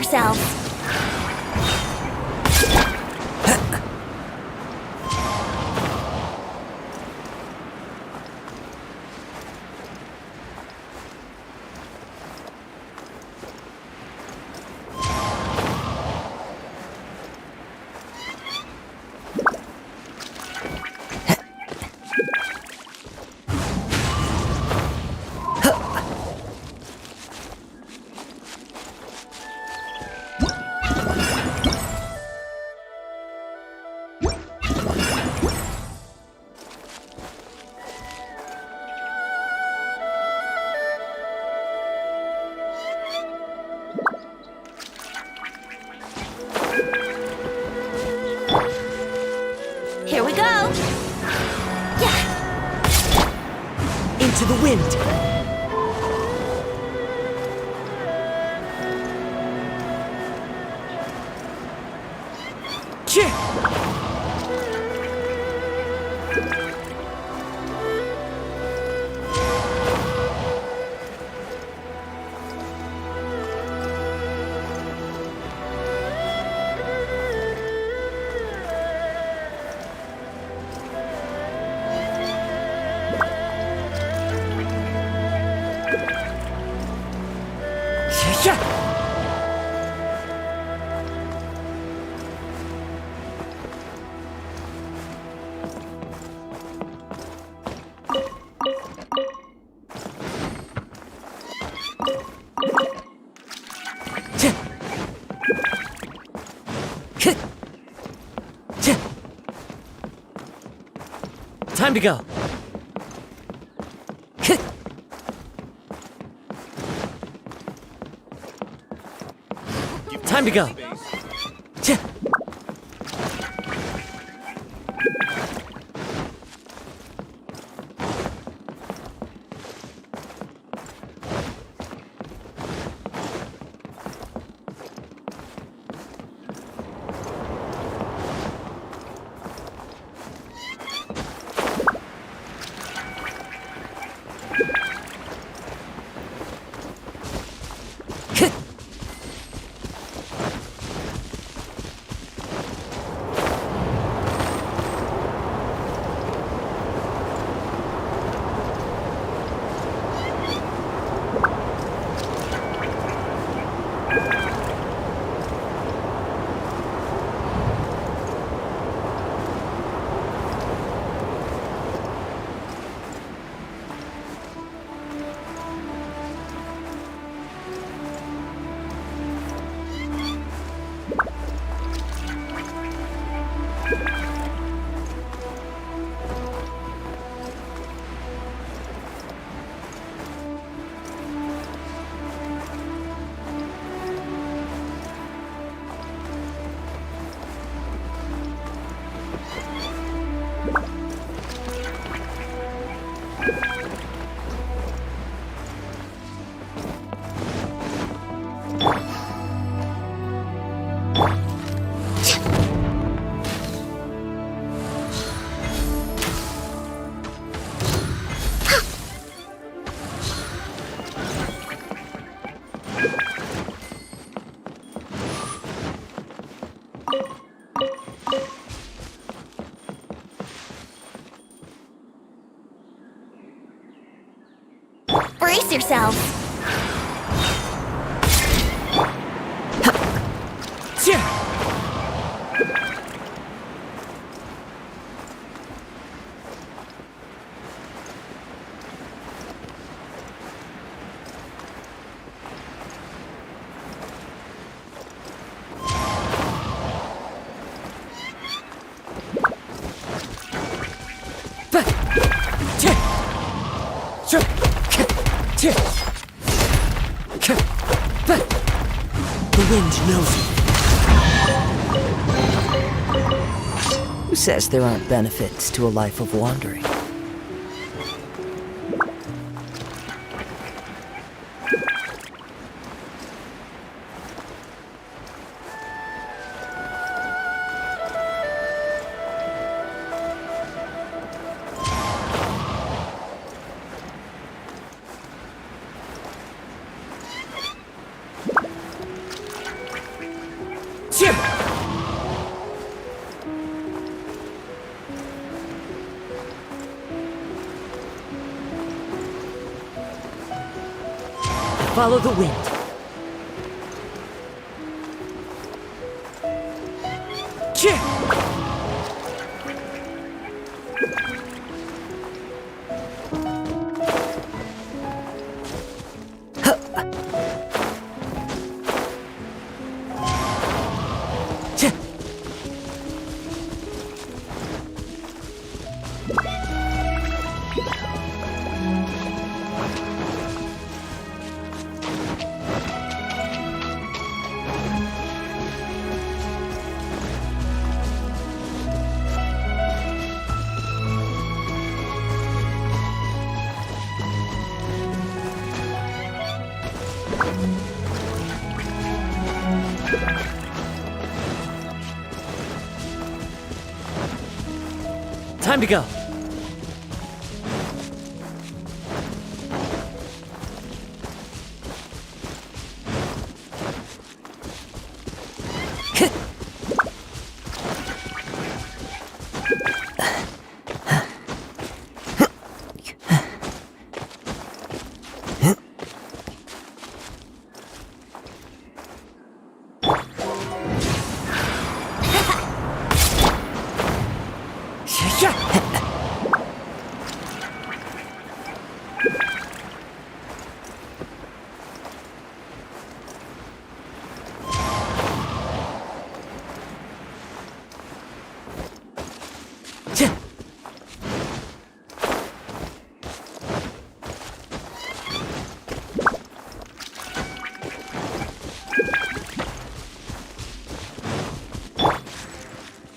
yourselves! Here we go! Into the wind. Time to go. Time to go. Brace yourselves! The wind knows it. Who says there aren't benefits to a life of wandering? Follow the wind. Time to go.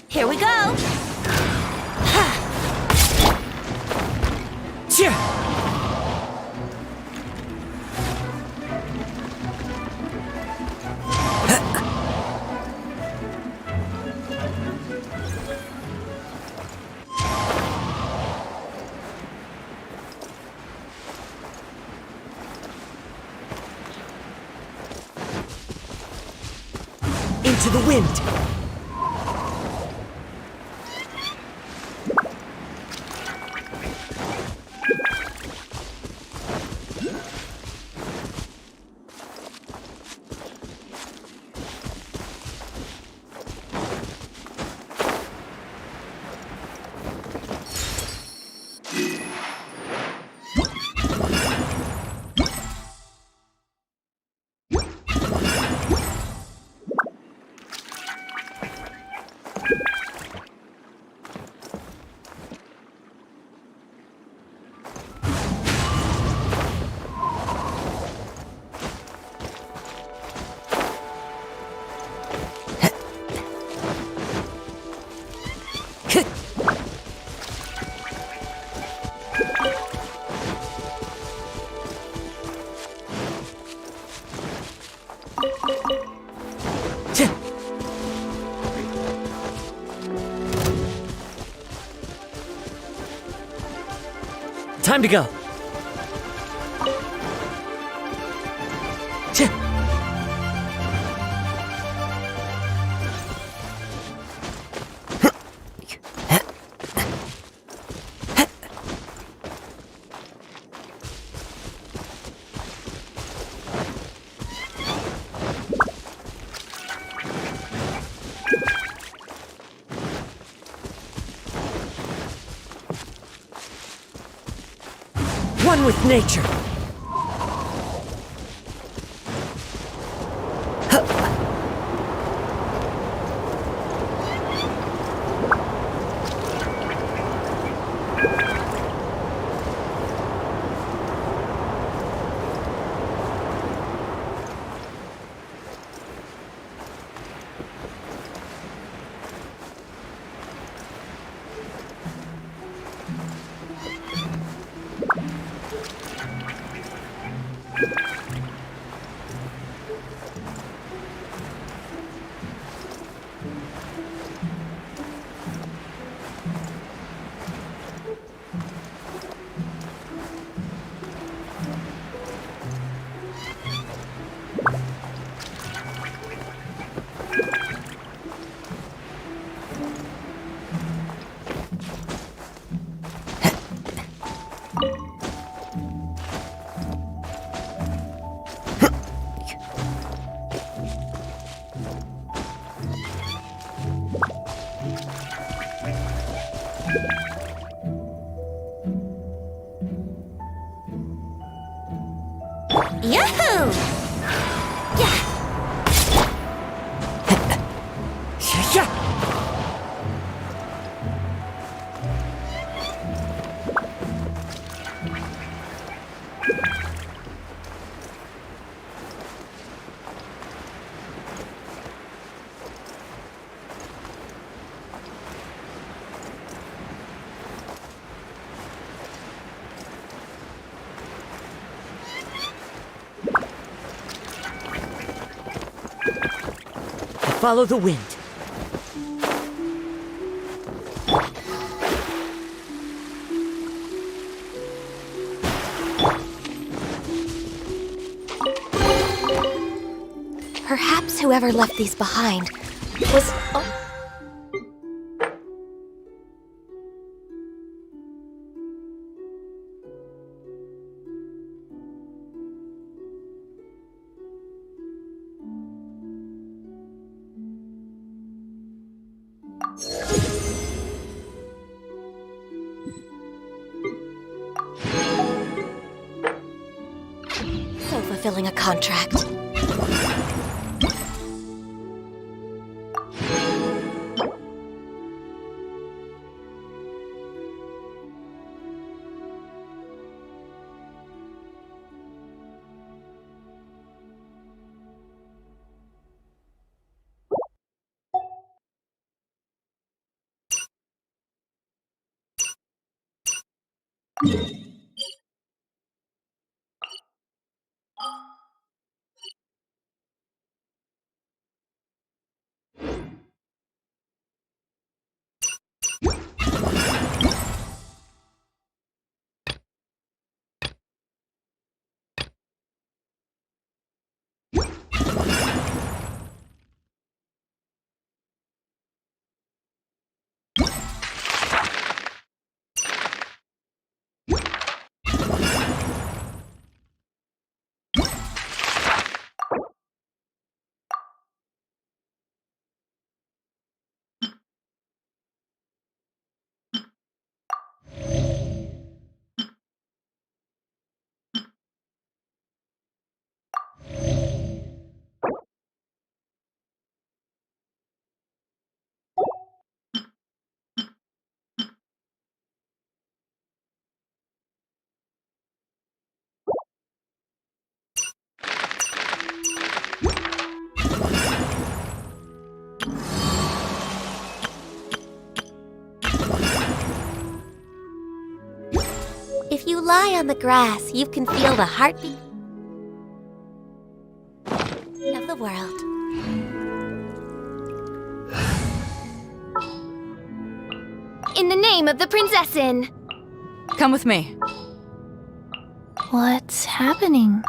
Here we go. Into the wind. Time to go. One with nature. Yahoo! Yeah! Follow the wind. Perhaps whoever left these behind was... Oh. So fulfilling a contract. If you lie on the grass, you can feel the heartbeat of the world. In the name of the Prinzessin! Come with me. What's happening?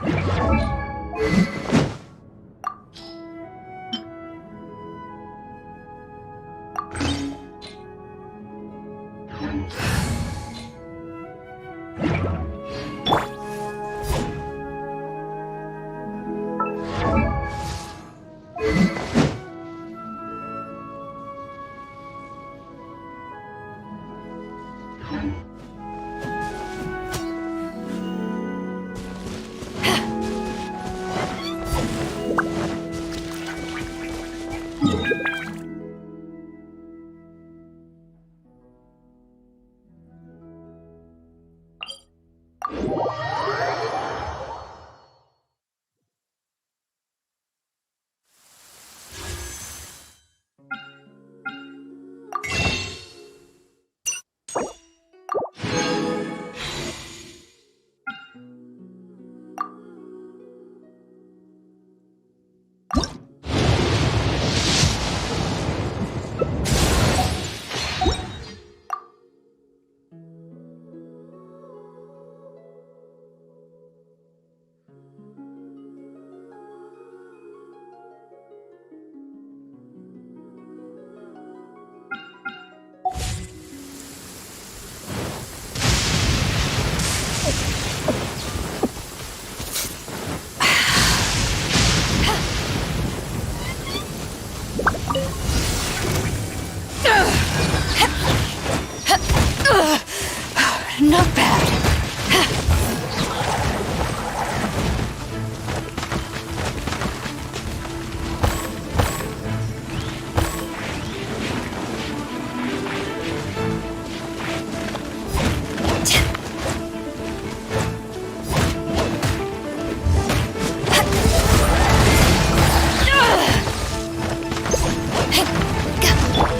Not bad.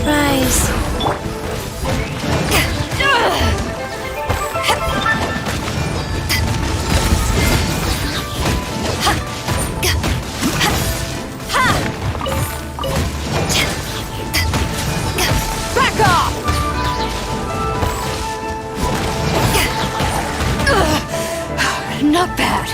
Rise. Back off! Not bad.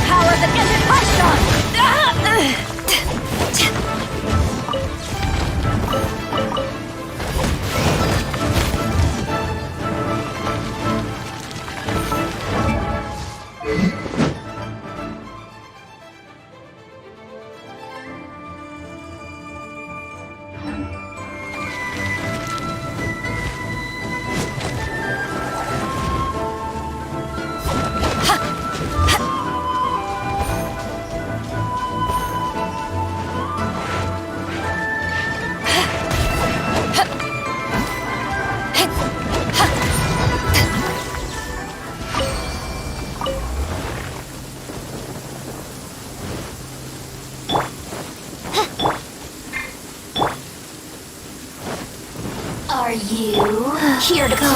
Power that ended Hushdon! Are you here to go?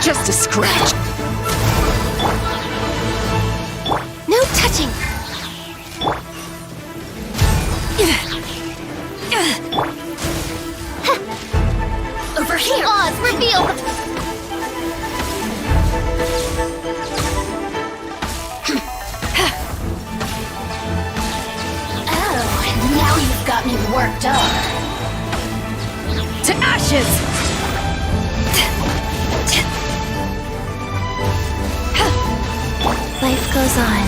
Just a scratch. No touching. Over here! Oz, revealed! Oh, now you've got me worked up. To ashes! Life goes on.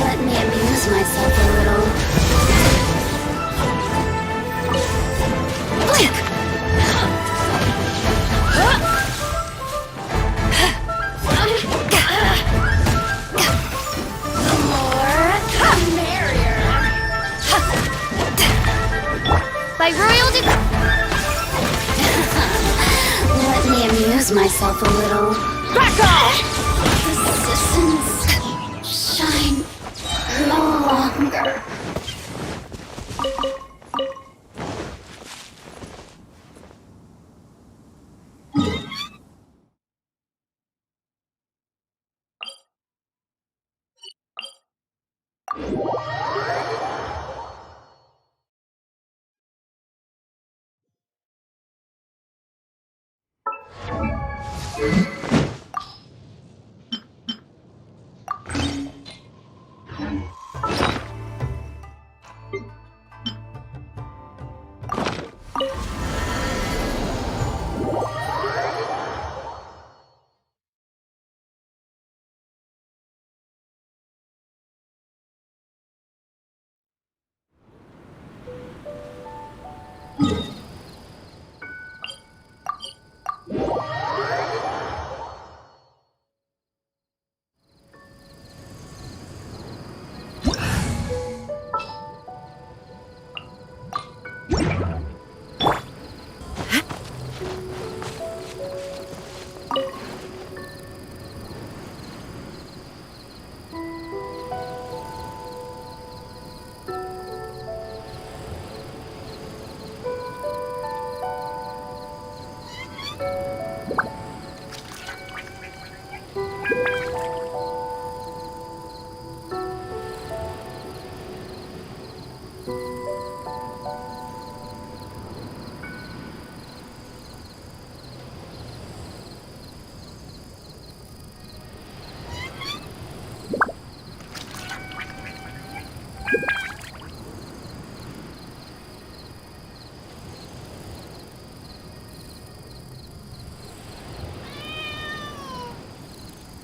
Let me amuse myself a little. Blink! The more, the merrier. By royal decree. Let me amuse myself a little. Back off! Resistance shine no longer.